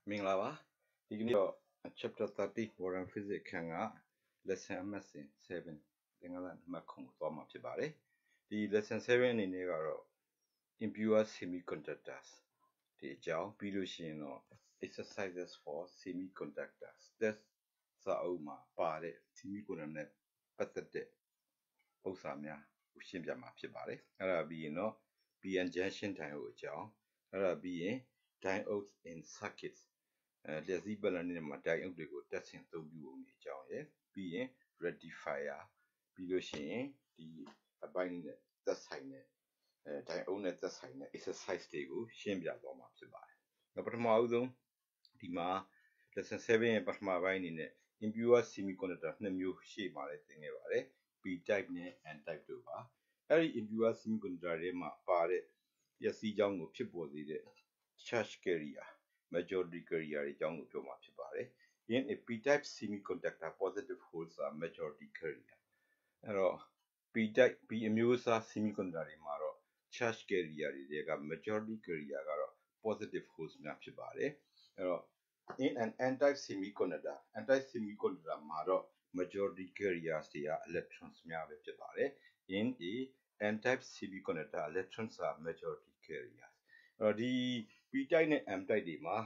Minglawa, Ignio, chapter 30, Warren Physics Kanga, lesson Messin 7, England Macon, Thomas Pibare. The lesson 7 in Negaro, impure semiconductors. The Jow, Pilushino, exercises for semiconductors. That's Saoma, Pare, Semiconductor, Patate, Osamia, Ushimbama Pibare, Arabino, be and junction time with Jow, Arabi, diodes in circuits. လက်စီပလန်နဲ့မှာတိုင်အုပ်တွေကိုတက်ဆင်သုံးပြုပုံတွေအကြောင်းရယ်ပြီးရင် rectifier ပြီးလို့ရှိရင်ဒီအပိုင်းနဲ့သက်ဆိုင်တဲ့တိုင်အုပ်နဲ့သက်ဆိုင်တဲ့ exercise တွေကိုရှင်းပြသွားမှာဖြစ်ပါတယ်။ပထမအဆုံးဒီမှာ lesson 7ရဲ့ပထမပိုင်းအနေနဲ့ impure semiconductor နှစ်မျိုးရှေ့မှာလည်းသင်ခဲ့ပါတယ်။ P type နဲ့ N type တို့ပါ။အဲဒီ impure semiconductor တွေမှာပါတဲ့ပျက်စီးကြောင်းကိုဖြစ်ပေါ်စေတဲ့ charge carrier majority carrier တွေအကြောင်းကိုပြောမှာဖြစ်ပါတယ်။ In a p-type semiconductor, positive holes are majority carrier. အဲ့တော့ p-type p အမျိုးအစား semiconductor တွေမှာတော့ charge carrier တွေက majority carrier ကတော့ positive holes များဖြစ်ပါတယ်။အဲ့တော့ in an n-type semiconductor, n-type semiconductor မှာတော့ majority carriers တွေက electrons များပဲဖြစ်ပါတယ်။ In a n-type semiconductor, electrons are majority carriers. အဲ့တော့ဒီ p type နဲ့ m type တွေမှာ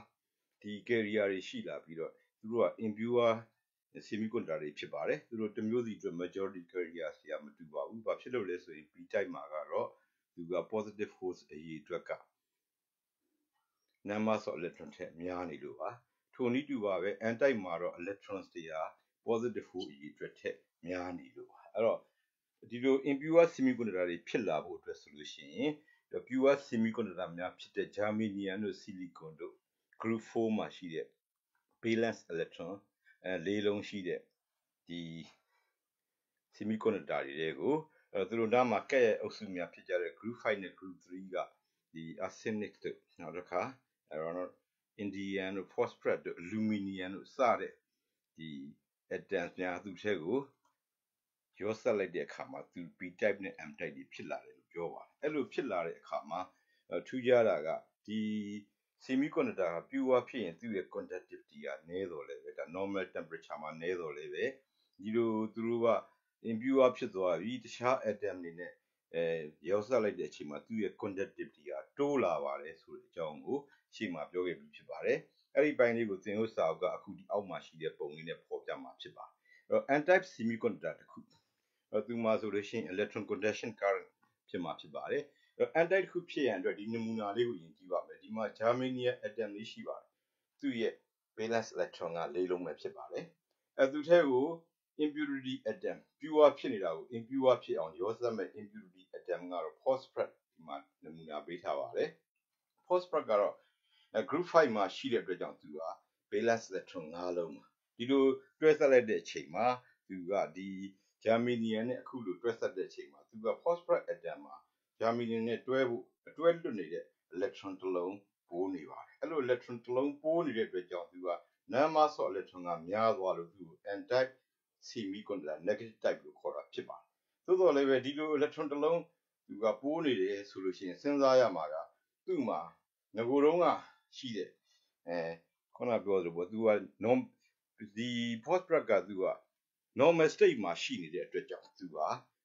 ဒီ carrier တွေရှိလာပြီးတော့သူတို့က impure semiconductor တွေဖြစ်ပါတယ်သူတို့တစ်မျိုးစီအတွက် majority carrier တွေကမတူပါဘူးဘာဖြစ်လို့လဲဆိုရင် p type မှာကတော့သူက positive holes အရေးအတွက်က numbers of electron ထက်များနေလို့ပါထိုနည်းတူပါပဲ n type မှာတော့ electrons တွေက positive hole အရေးအတွက်ထက်များနေလို့ပါအဲ့တော့ဒီလို impure semiconductor တွေဖြစ်လာဖို့အတွက်ဆိုလို့ရှိရင် pure semiconductor များဖြစ်တဲ့ germanium တို့ silicon တို့ group 4မှာရှိတဲ့ valence electron ၄လုံးရှိတဲ့ဒီ semiconductor တွေကိုသူတို့နားမှာကဲ့ရဲ့အုပ်စုများဖြစ်ကြတဲ့ group 5နဲ့ group 3ကဒီ arsenic တို့နောက်တစ်ခါindium တို့ phosphorus တို့ aluminum တို့စတဲ့ဒီ atoms များသူ့ထဲကိုရောစက်လိုက်တဲ့အခါမှာသူ p type နဲ့ m type တွေဖြစ်လာတယ်လို့ပြောပါတယ်အဲ့လိုဖြစ်လာတဲ့အခါမှာထူးခြားတာကဒီ semiconductor က pure ဖြစ်ရင်သူ့ရဲ့ conductivity ကနည်းတော့လေပဲဒါ normal temperature မှာနည်းတော့လေပဲဒီလိုသူတို့က impure ဖြစ်သွားပြီတခြား atom တွေနဲ့ရောစက်လိုက်တဲ့အချိန်မှာသူ့ရဲ့ conductivity ကတိုးလာပါတယ်ဆိုတဲ့အကြောင်းကိုရှေ့မှာပြောခဲ့ပြီးဖြစ်ပါတယ်အဲ့ဒီပိုင်းလေးကိုသင်ဥစ္စာကအခုဒီအောက်မှာရှိတဲ့ပုံလေးနဲ့ပေါ်ပြမှာဖြစ်ပါတယ်အဲ့တော့ n-type semiconductor တစ်ခုသူမှာဆိုလို့ရှိရင် electron conduction current ဖြစ်မှာဖြစ်ပါတယ်n-type တစ်ခုဖြစ်ရန်အတွက်ဒီနမူနာလေးကိုယင်ကြည့်ပါမယ်ဒီမှာ germanium atom လေးရှိပါတယ်သူ့ရဲ့ valence electron က၄လုံးပဲဖြစ်ပါတယ်သူထဲကို impurity atom pure ဖြစ်နေတာကို impure ဖြစ်အောင်ရောစက်မဲ့ impurity atom ကတော့ phosphorus ဒီမှာနမူနာပေးထားပါတယ် phosphorus ကတော့ group 5မှာရှိတဲ့အတွက်ကြောင့်သူက valence electron ၅လုံးဒီလိုတွဲဆက်လိုက်တဲ့အချိန်မှာသူကဒီ germanium နဲ့အခုလိုတွဲဆက်တဲ့အချိန်မှာသူက phosphorus atom မှာ germanium နဲ့တွဲဖို့အတွဲလွတ်နေတဲ့ electron တစ်လုံးပိုးနေပါတယ်အဲ့လို electron တစ်လုံးပိုးနေတဲ့အတွက်ကြောင့်သူက numbers of electron ကများသွားလို့သူ့ကို n type semiconductor negative type လို့ခေါ်တာဖြစ်ပါတယ်သို့တော်လည်းပဲဒီလို electron တစ်လုံးသူကပိုးနေတယ်ဆိုလို့ရှိရင်စဉ်းစားရမှာကသူ့မှာငကိုယ်တုံးကရှိတဲ့ခုနပြောသလိုပေါ့သူကဒီ phosphorus ကသူက normal state မှာရှိနေတဲ့အတွက်ကြောင့်သူက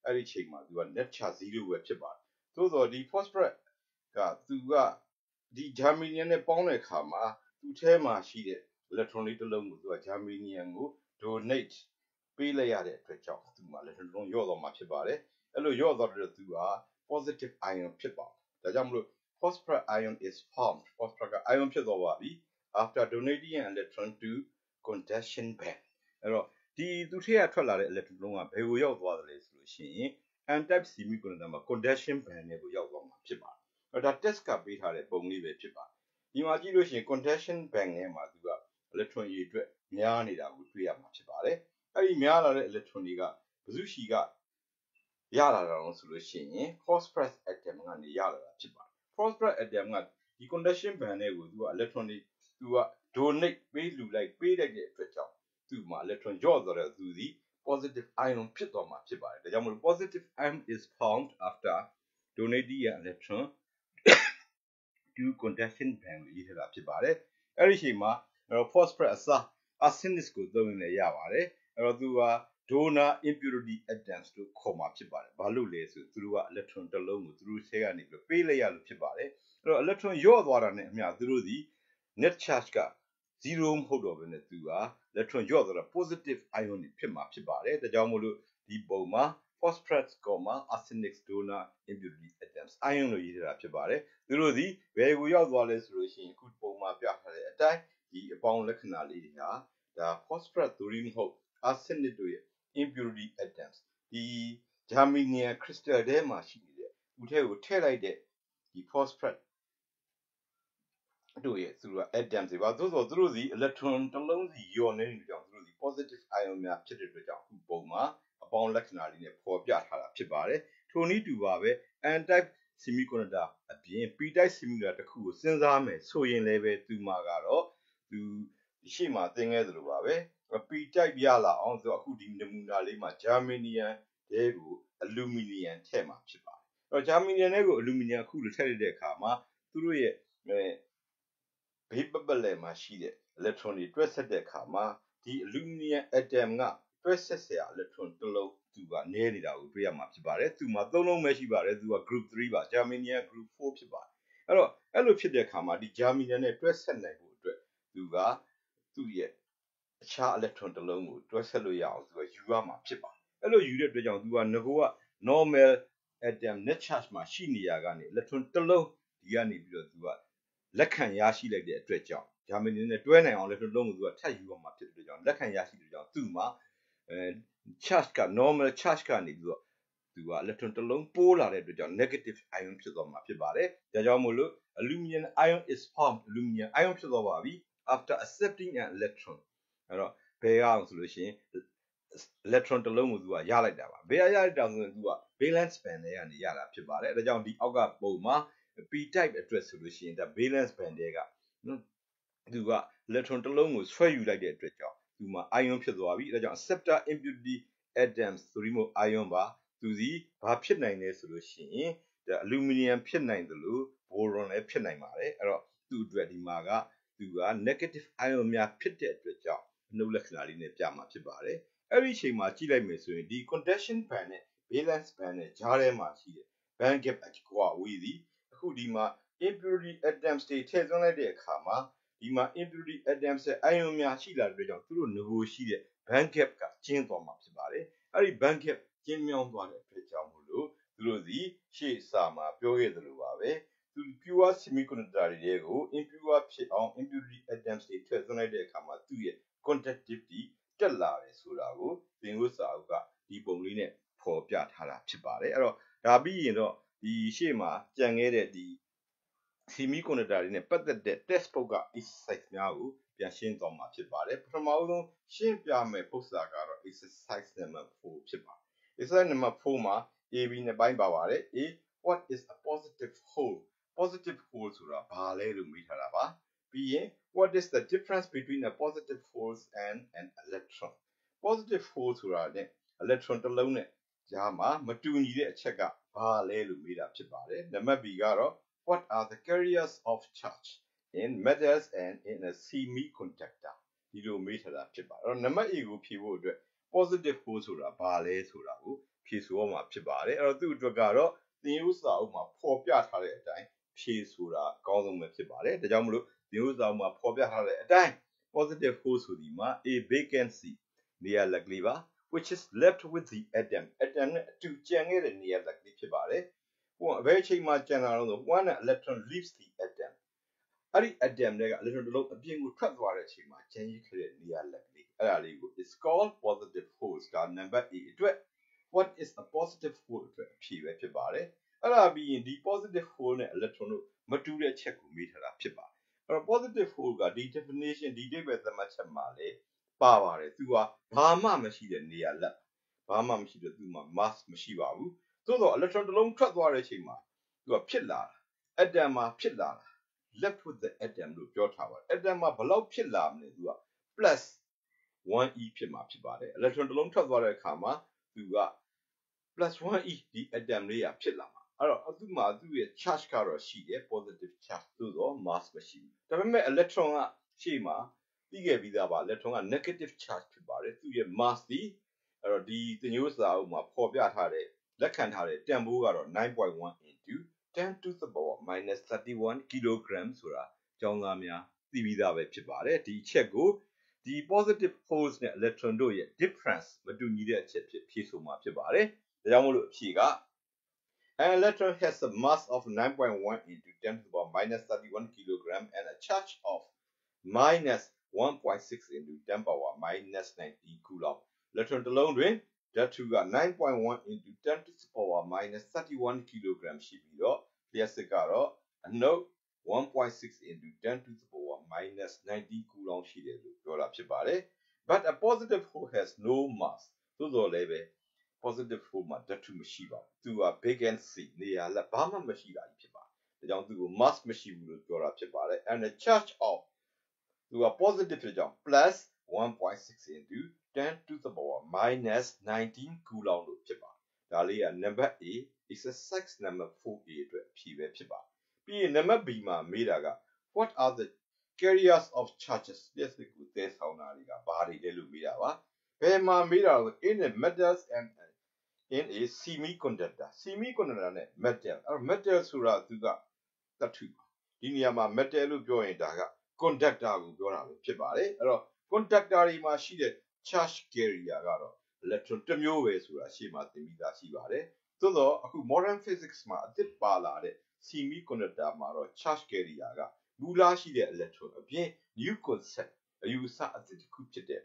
အဲ့ဒီချိန်မှာသူက net charge 0ပဲဖြစ်ပါတယ်သို့တော်ဒီ phosphorus ကသူကဒီ germanium နဲ့ပေါင်းတဲ့အခါမှာသူ့ထဲမှာရှိတဲ့ electron လေးတစ်လုံးကိုသူက germanium ကို donate ပေးလိုက်ရတဲ့အတွက်ကြောင့်သူမှာ electron တစ်လုံးလျော့သွားမှာဖြစ်ပါတယ်အဲ့လိုလျော့သွားတဲ့သူက positive ion ဖြစ်ပါတယ်ဒါကြောင့်မလို့ phosphorus ion is formed phosphorus က ion ဖြစ်သွားပါပြီ after donating an electron to conduction band အဲ့တော့ဒီသူထည့်ရထွက်လာတဲ့ electron လုံးကဘယ်ကိုရောက်သွားသလဲဆိုလို့ရှိရင် n-type semiconductor မှာ conduction band နဲ့ကိုရောက်သွားမှာဖြစ်ပါတယ်အဲ့ဒါ test ကပေးထားတဲ့ပုံလေးပဲဖြစ်ပါတယ်ဒီမှာကြည့်လို့ရှိရင် conduction band ထဲမှာသူက electron ရေအတွက်များနေတာကိုတွေ့ရမှာဖြစ်ပါတယ်အဲ့ဒီများလာတဲ့ electron တွေကဘယ်သူရှိကရလာတာလို့ဆိုလို့ရှိရင် phosphorus atom ကနေရလာတာဖြစ်ပါတယ် phosphorus atom ကဒီ conduction band ထဲကိုသူက electron တွေသူက donate ပေးလှူလိုက်ပေးလိုက်တဲ့အတွက်ကြောင့်သူ့မှာ electron လျော့သွားတဲ့သူသည် positive ion ဖြစ်သွားမှာဖြစ်ပါတယ်ဒါကြောင့်မလို့ positive ion is formed after donating an electron to conduction band ကိုရေးထားတာဖြစ်ပါတယ် အဲ့ဒီချိန်မှာphosphorus အစား arsenic ကိုသုံးနေရပါတယ်အဲ့တော့သူက donor impurity atoms လို့ခေါ်မှာဖြစ်ပါတယ်ဘာလို့လဲဆိုသူတို့က electron တစ်လုံးကိုသူတို့ဆဲကနေပြီးပေးလိုက်ရလို့ဖြစ်ပါတယ်အဲ့တော့ electron ရော့သွားတာနဲ့အမျှသူတို့ဒီ net charge က0မဟုတ်တော့ဘဲနဲ့သူက electron ရော့သွားတာ positive ion ဖြစ်မှာဖြစ်ပါတယ်ဒါကြောင့်မို့လို့ဒီပုံမှာ phosphorus, arsenic donor impurity atoms ion လို့ရေးထားတာဖြစ်ပါတယ်သူတို့ဒီဘယ်ကိုရောက်သွားလဲဆိုလို့ရှိရင်အခုပုံမှာပြထားတဲ့အတိုင်းဒီအပေါင်းလက္ခဏာလေးတွေဟာဒါ phosphorus သို့မဟုတ် arsenic တို့ရဲ့ impurity atoms ဒီ germanium crystal ထဲမှာရှိနေတဲ့သူထဲကိုထည့်လိုက်တဲ့ဒီ phosphorus တို့ရဲ့သူက atoms တွေပါသို့သောသူတို့ဒီ electron တစ်လုံးစီယွန်နေတဲ့ကြောင့်သူတို့ဒီ positive ion များဖြစ်တဲ့အတွက်ကြောင့်အခုပုံမှာအပေါင်းလက္ခဏာလေးနဲ့ပေါ်ပြထားတာဖြစ်ပါတယ်ထိုနည်းတူပါပဲ n type semiconductor အပြင် p type semiconductor တစ်ခုကိုစဉ်းစားမယ်ဆိုရင်လည်းပဲသူမှာကတော့သူရှေ့မှာသင်ခဲ့သလိုပါပဲ p type ရလာအောင်ဆိုအခုဒီနမူနာလေးမှာ germanium တဲကို aluminum ထည့်မှာဖြစ်ပါတယ်အဲ့တော့ germanium တဲကို aluminum အခုလိုထည့်လိုက်တဲ့အခါမှာသူတို့ရဲ့ဘေးပပတ်လည်မှာရှိတဲ့ electron တွေတွဲဆက်တဲ့အခါမှာဒီ aluminum atom ကတွဲဆက်เสีย electron တစ်လုံးသူကနည်းနေတာကိုတွေ့ရမှာဖြစ်ပါတယ်သူမှာ3လုံးပဲရှိပါတယ်သူက group 3ပါ germanium group 4ဖြစ်ပါတယ်အဲ့တော့အဲ့လိုဖြစ်တဲ့အခါမှာဒီ germanium နဲ့တွဲဆက်နိုင်ဖို့အတွက်သူကသူ့ရဲ့အခြား electron တစ်လုံးကိုတွဲဆက်လို့ရအောင်သူကယူရမှာဖြစ်ပါတယ်အဲ့လိုယူတဲ့အတွက်ကြောင့်သူကငကိုက normal atom net charge မှာရှိနေရကနေ electron တစ်လုံးဒီကနေပြီးတော့သူကလက်ခံရရှိလိုက်တဲ့အတွက်ကြောင့် germanium နဲ့တွဲနိုင်အောင် electron လုံးကိုသူကထပ်ယူရမှာဖြစ်တဲ့အတွက်ကြောင့်လက်ခံရရှိတဲ့ကြောင့်သူ့မှာcharge က normal charge ကနေပြီးတော့သူက electron တစ်လုံးပိုးလာတဲ့အတွက်ကြောင့် negative ion ဖြစ်သွားမှာဖြစ်ပါတယ်ဒါကြောင့်မို့လို့ aluminum ion is formed aluminum ion ဖြစ်သွားပါပြီ after accepting an electron အဲ့တော့ဘယ်အောင်ဆိုလို့ရှိရင် electron တစ်လုံးကိုသူကရလိုက်တာပါဘယ်ရလိုက်တာဆိုရင်သူက valence band တွေကနေရတာဖြစ်ပါတယ်ဒါကြောင့်ဒီအောက်ကပုံမှာ p type အတွက်ဆိုလို့ရှိရင်ဒါ valence band တွေကသူက electron တစ်လုံးကိုဆွဲယူလိုက်တဲ့အတွက်ကြောင့်သူမှာ ion ဖြစ်သွားပြီဒါကြောင့် acceptor impurity atoms ဆိုပြီးမှ ion ပါသူစီဘာဖြစ်နိုင်လဲဆိုလို့ရှိရင်ဒါ aluminum ဖြစ်နိုင်တယ်လို့ boron လည်းဖြစ်နိုင်ပါတယ်အဲ့တော့သူ့အတွက်ဒီမှာကသူက negative ion များဖြစ်တဲ့အတွက်ကြောင့်အနုလက္ခဏာလေးနဲ့ပြမှာဖြစ်ပါတယ်အဲ့ဒီအချိန်မှာကြည့်လိုက်မယ်ဆိုရင်ဒီ conduction band နဲ့ valence band နဲ့ကြားထဲမှာရှိတဲ့ band gap အကွာဝေးသည်အခုဒီမှာ impurity atoms တွေထည့်သွင်းလိုက်တဲ့အခါမှာဒီမှာ impurity atoms ရဲ့ ion များရှိလာတဲ့အတွက်ကြောင့်သူတို့ငကိုရှိတဲ့ band gap ကကျဉ်းသွားမှာဖြစ်ပါတယ်အဲ့ဒီ band gap ကျဉ်းမြောင်းသွားတဲ့အတွက်ကြောင့်မို့လို့သူတို့ဒီရှေ့စာမှာပြောခဲ့သလိုပါပဲသူ pure semiconductor တွေကို impure ဖြစ်အောင် impurity atoms တွေထည့်သွင်းလိုက်တဲ့အခါမှာသူ့ရဲ့ conductivity တက်လာတယ်ဆိုတာကိုသင်တို့စာအုပ်ကဒီပုံလေးနဲ့ဖော်ပြထားတာဖြစ်ပါတယ်အဲ့တော့ဒါပြီးရင်တော့ဒီရှေ့မှာကြံခဲ့တဲ့ဒီ semiconductor တွေနဲ့ပတ်သက်တဲ့ textbook က exercise များကိုပြန်ရှင်းသွားမှာဖြစ်ပါတယ်ပထမဆုံးရှင်းပြမယ်ပုဒ်စာကတော့ exercise number 4ဖြစ်ပါတယ် exercise number 4မှာ AB နဲ့ပိုင်းပါပါတယ် A what is a positive hole positive hole ဆိုတာဘာလဲလို့မေးထားတာပါပြီးရင် what is the difference between a positive hole and an electron positive hole ဆိုတာနဲ့ electron တစ်လုံးနဲ့ကြားမှာမတူညီတဲ့အချက်ကဘာလဲလို့မေးတာဖြစ်ပါတယ်နံပါတ် B ကတော့ what are the carriers of charge in metals and in a semiconductor ဒီလိုမေးထားတာဖြစ်ပါတယ်အဲ့တော့နံပါတ် A ကိုဖြေဖို့အတွက် positive hole ဆိုတာဘာလဲဆိုတာကိုဖြေဆိုရမှာဖြစ်ပါတယ်အဲ့တော့သူ့အတွက်ကတော့သင်ရိုးစာအုပ်မှာဖော်ပြထားတဲ့အတိုင်းဖြေဆိုတာအကောင်းဆုံးပဲဖြစ်ပါတယ်ဒါကြောင့်မလို့သင်ရိုးစာအုပ်မှာဖော်ပြထားတဲ့အတိုင်း positive hole ဆိုဒီမှာ a vacancy နေရာလက်ကလေးပါ which is left with the atom နဲ့အတူကျန်ခဲ့တဲ့နေရာလက်ကလေးဖြစ်ပါတယ်ဟိုဘယ်အချိန်မှာကျန်လာတော့ဆို one electron leaves the atom အဲ့ဒီ atom တွေက electron တစ်လုံးအပြင်ကိုထွက်သွားတဲ့အချိန်မှာကျန်ရစ်ခဲ့တဲ့နေရာလက်ကလေးအဲ့ဒါလေးကို is called positive holes က number A အတွက် what is a positive hole အတွက်အဖြေပဲဖြစ်ပါတယ်အဲ့ဒါပြီးရင်ဒီ positive hole နဲ့ electron တို့မတူတဲ့ချက်ကိုမေးထားတာဖြစ်ပါတယ်အဲ့တော့ positive hole ကဒီ definition ဒီအဓိပ္ပာယ်သတ်မှတ်ချက်မှာလေပါပါတယ်သူကဘာမှမရှိတဲ့နေရာလက်ဘာမှမရှိတဲ့သူမှာ mass မရှိပါဘူးသို့တော့ electron တစ်လုံးထွက်သွားတဲ့အချိန်မှာသူကဖြစ်လာတာ atom မှာဖြစ်လာတာ left with the atom လို့ပြောထားပါတယ် atom မှာဘယ်လောက်ဖြစ်လာမလဲသူက plus 1e ဖြစ်မှာဖြစ်ပါတယ် electron တစ်လုံးထွက်သွားတဲ့အခါမှာသူက plus 1e ဒီ atom လေးကဖြစ်လာမှာအဲ့တော့သူ့မှာသူ့ရဲ့ charge ကတော့ရှိတယ် positive charge သို့တော့ mass မရှိဘူးဒါပေမဲ့ electron က ရှေ့မှာပြီးခဲ့ပြီးသားပါ electron က negative charge ဖြစ်ပါတယ်သူရဲ့ mass ဒီအဲ့တော့ဒီသင်ရိုးစာအုပ်မှာပေါ်ပြထားတဲ့လက်ခံထားတဲ့တန်ဖိုးကတော့ 9.1 into 10 to the power minus 31 kilogram ဆိုတာကျောင်းသားများသိပြီးသားပဲဖြစ်ပါတယ်ဒီအချက်ကိုဒီ positive force နဲ့ electron တို့ရဲ့ difference မတူညီတဲ့အချက်ဖြစ်ဖြေဆိုမှာဖြစ်ပါတယ်ဒါကြောင့်မို့လို့အဖြေက An electron has a mass of 9.1 into 10 to the power minus 31 kilogram and a charge of minus 1.6 into 10 power minus 19 coulomb. Electron တစ်လုံးတွင်ဓာတုက 9.1 into 10 to the power minus 31 kilogram ရှိပြီးတော့လျှပ်စစ်ကတော့အနုတ် 1.6 into 10 to the power minus 19 coulomb ရှိတယ်လို့ပြောတာဖြစ်ပါတယ် But a positive hole has no mass. သို့တော်လည်းပဲ positive hole မှာဓာတုမရှိပါဘူးသူက vacancy နေရာလက်ဘာမှမရှိတာကြီးဖြစ်ပါတယ်ဒါကြောင့်သူကို mass မရှိဘူးလို့ပြောတာဖြစ်ပါတယ် and the charge of သူက positive ဖြစ်ကြောင်း plus 1.6 into 10 to the power minus 19 coulomb လို့ဖြစ်ပါတယ်ဒါလေးက number A exercise number 4A အတွက်ဖြေပဲဖြစ်ပါတယ်ပြီးရင် number B မှာမေးတာက what are the carriers of charges လျှပ်စစ်ကိုသယ်ဆောင်တာတွေကဘာတွေလဲလို့မေးတာပါဘယ်မှာမေးတာလဲ in the metals and in a semiconductor semiconductor နဲ့ metal အဲ့ metal ဆိုတာသူကသတ္တုဒီနေရာမှာ metal လို့ပြောရင်ဒါက conductor ကိုပြောတာပဲဖြစ်ပါတယ်အဲ့တော့ conductor တွေမှာရှိတဲ့ charge carrier ကတော့ electron တစ်မျိုးပဲဆိုတာရှေ့မှာသင်ပြီးသားရှိပါတယ်သို့တော့အခု modern physics မှာအသစ်ပါလာတဲ့ semiconductor မှာတော့ charge carrier ကမူလားရှိတဲ့ electron အပြင် new concept အယူအဆအသစ်တစ်ခုဖြစ်တဲ့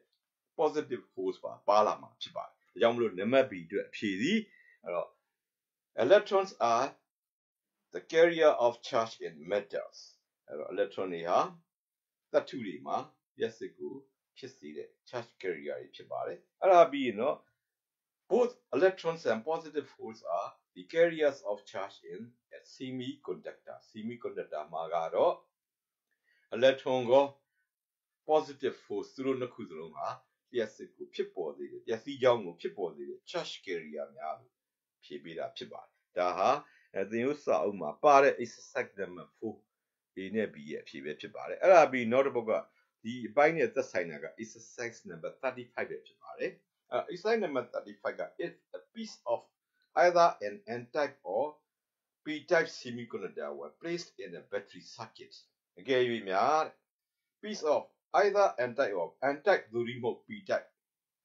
positive force ပါလာမှာဖြစ်ပါတယ်ဒါကြောင့်မလို့ number B အတွက်အဖြေသည်အဲ့တော့ electrons are the carrier of charge in metals အဲ့တော့ electron တွေဟာသတ္တုတွေမှာလျှပ်စစ်ကိုဖြစ်စေတဲ့ charge carrier တွေဖြစ်ပါတယ်အဲ့ဒါပြီးရင်တော့ both electrons and positive force are the carriers of charge in a semiconductor မှာကတော့ electron ကို positive force သူတို့နှစ်ခုစလုံးဟာလျှပ်စစ်ကိုဖြစ်ပေါ်စေတယ်ပျက်စီးကြောင်းကိုဖြစ်ပေါ်စေတဲ့ charge carrier များလို့ဖြေပေးတာဖြစ်ပါတယ်ဒါဟာသင်ရိုးစာအုပ်မှာပါတဲ့ exercise number 4 A နဲ့ B ရဲ့အဖြေပဲဖြစ်ပါတယ်အဲ့ဒါပြီးနောက်တစ်ပုဒ်ကဒီအပိုင်းနဲ့သက်ဆိုင်တာက exercise number 35ပဲဖြစ်ပါတယ်exercise number 35က if a piece of either an n-type or p-type semiconductor were placed in a battery circuit အကယ်၍များ piece of either n-type or n-type သို့မဟုတ် p-type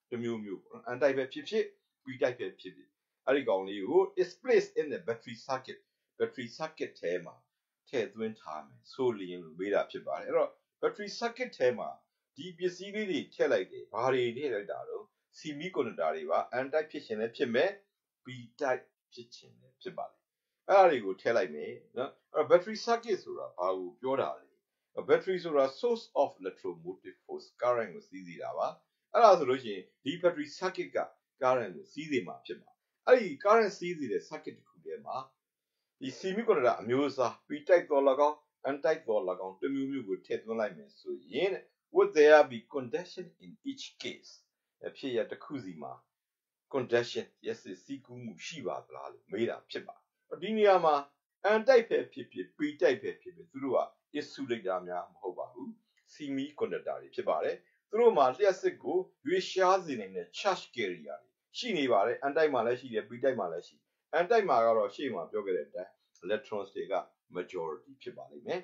တစ်မျိုးမျိုး n-type ပဲဖြစ်ဖြစ် p-type ပဲဖြစ်ဖြစ်အဲ့ဒီကောင်လေးကို is placed in the battery circuit ထဲမှာထည့်သွင်းထားမယ်ဆိုလျင်လို့မေးတာဖြစ်ပါတယ်အဲ့တော့ battery circuit ထဲမှာဒီပစ္စည်းလေးတွေထည့်လိုက်တယ်ဘာတွေထည့်လိုက်တာတော့ semiconductor တွေပါ n-type ဖြစ်ရှင်လည်းဖြစ်မယ် p-type ဖြစ်ရှင်လည်းဖြစ်ပါလိမ့်အဲ့ဒါတွေကိုထည့်လိုက်မယ်နော်အဲ့တော့ battery circuit ဆိုတာဘာကိုပြောတာလဲ battery ဆိုတာ source of electromotive force current ကိုစီးစေတာပါအဲ့ဒါဆိုလို့ရှိရင်ဒီ battery circuit က current ကိုစီးစေမှာဖြစ်ပါအဲ့ဒီ current စီးစေတဲ့ circuit တစ်ခုထဲမှာဒီ semiconductor အမျိုးအစား p-type သော၎င်း n-type သော၎င်းတစ်မျိုးမျိုးကိုထည့်သွင်းလိုက်မယ်ဆိုရင် would there be conduction in each case ဖြစ်ရတစ်ခုစီမှာ conduction ရစစ်စီးကူးမှုရှိပါသလားလို့မေးတာဖြစ်ပါဒီနေရာမှာ n-type ပဲဖြစ်ဖြစ် p-type ပဲဖြစ်ဖြစ်သူတို့က insulator များမဟုတ်ပါဘူး semiconductor တွေဖြစ်ပါတယ်သူတို့မှာလျှပ်စစ်ကိုရွေ့ရှားစေနိုင်တဲ့ charge carrier တွေရှိနေပါတယ် n-type မှာလည်းရှိတယ် p-type မှာလည်းရှိ n-type မှာကတော့ရှေ့မှာပြောခဲ့တဲ့အတိုင်း electrons တွေက majority ဖြစ်ပါလိမ့်မယ်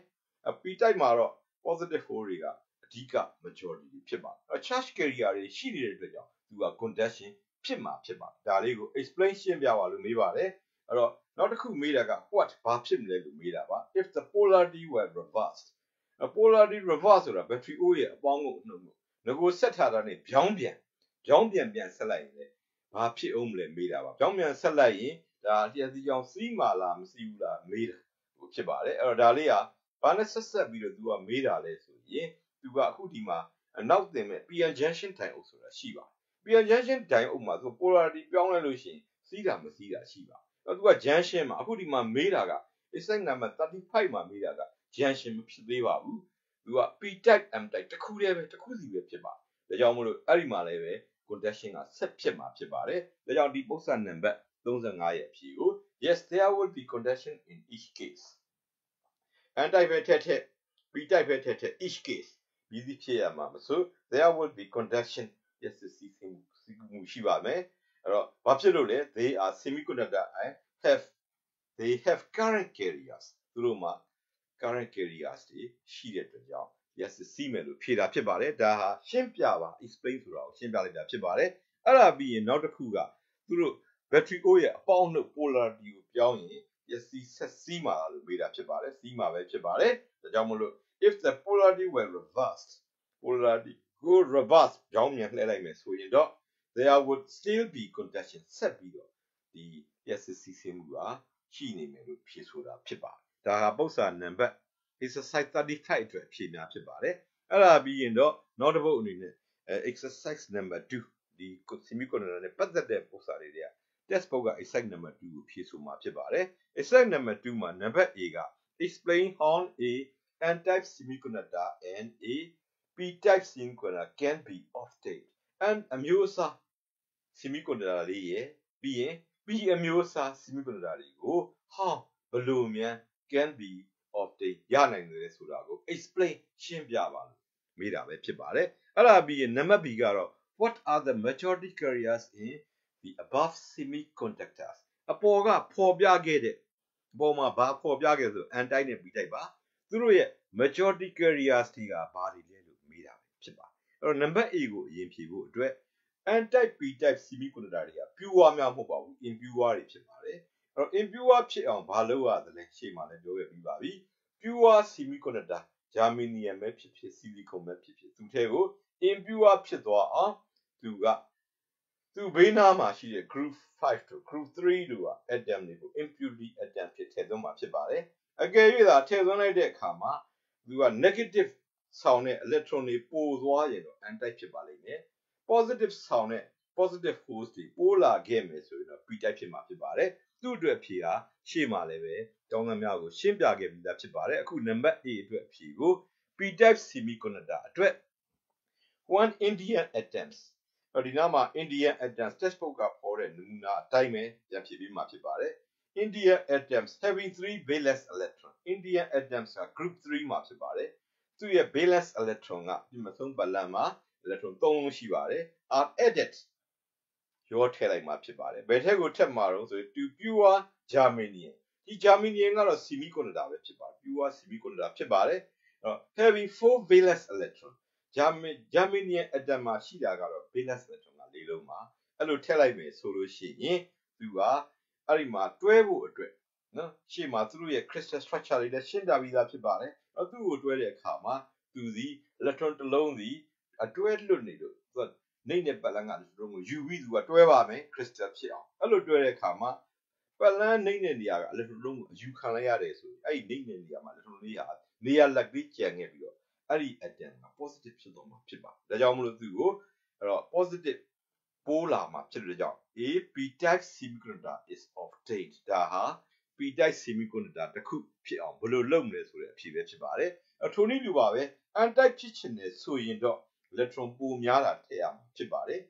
p-type မှာတော့ positive hole တွေကအဓိက majority ဖြစ်ပါတယ် charge carrier တွေရှိနေတဲ့အတွက်ကြောင့်သူက conduction ဖြစ်မှာဖြစ်ပါတယ်ဒါလေးကို explain ရှင်းပြပါလို့မေးပါတယ်အဲ့တော့နောက်တစ်ခုမေးတာက what ဘာဖြစ်မလဲလို့မေးတာပါ if the polarity were reversed polarity reverse ဆိုတာ battery O ရဲ့အပေါင်းကိုနှုတ်လို့ငကိုဆက်ထားတာနဲ့ပြောင်းပြန်ဆက်လိုက်ရင်လေဘာဖြစ်အောင်မလဲမေးတာပါပြောင်းပြန်ဆက်လိုက်ရင်ဒါလျှက်စီးကြောင်းစီးမှာလားမစီးဘူးလားမေးတာဖြစ်ပါတယ်အဲ့တော့ဒါလေးကဘာနဲ့ဆက်ပြီးတော့သူကမေးတာလဲဆိုရင်သူကအခုဒီမှာနောက်တင်မဲ့ PN junction diode ဆိုတာရှိပါတယ် PN junction diode မှာသူ polarity ပြောင်းလဲလို့ရှိရင်စီးတာမစီးတာရှိပါအဲ့တော့သူက junction မှာအခုဒီမှာမေးတာက exercise number 35မှာမေးတာက junction မဖြစ်သေးပါဘူးသူက p-type m-type တစ်ခုတည်းပဲတစ်ခုစီပဲဖြစ်ပါတယ်ဒါကြောင့်မို့လို့အဲ့ဒီမှာလည်းပဲ conduction ကဆက်ဖြစ်မှာဖြစ်ပါတယ်ဒါကြောင့်ဒီပုံစံနံပါတ်35ရဲ့အဖြေကို yes there will be conduction in each case n-type ပဲထက် p-type ပဲထက် each case busy ဖြစ်ရမှာမဆို there will be conduction yes စီမှုရှိပါမယ်အဲ့တော့ဘာဖြစ်လို့လဲ they are semiconductor and they have current carriers သူတို့မှာ current carriers တွေရှိတဲ့အတွက်ကြောင့် yes စီးမယ်လို့ဖြေတာဖြစ်ပါတယ်ဒါဟာရှင်းပြပါ explain ဆိုတာကိုရှင်းပြလိုက်တာဖြစ်ပါတယ်အဲ့ဒါပြီးရင်နောက်တစ်ခုကသူတို့ battery O ရဲ့အပေါင်းနှုတ် polarity ကိုပြောင်းရင် yes ဆက်စီးမှာလို့မေးတာဖြစ်ပါတယ်စီးမှာပဲဖြစ်ပါတယ်ဒါကြောင့်မလို့ if the polarity were reversed polarity go reverse ကြောင်းမြန်လှည့်လိုက်မယ်ဆိုရင်တော့ there would still be conduction ဆက်ပြီးတော့ဒီ yes စီးဆင်းမှုကရှိနေမယ်လို့ဖြေဆိုတာဖြစ်ပါတယ်ဒါဟာပု္ပ္ပာနံပါတ် exercise 35အတွက်ဖြေများဖြစ်ပါတယ်အဲ့ဒါပြီးရင်တော့နောက်တစ်ပုဒ်အနေနဲ့exercise number 2ဒီ semiconductor နဲ့ပတ်သက်တဲ့ပု္ပ္ပာတွေက test book က exercise number 2ကိုဖြေဆိုမှာဖြစ်ပါတယ် exercise number 2မှာ number A က explain how a n-type semiconductor and a p-type semiconductor can be off state and အမျိုးအစား semiconductor လေးရဲ့ပြီးရင် p အမျိုးအစား semiconductor တွေကို how ဘယ်လိုများ can be off state ရနိုင်တယ်ဆိုတာကို explain ရှင်းပြပါလို့မေးတာပဲဖြစ်ပါတယ်အဲ့ဒါပြီးရင် number B ကတော့ what are the majority carriers in the above semiconductors အပေါ်ကဖော်ပြခဲ့တဲ့အပေါ်မှာဘာဖော်ပြခဲ့ဆို n-type နဲ့ p-type ပါသူတို့ရဲ့ majority carriers တွေကဘာတွေလဲလို့မေးတာပဲဖြစ်ပါတယ်အဲ့တော့ number A ကိုအရင်ဖြေဖို့အတွက် n-type p-type semiconductor တွေက pure များမဟုတ်ပါဘူး impure တွေဖြစ်ပါတယ်အဲ့တော့ impure ဖြစ်အောင်ဘာလုပ်ရသလဲရှေ့မှာလည်းပြောခဲ့ပြီးပါပြီ pure semiconductor germanium ပဲဖြစ်ဖြစ် silicon ပဲဖြစ်ဖြစ်သူထဲကို impure ဖြစ်သွားအောင်သူဘေးနားမှာရှိတဲ့ group 5 တို့ group 3တို့က atom တွေကို impurity atom ဖြစ်ထည့်သွင်းမှာဖြစ်ပါတယ်အကယ်၍သာထည့်သွင်းလိုက်တဲ့အခါမှာသူက negative ဆောင်တဲ့ electron တွေပိုသွားရင်တော့ n-type ဖြစ်ပါလိမ့်မယ် positive ဆောင်တဲ့ positive force တွေပိုလာခဲ့မယ်ဆိုရင်တော့ p-type ဖြစ်မှာဖြစ်ပါတယ်သူ့အတွက်ဖြေတာရှေ့မှာလည်းပဲကျောင်းသားများကိုရှင်းပြခဲ့ပြီးသားဖြစ်ပါတယ်အခု number A အတွက်ဖြေကို p-type semiconductor အတွက် one Indian atoms ဒီနားမှာ Indian atoms textbook ကပေါ်တဲ့နမူနာအတိုင်းပဲပြန်ဖြေပြီးမှဖြစ်ပါတယ် Indian atoms having 3 valence electron Indian atoms က group 3မှာဖြစ်ပါတယ်သူ့ရဲ့ valence electron ကဒီမှာဆုံးပတ်လမ်းမှာ electron 3လုံးရှိပါတယ် are added ရောထည့်လိုက်မှာဖြစ်ပါတယ်ဘယ်ထက်ကိုထက်မှာတော့ဆိုရင် to pure germanium ဒီ germanium ကတော့ semiconductor ပဲဖြစ်ပါတယ် pure semiconductor ဖြစ်ပါတယ်having 4 valence electron germanium atom မှာရှိတာကတော့ valence electron က၄လုံးပါအဲ့လိုထည့်လိုက်မယ်ဆိုလို့ရှိရင်သူကအဲ့ဒီမှာတွဲဖို့အတွက်နော်ရှေ့မှာသူတို့ရဲ့ crystal structure တွေလည်းရှင်းပြပြီးသားဖြစ်ပါတယ်သူ့ကိုတွဲတဲ့အခါမှာသူစီ electron တစ်လုံးစီအတွဲလွတ်နေလို့သူကနေနဲ့ပတ်လန်းကလုံးကိုယူပြီးသူကတွဲပါမယ် crystal ဖြစ်အောင်အဲ့လိုတွဲတဲ့အခါမှာပတ်လန်းနေတဲ့နေရာက electron လုံးကိုယူခံလိုက်ရတယ်ဆိုအဲ့ဒီနေတဲ့နေရာမှာ electron လေးဟာနေရာလက်ပြီးကျန်ခဲ့ပြီးတော့အဲ့ဒီ atom က positive ဖြစ်သွားမှာဖြစ်ပါတယ်ဒါကြောင့်မလို့သူကိုအဲ့တော့ positive ပိုးလာမှာဖြစ်တဲ့ကြောင့် A p-type semiconductor is of state ဒါဟာ p-type semiconductor တစ်ခုဖြစ်အောင်ဘယ်လိုလုပ်မလဲဆိုတဲ့အဖြေပဲဖြစ်ပါတယ်ထိုနည်းတူပါပဲ n-type ဖြစ်ချင်တယ်ဆိုရင်တော့ electron ပိုများတာထည့်ရမှာဖြစ်ပါတယ်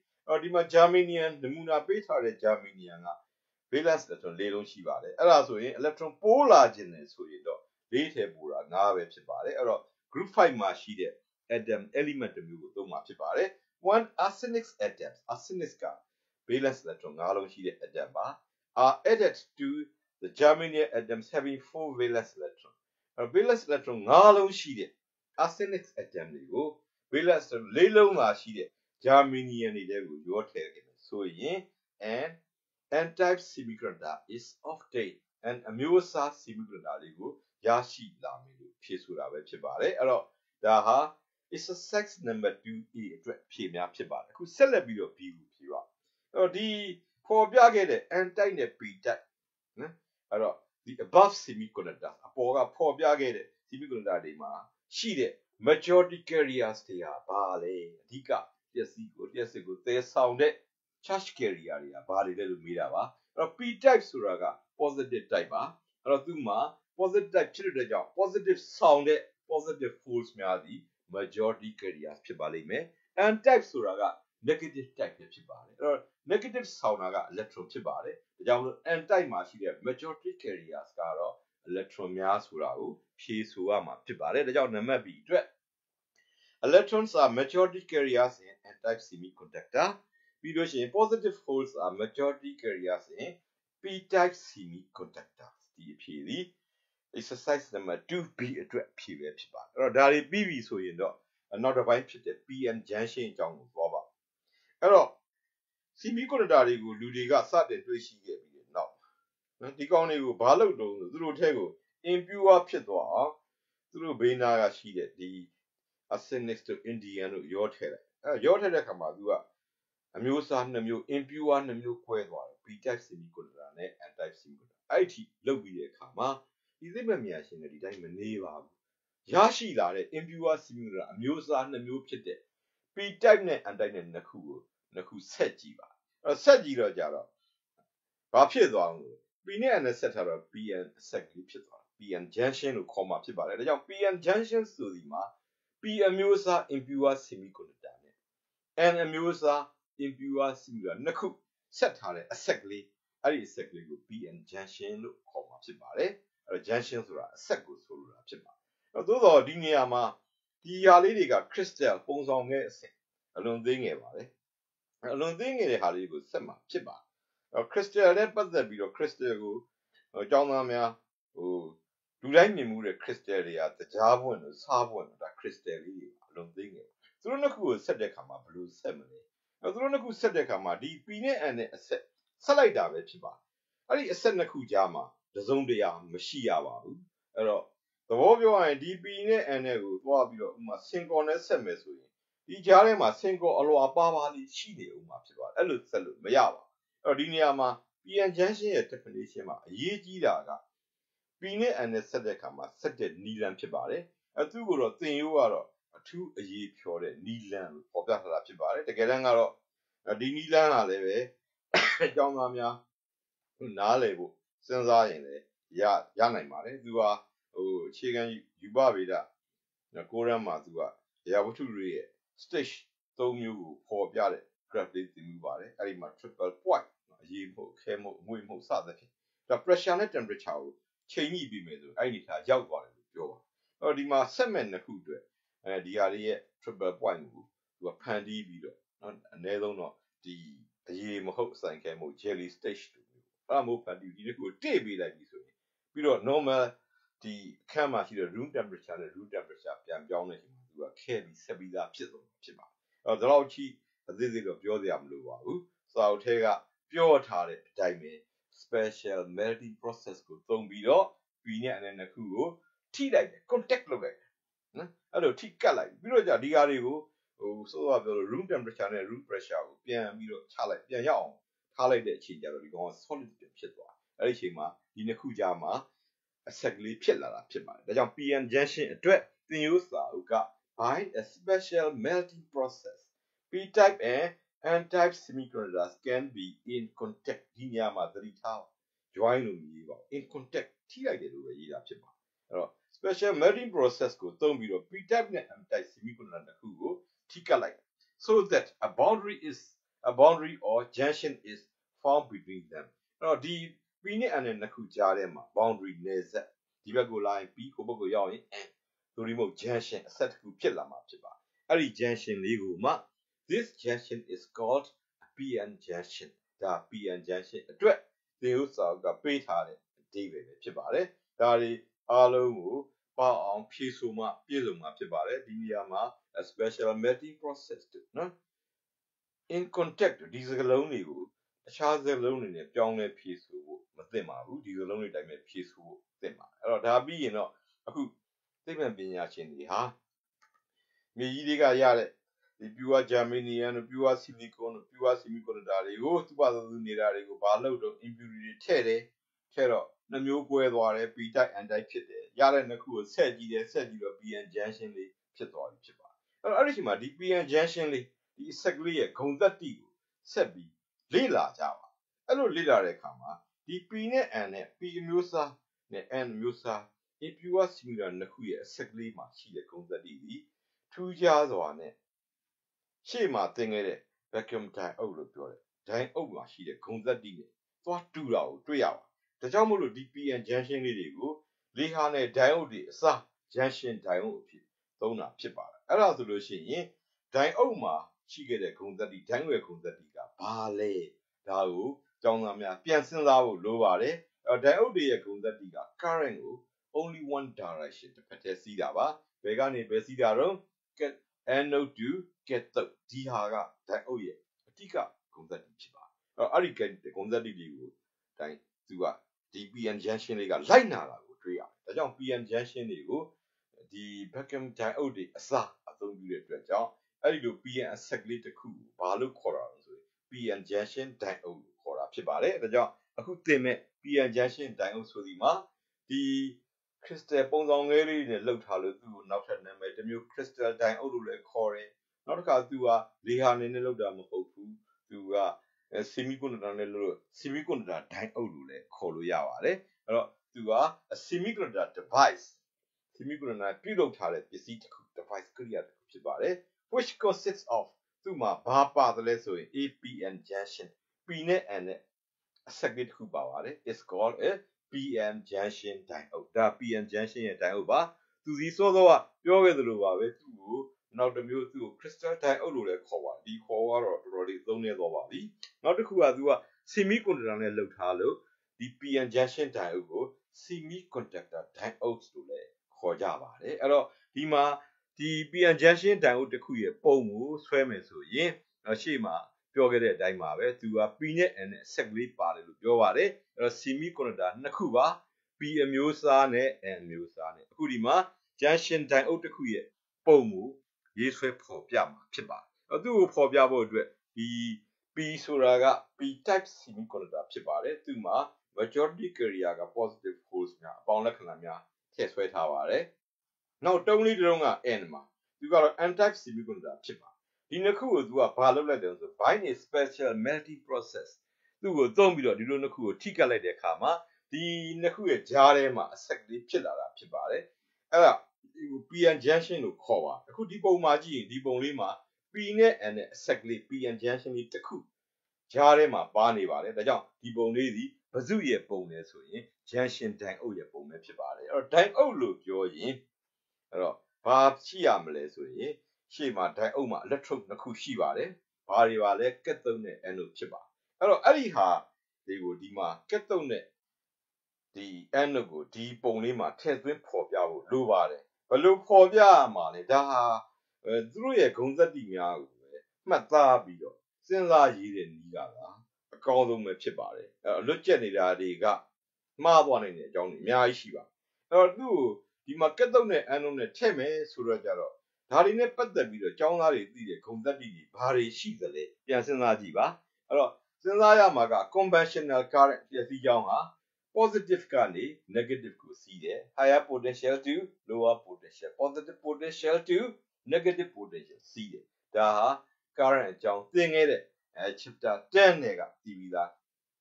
ဒီမှာ germanium နမူနာပေးထားတဲ့ germanium က valence electron ၄လုံးရှိပါတယ်အဲ့ဒါဆိုရင် electron ပိုလာခြင်းတယ်ဆိုရင်တော့၄ထည့်ပိုတာ9ပဲဖြစ်ပါတယ်အဲ့တော့ group 5မှာရှိတဲ့ atom element တစ်မျိုးကိုသုံးမှာဖြစ်ပါတယ်one arsenic atom arsenic က valence electron 5လုံးရှိတဲ့ atom ပါ are added to the germanium atoms having 4 valence electron valence electron 5လုံးရှိတဲ့ arsenic atom တွေကို valence electron 4လုံးသာရှိတဲ့ germanium တွေကိုရောထည့်ခဲ့မယ်ဆိုရင် n-type semiconductor is of state and အမျိုးအစား semiconductor တွေကိုရရှိလာမယ်လို့ဖြေဆိုတာပဲဖြစ်ပါတယ်အဲ့တော့ဒါဟာ exercise number 2A အတွက်ဖြေများဖြစ်ပါတယ်အခုဆက်လက်ပြီးတော့ B ကိုဖြေပါအဲ့တော့ဒီပေါ်ပြခဲ့တဲ့ n-type နဲ့ p-type နော်အဲ့တော့ဒီ above semiconductor အပေါ်ကပေါ်ပြခဲ့တဲ့ semiconductor တွေမှာရှိတဲ့ majority carriers တွေကဘာလဲအဓိကလျှက်စီးကိုသယ်ဆောင်တဲ့ charge carrier တွေကဘာတွေလဲလို့မေးတာပါအဲ့တော့ p-type ဆိုတာက positive type ပါအဲ့တော့သူ့မှာ positive type ဖြစ်တဲ့ကြောင့် positive ဆောင်တဲ့ positive force များသည် majority carriers ဖြစ်ပါလိမ့်မယ် n-type ဆိုတာက negative type ဖြစ်ပါတယ်အဲ့တော့ negative ဆောင်တာက electron ဖြစ်ပါတယ်ဒါကြောင့်မို့ n-type မှာရှိတဲ့ majority carriers ကတော့ electron များဆိုတာကိုဖြေဆိုရမှာဖြစ်ပါတယ်ဒါကြောင့်နံပါတ် B အတွက် Electrons are majority carriers in n-type semiconductor ပြီးလို့ရှိရင် positive holes are majority carriers in p-type semiconductor ဒီအဖြေဒီ exercise number 2b အတွက်ဖြေပဲဖြစ်ပါတယ်အဲ့တော့ဒါတွေပြီးပြီဆိုရင်တော့နောက်တစ်ပိုင်းဖြစ်တဲ့ PN junction အကြောင်းကိုပြောပါအဲ့တော့ semiconductor တွေကိုလူတွေကစတင်တွေ့ရှိခဲ့ပြီးနောက်ဒီကောင်တွေကိုဘာလုပ်တော့သူတို့ထဲကို impure ဖြစ်သွားအောင်သူတို့ဘေးနာကရှိတဲ့ဒီ arsenic တို့ indium တို့ရောထည့်လိုက်ရောထည့်တဲ့အခါမှာသူကအမျိုးအစား2မျိုး impure 2မျိုးခွဲသွားတယ် p-type semiconductor နဲ့ n-type semiconductor အဲ့ဒီလုပ်ပြီးတဲ့အခါမှာဒီသိပ္ပံပညာရှင်တွေဒီတိုင်းမနေပါဘူးရရှိလာတဲ့ impure semiconductor အမျိုးအစား2မျိုးဖြစ်တဲ့ p-type နဲ့ n-type နဲ့နှစ်ခုဆက်ကြည့်ပါအဲ့ဆက်ကြည့်တော့ကြတော့ဘာဖြစ်သွားအောင် p နဲ့ n နဲ့ဆက်ထားတော့ pn အဆက်ကလေးဖြစ်သွားတာ pn junction လို့ခေါ်မှာဖြစ်ပါတယ်ဒါကြောင့် pn junction ဆိုဒီမှာ p အမျိုးအစား impure semiconductor နဲ့ n အမျိုးအစား impure semiconductor နှစ်ခုဆက်ထားတဲ့အဆက်ကလေးအဲ့ဒီအဆက်ကလေးကို pn junction လို့ခေါ်မှာဖြစ်ပါတယ်အဲ့တော့ junction ဆိုတာအဆက်ကိုဆိုလိုတာဖြစ်ပါတယ်အဲ့တော့သို့တော့ဒီနေရာမှာဒီဟာလေးတွေက crystal ပုံဆောင်ခဲ့အဆင့်အလွန်သေးငယ်ပါတယ်အလွန်သေးငယ်တဲ့ဟာလေးကိုဆက်မှာဖြစ်ပါတယ်crystal နဲ့ပတ်သက်ပြီးတော့ crystal ကိုအကြောင်းသားများလူတိုင်းမြင်မှုတဲ့ crystal တွေကတရားပွင့်လို့စားပွင့်လို့ဒါ crystal လေးတွေအလွန်သေးငယ်သူတို့နှစ်ခုကိုဆက်တဲ့အခါမှာဘယ်လိုဆက်မလဲသူတို့နှစ်ခုဆက်တဲ့အခါမှာဒီ p နဲ့ n နဲ့အဆက်လိုက်တာပဲဖြစ်ပါတယ်အဲ့ဒီအဆက်နှစ်ခုကြားမှာတစုံတရာမရှိရပါဘူးအဲ့တော့သဘောပြောရရင်ဒီ p နဲ့ n နဲ့ကိုသွားပြီးတော့ဥမာစင်ကော်နဲ့ဆက်မယ်ဆိုရင်ဒီကြားထဲမှာစင်ကော်အလွာပါပါလေးရှိနေဦးမှာဖြစ်ပါတယ်အဲ့လိုဆက်လို့မရပါဘူးအဲ့တော့ဒီနေရာမှာ PN junction ရဲ့ definition မှာအရေးကြီးတာက P နဲ့ N နဲ့ဆက်တဲ့အခါမှာဆက်တဲ့နီလန်ဖြစ်ပါတယ်သူ့ကိုတော့သင်ရိုးကတော့အထူးအရေးဖြောတဲ့နီလန်လို့ပေါ်ပြထားတာဖြစ်ပါတယ်တကယ်တမ်းကတော့ဒီနီလန်ကလည်းပဲအကြောင်းသားများနားလည်ဖို့စဉ်းစားရင်လည်းရနိုင်ပါတယ်သူကအခြေခံယူပဗေဒကိုရမ်းမှာသူကရာဝတ္ထုတွေရဲ့ stage 3မျိုးကိုပေါ်ပြတဲ့ graph လေးသင်မှုပါတယ်အဲ့ဒီမှာ triple point အရေးမှုခဲမှုအငွေ့မှုစသဖြင့်ဒါ pressure နဲ့ temperature ကိုချိန်ညှိပြီးမယ်ဆိုအဲ့ဒီထားရောက်သွားတယ်လို့ပြောပါအဲ့တော့ဒီမှာဆက်မဲ့နှစ်ခုအတွက်ဒီဟာလေးရဲ့ triple point ကိုသူကဖန်တီးပြီးတော့အနည်းဆုံးတော့ဒီအရေးမဟုတ်ဆိုင်ခဲမှု jelly stage တို့မျိုးအဲ့မို့ဖန်တီးဒီတစ်ခုကိုတိပေးလိုက်ပြီဆိုရင်ပြီးတော့ normal ဒီအခန်းမှာရှိတဲ့ room temperature နဲ့ room temperature ပြန်ပြောင်းနေချိန်မှာသူကခဲပြီးဆက်ပြီးသားဖြစ်သွားဖြစ်ပါတယ်အဲ့တော့ဒီလောက်ချိအသေးသေးတော့ပြောစရာမလိုပါဘူးစာအုပ်ထဲကပြောထားတဲ့အတိုင်းပဲ special melting process ကိုသုံးပြီးတော့ P နဲ့ N နဲ့ခုကိုထိလိုက်တယ် contact လုပ်လိုက်တယ်နော်အဲ့လိုထိကတ်လိုက်ပြီးတော့じゃဒီဟာတွေကိုဆိုတော့ပြောလို့ room temperature နဲ့ room pressure ကိုပြန်ပြီးတော့ချလိုက်ပြန်ရအောင်ထားလိုက်တဲ့အချိန်ကျတော့ဒီကောင်က solid ဖြစ်သွားအဲ့ဒီအချိန်မှာဒီနှစ်ခုကြားမှာအဆက်ကလေးဖြစ်လာတာဖြစ်ပါတယ်ဒါကြောင့် PN junction အတွက်သင်ရိုးစာအုပ်က by a special melting process p-type and n-type semiconductors can be in contact ဒီနေရာမှာသတိထား join လို့ရေးပါ in contact ထိလိုက်တယ်လို့ပဲရေးတာဖြစ်ပါတယ်အဲ့တော့ special melting process ကိုသုံးပြီးတော့ p-type နဲ့ n-type semiconductor တစ်ခုကိုထိကတ်လိုက် so that a boundary or junction is formed between them အဲ့တော့ဒီ p နဲ့ n နဲ့နှစ်ခုကြားထဲမှာ boundary နယ်စပ်ဒီဘက်ကိုလာရင် p ဟိုဘက်ကိုရောက်ရင် n သို့ဒီမဟုတ် junction အဆက်တစ်ခုဖြစ်လာမှာဖြစ်ပါတယ်အဲ့ဒီ junction လေးကိုမှ this junction is called a PN junction ဒါ PN junction အတွက်သင်ဥစ္စာကပေးထားတဲ့အဓိပ္ပာယ်ပဲဖြစ်ပါတယ်ဒါတွေအားလုံးကိုပေါအောင်ဖြည့်ဆို့မှပြည့်စုံမှာဖြစ်ပါတယ်ဒီနေရာမှာ a special melting process နော် in contact ဒီစကားလုံးတွေကိုတခြားစကားလုံးတွေနဲ့ပြောင်းလဲဖြည့်ဆို့ဖို့မသင့်ပါဘူးဒီစကားလုံးတွေတိုင်းပဲဖြည့်ဆို့ဖို့သင့်ပါတယ်အဲ့တော့ဒါပြီးရင်တော့အခုသိပ္ပံပညာရှင်တွေဟာမြေကြီးတွေကရတဲ့ဒီ pure germanium တို့ pure silicon တို့ pure semiconductor တွေကိုသူ့ဘာသာသူနေတာတွေကိုဘာလို့တော့ impurity ထည့်တယ်ထည့်တော့နှမျိုးကွဲသွားတယ် p type n type ဖြစ်တယ်ရတဲ့နှစ်ခုကိုဆက်ကြည့်တယ်ဆက်ကြည့်တော့ pn junction လေးဖြစ်သွားပြီဖြစ်ပါတယ်အဲ့တော့အဲ့ဒီအချိန်မှာဒီ pn junction လေးဒီအဆက်ကလေးရဲ့ဂုဏ်သတ္တိကိုဆက်ပြီးလေ့လာကြပါအဲ့လိုလေ့လာတဲ့အခါမှာဒီ p နဲ့ n နဲ့ p အမျိုးအစားနဲ့ n အမျိုးအစား impure semiconductor နှစ်ခုရဲ့အဆက်ကလေးမှာရှိတဲ့ဂုဏ်သတ္တိဒီထူးခြားစွာနဲ့ရှေ့မှာသင်ခဲ့တဲ့ vacuum diode လို့ပြောတယ်ဒိုင်းအုပ်မှာရှိတဲ့ဂုဏ်သတ္တိနဲ့သွားတူတာကိုတွေ့ရပါတယ်ဒါကြောင့်မို့လို့ဒီ PN junction လေးတွေကိုလေဟာနဲ့ diode တွေအစား junction diode အဖြစ်သုံးတာဖြစ်ပါတယ် အဲ့ဒါဆိုလို့ရှိရင်ဒိုင်အုပ်မှာရှိခဲ့တဲ့ဂုဏ်သတ္တိဒိုင်အုပ်ရဲ့ဂုဏ်သတ္တိကဘာလဲဒါကိုကျောင်းသားများပြန်စဉ်းစားဖို့လိုပါတယ်ဒိုင်အုပ်တွေရဲ့ဂုဏ်သတ္တိက current ကို only one direction တစ်ဖက်တည်းစီးတာပါဘယ်ကနေဘယ်စီးတာတော့ get anode to get ဒီဟာကဒိုင်အုပ်ရဲ့အဓိကဂုဏ်သတ္တိဖြစ်ပါအဲ့ဒီဂုဏ်သတ္တိတွေကိုဒိုင်သူကဒီ PN junction တွေကလိုက်နာတာကိုတွေ့ရတယ်ဒါကြောင့် PN junction တွေကိုဒီ vacuum diode တွေအစားအသုံးပြုတဲ့အတွက်ကြောင့်အဲ့ဒီလို PN set လေးတစ်ခုကိုဘာလို့ခေါ်တာလဲဆိုရင် PN junction diode ကိုခေါ်တာဖြစ်ပါတယ်ဒါကြောင့်အခုသင်မဲ့ PN junction diode ဆိုဒီမှာဒီ crystal ပုံစံငယ်လေးနဲ့လှုပ်ထားလို့သူ့ကိုနောက်ထပ်နာမည်တစ်မျိုး crystal diode လို့လည်းခေါ်တယ်နောက်တစ်ခါသူကလေဟာနေနဲ့လှုပ်တာမဟုတ်ဘူးသူကsemiconductor နဲ့လို့ semiconductor diode လို့လည်းခေါ်လို့ရပါတယ်အဲ့တော့သူက semiconductor device semiconductor ပြုလုပ်ထားတဲ့ပစ္စည်းတစ်ခု device ကိရိယာတစ်ခုဖြစ်ပါတယ် which consists of သူ့မှာဘာပါတယ်လဲဆိုရင် APN junction P နဲ့ N နဲ့အဆက်ကလေးတစ်ခုပါပါတယ် is called a PN junction diode ဒါ PN junction ရဲ့ diode ပါသူစီစောစောကပြောခဲ့သလိုပါပဲသူ့ကိုနောက်တစ်မျိုးသူ့ကို crystal diode လို့လည်းခေါ်ပါတယ်ဒီခေါ်ကတော့တော်တော်လေးသုံးနေသွားပါပြီနောက်တစ်ခုကသူက semiconductor နဲ့လှုပ်ထားလို့ဒီ PN junction diode ကို semiconductor diode လို့လည်းခေါ်ကြပါတယ်အဲ့တော့ဒီမှာဒီ PN junction diode တစ်ခုရဲ့ပုံကိုဆွဲမယ်ဆိုရင်ရှေ့မှာပြောခဲ့တဲ့အတိုင်းပါပဲသူက P နဲ့ N နဲ့ဆက်ကလေးပါတယ်လို့ပြောပါတယ်အဲ့တော့ semiconductor နှစ်ခုပါ P အမျိုးအစားနဲ့ N အမျိုးအစားနဲ့အခုဒီမှာ junction diode တစ်ခုရဲ့ပုံကိုရေးဆွဲဖော်ပြမှာဖြစ်ပါတယ်အဲ့သူ့ကိုဖော်ပြဖို့အတွက်ဒီ P ဆိုတာက P type semiconductor ဖြစ်ပါတယ်သူ့မှာ majority carrier က positive holes များအပေါင်းလက္ခဏာများထည့်ဆွဲထားပါတယ်နောက်တုံးလေးတစ်လုံးက N မှာသူကတော့ N type semiconductor ဖြစ်ပါတယ်ဒီနှစ်ခုကိုသူကဘာလုပ်လိုက်တယ်ဆို bind a special melting process သူ့ကိုသုံးပြီးတော့ဒီလိုနှစ်ခုကိုထိကပ်လိုက်တဲ့အခါမှာဒီနှစ်ခုရဲ့ကြားထဲမှာအဆက်ကလေးဖြစ်လာတာဖြစ်ပါတယ်အဲ့ဒါ PN junction လို့ခေါ်ပါအခုဒီပုံမှာကြည့်ရင်ဒီပုံလေးမှာ P နဲ့ N နဲ့အဆက်ကလေး PN junction လေးတစ်ခုကြားထဲမှာပါနေပါတယ်ဒါကြောင့်ဒီပုံလေးဒီဘဇုရဲ့ပုံလဲဆိုရင် junction diode ရဲ့ပုံပဲဖြစ်ပါတယ်အဲ့တော့ diode လို့ပြောရင်အဲ့တော့ဘာရှိရမလဲဆိုရင်ရှေ့မှာ diode မှာ electrode နှစ်ခုရှိပါတယ်ဘာတွေပါလဲ cathode နဲ့ anode ဖြစ်ပါအဲ့တော့အဲ့ဒီဟာတွေကိုဒီမှာ cathode နဲ့ဒီ anode ကိုဒီပုံလေးမှာထည့်သွင်းဖော်ပြဖို့လိုပါတယ်ဘယ်လိုဖော်ပြရမှာလဲဒါဟာသူတို့ရဲ့ဂုဏ်သတ္တိများကိုပဲမှတ်သားပြီးတော့စဉ်းစားရေးတဲ့နည်းကလားအကောင်းဆုံးပဲဖြစ်ပါတယ်အဲ့လွတ်ကျက်နေတာတွေကမှားသွားနိုင်တဲ့အကြောင်းတွေအများကြီးရှိပါတယ်အဲ့တော့သူ့ကိုဒီမှာ cathode နဲ့ anode နဲ့ထည့်မယ်ဆိုတော့ကြတော့ဒါတွေနဲ့ပတ်သက်ပြီးတော့ကျောင်းသားတွေသိတဲ့ဂုဏ်သတ္တိတွေဘာတွေရှိသလဲပြန်စဉ်းစားကြည့်ပါအဲ့တော့စဉ်းစားရမှာက conventional current ပျက်စီးကြောင်းဟာ positive ကနေ negative ကိုစီးတယ် higher potential to lower potential positive potential to negative potential စီးတယ်ဒါဟာ current အကြောင်းသင်ခဲ့တဲ့chapter 10နဲ့ကဒီပြီးသား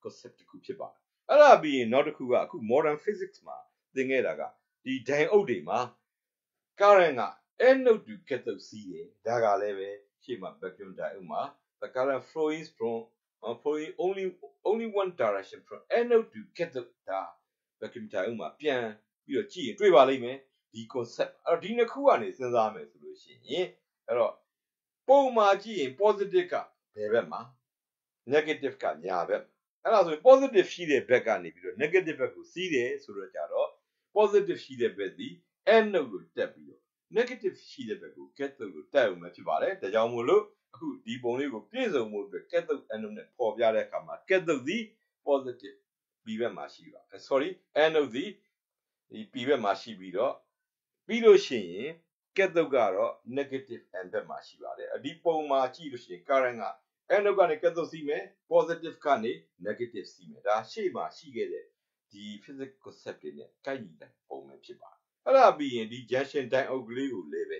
concept တစ်ခုဖြစ်ပါတယ်အဲ့ဒါပြီးရင်နောက်တစ်ခုကအခု modern physics မှာသင်ခဲ့တာကဒီ diode တွေမှာ current က anode to cathode စီးတယ်ဒါကလည်းပဲရှေ့မှာ vacuum diode မှာ the current flowing only one direction from anode to cathode ဒါ vacuum diode မှာပြန်ပြီးတော့ကြည့်ရင်တွေ့ပါလိမ့်မယ်ဒီ concept အဲ့တော့ဒီနှစ်ခုကနေစဉ်းစားမယ်ဆိုလို့ရှိရင်အဲ့တော့ပုံမှာကြည့်ရင် positive ကဘယ်ဘက်မှာ negative ကညာဘက်အဲ့ဒါဆိုရင် positive ရှိတဲ့ဘက်ကနေပြီးတော့ negative ဘက်ကိုစီးတယ်ဆိုတော့ကြတော့ positive ရှိတဲ့ဘက်ဒီ anode ကိုတက်ပြီးတော့ negative ရှိတဲ့ဘက်ကို cathode ကိုတက်အောင်ပဲဖြစ်ပါတယ်ဒါကြောင့်မို့လို့အခုဒီပုံလေးကိုပြည့်စုံမှုအတွက် cathode anode နဲ့ပေါ်ပြတဲ့အခါမှာ cathode ဒီ positive B ဘက်မှာရှိပါ sorry anode ဒီ P ဘက်မှာရှိပြီးတော့ပြီးလို့ရှိရင် cathode ကတော့ negative N ဘက်မှာရှိပါတယ်ဒီပုံမှာကြည့်လို့ရှိရင် current က anode ကနေ cathode စီးမယ် positive ကနေ negative စီးမယ်ဒါရှေ့မှာရှိခဲ့တဲ့ဒီ physics concept တွေနဲ့ကိုက်ညီတဲ့ပုံပဲဖြစ်ပါတယ်အဲ့ဒါပြီးရင်ဒီ junction diode ကလေးကိုလည်းပဲ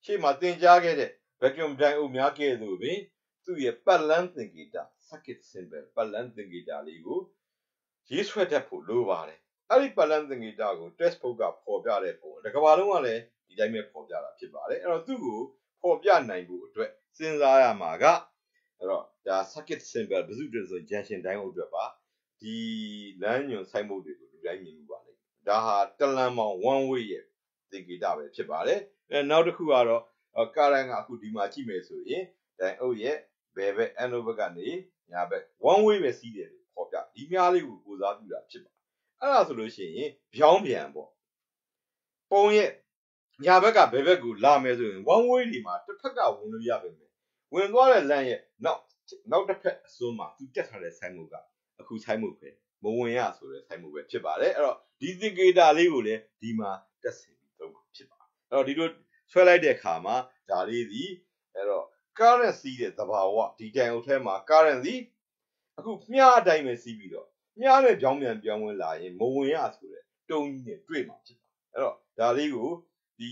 ရှေ့မှာသင်ကြားခဲ့တဲ့ vacuum diode များကဲ့သို့ပင်သူ့ရဲ့ပတ်လန်းသင်္ကေတ circuit symbol ပတ်လန်းသင်္ကေတလေးကိုရေးဆွဲတတ်ဖို့လိုပါတယ်အဲ့ဒီပတ်လန်းသင်္ကေတကို textbook ကဖော်ပြတဲ့ပုံတစ်ကမ္ဘာလုံးကလည်းဒီတိုင်းပဲဖော်ပြတာဖြစ်ပါတယ်အဲ့တော့သူ့ကိုဖော်ပြနိုင်ဖို့အတွက်စဉ်းစားရမှာကအဲ့တော့ဒါ circuit symbol ဘယ်သူတည်းဆို junction diode အတွက်ပါဒီလမ်းညွန်ဆိုင်မှုတွေကိုဒီတိုင်းမြင်မှုပါလိမ့်ဒါဟာတလန်ပေါင်း one way ရဲ့သင်္ကေတပဲဖြစ်ပါတယ် နောက်တစ်ခုကတော့ကာရန်ကအခုဒီမှာကြည့်မယ်ဆိုရင်ဒိုင်အုပ်ရဲ့ဘယ်ဘက် end over ကနေညာဘက် one way ပဲစီးတယ်လို့ခေါ်ပြဒီမြားလေးကိုကိုစားပြုတာဖြစ်ပါအဲ့ဒါဆိုလို့ရှိရင်ပြောင်းပြန်ပေါ့ပုံရဲ့ညာဘက်ကဘယ်ဘက်ကိုလာမယ်ဆိုရင် one way ဒီမှာတစ်ဖက်ကဝင်လို့ရပါမယ်ဝင်သွားတဲ့လမ်းရဲ့နောက်တစ်ဖက်အစွန်းမှာသူတက်ထားတဲ့ဆိုင်မှုကအခုဆိုင်မှုပဲမဝင်ရဆိုတဲ့ဆိုင်မှုပဲဖြစ်ပါတယ်အဲ့တော့ဒီသင်္ကေတလေးကိုလည်းဒီမှာတက်ဆင်ပြီးသုံးမှာဖြစ်ပါတယ်အဲ့တော့ဒီလိုဆွဲလိုက်တဲ့အခါမှာဒါလေးဒီအဲ့တော့ current စီးတဲ့သဘာဝဒီတိုင်အုပ်ထဲမှာ current စီအခုမြားအတိုင်းပဲစီးပြီးတော့မြားနဲ့ပြောင်းပြန်ပြောင်းဝင်လာရင်မဝင်ရဆိုတဲ့တုံးကြီးနဲ့တွေ့မှာဖြစ်ပါတယ်အဲ့တော့ဒါလေးကိုဒီ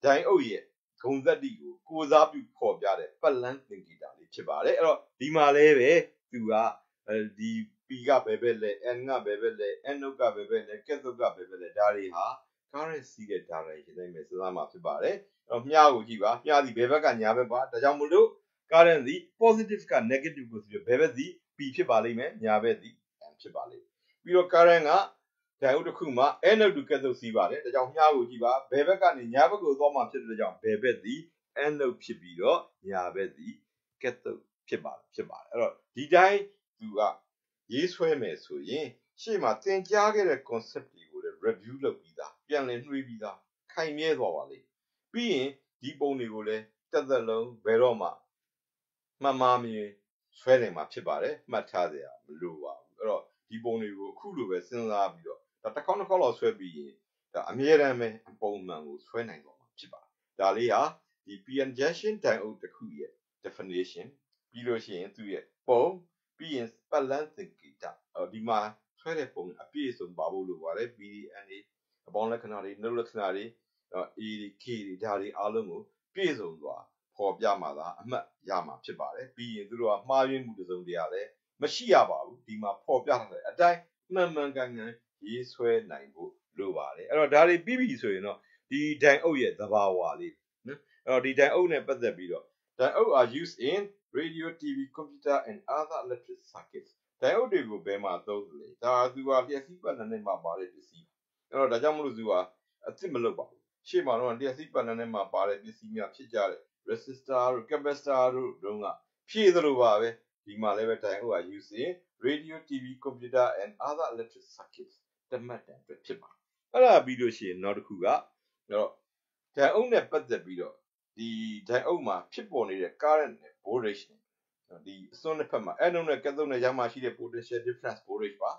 ဒိုင်အုပ်ရဲ့ဂုံသက်တိကိုကိုစားပြုခေါ်ပြတဲ့ပတ်လန်းသင်္ကေတလေးဖြစ်ပါတယ်အဲ့တော့ဒီမှာလည်းပဲသူကဒီ P ကဘယ်ဘက်လဲ N ကဘယ်ဘက်လဲ N ကဘယ်ဘက်လဲ ကက်သုတ်ကဘယ်ဘက်လဲဒါတွေဟာ current စီးတဲ့ direction တိုင်းပဲစဉ်းစားမှာဖြစ်ပါတယ်အဲ့တော့မြားကိုကြည့်ပါမြားဒီဘယ်ဘက်ကညာဘက်ပါဒါကြောင့်မလို့ current စီ positive က negative ကိုဆိုပြီးဘယ်ဘက်စီ P ဖြစ်ပါလိမ့်မယ်ညာဘက်စီ N ဖြစ်ပါလိမ့်မယ်ပြီးတော့ current ကဒိုင်အုပ်တစ်ခုမှာ N နဲ့တူကက်သုတ်စီးပါတယ်ဒါကြောင့်မြားကိုကြည့်ပါဘယ်ဘက်ကနေညာဘက်ကိုသွားမှဖြစ်တဲ့ကြောင့်ဘယ်ဘက်စီ N လို့ဖြစ်ပြီးတော့ညာဘက်စီကက်သုတ်ဖြစ်ပါတယ်အဲ့တော့ဒီတိုင်းသူကရေးဆွဲမယ်ဆိုရင်ရှေ့မှာသင်ကြားခဲ့တဲ့ concept တွေကိုလည်း review လုပ်ပြီးသားပြန်လည်နှွှေးပြီးသားခိုင်မြဲသွားပါလိမ့်ပြီးရင်ဒီပုံတွေကိုလည်းတက်သက်လုံးဘယ်တော့မှမှတ်မှားမြင်ဆွဲနိုင်မှာဖြစ်ပါတယ်မှတ်ထားစရာမလိုပါဘူးအဲ့တော့ဒီပုံတွေကိုအခုလိုပဲစဉ်းစားပြီးတော့တစ်ခေါက်လောက်ဆွဲပြီးရင်ဒါအမြဲတမ်းပဲပုံမှန်ကိုဆွဲနိုင်သွားမှာဖြစ်ပါတယ်ဒါလေးဟာဒီ PN junction ဒိုင်အုပ်တစ်ခုရဲ့ definition ပြီးလို့ရှိရင်သူ့ရဲ့ပုံပြီးရင်ပတ်လန်းသင်္ကေတဒီမှာဆွဲတဲ့ပုံအပြည့်အစုံပါဖို့လိုပါတယ် BDN တွေအပေါင်းလက္ခဏာတွေနှုတ်လက္ခဏာတွေA တွေ K တွေဒါတွေအားလုံးကိုပြည့်စုံစွာပေါ်ပြမှာသာအမှတ်ရမှာဖြစ်ပါတယ်ပြီးရင်သူတို့ကမှားယွင်းမှုတစ်စုံတရာလည်းမရှိရပါဘူးဒီမှာပေါ်ပြထားတဲ့အတိုင်းမှန်ကန်ရေးဆွဲနိုင်ဖို့လိုပါတယ်အဲ့တော့ဒါတွေပြီးပြီဆိုရင်တော့ဒီဒိုင်အုပ်ရဲ့သဘာဝလေးနော်အဲ့တော့ဒီဒိုင်အုပ်နဲ့ပတ်သက်ပြီးတော့ဒိုင်အုပ် are used in radio TV computer and other electric circuits ဒိုင်အုပ်တွေကိုဘယ်မှာသုံးလဲဒါသူကလျှက်စီးပတ်လမ်းထဲမှာပါတဲ့ပစ္စည်းအဲ့တော့ဒါကြောင့်မလို့သူကအစ်စ်မလုပ်ပါဘူးရှေ့မှာတော့လျှက်စီးပတ်လမ်းထဲမှာပါတဲ့ပစ္စည်းများဖြစ်ကြတဲ့ resistor တို့ capacitor တို့တုန်းကဖြည့်သလိုပါပဲဒီမှာလည်းပဲဒိုင်အုပ်က use in radio TV computer and other electric circuits တမတ်တန်အတွက်ဖြစ်ပါအဲ့ဒါပြီးလို့ရှိရင်နောက်တစ်ခုကတော့ဒိုင်အုပ်နဲ့ပတ်သက်ပြီးတော့ဒီဒိုင်အုပ်မှာဖြစ်ပေါ်နေတဲ့ current နဲ့ voltage ဒီအစွန်းတစ်ဖက်မှာ anode နဲ့ cathode နဲ့ကြားမှာရှိတဲ့ potential difference voltage ပါ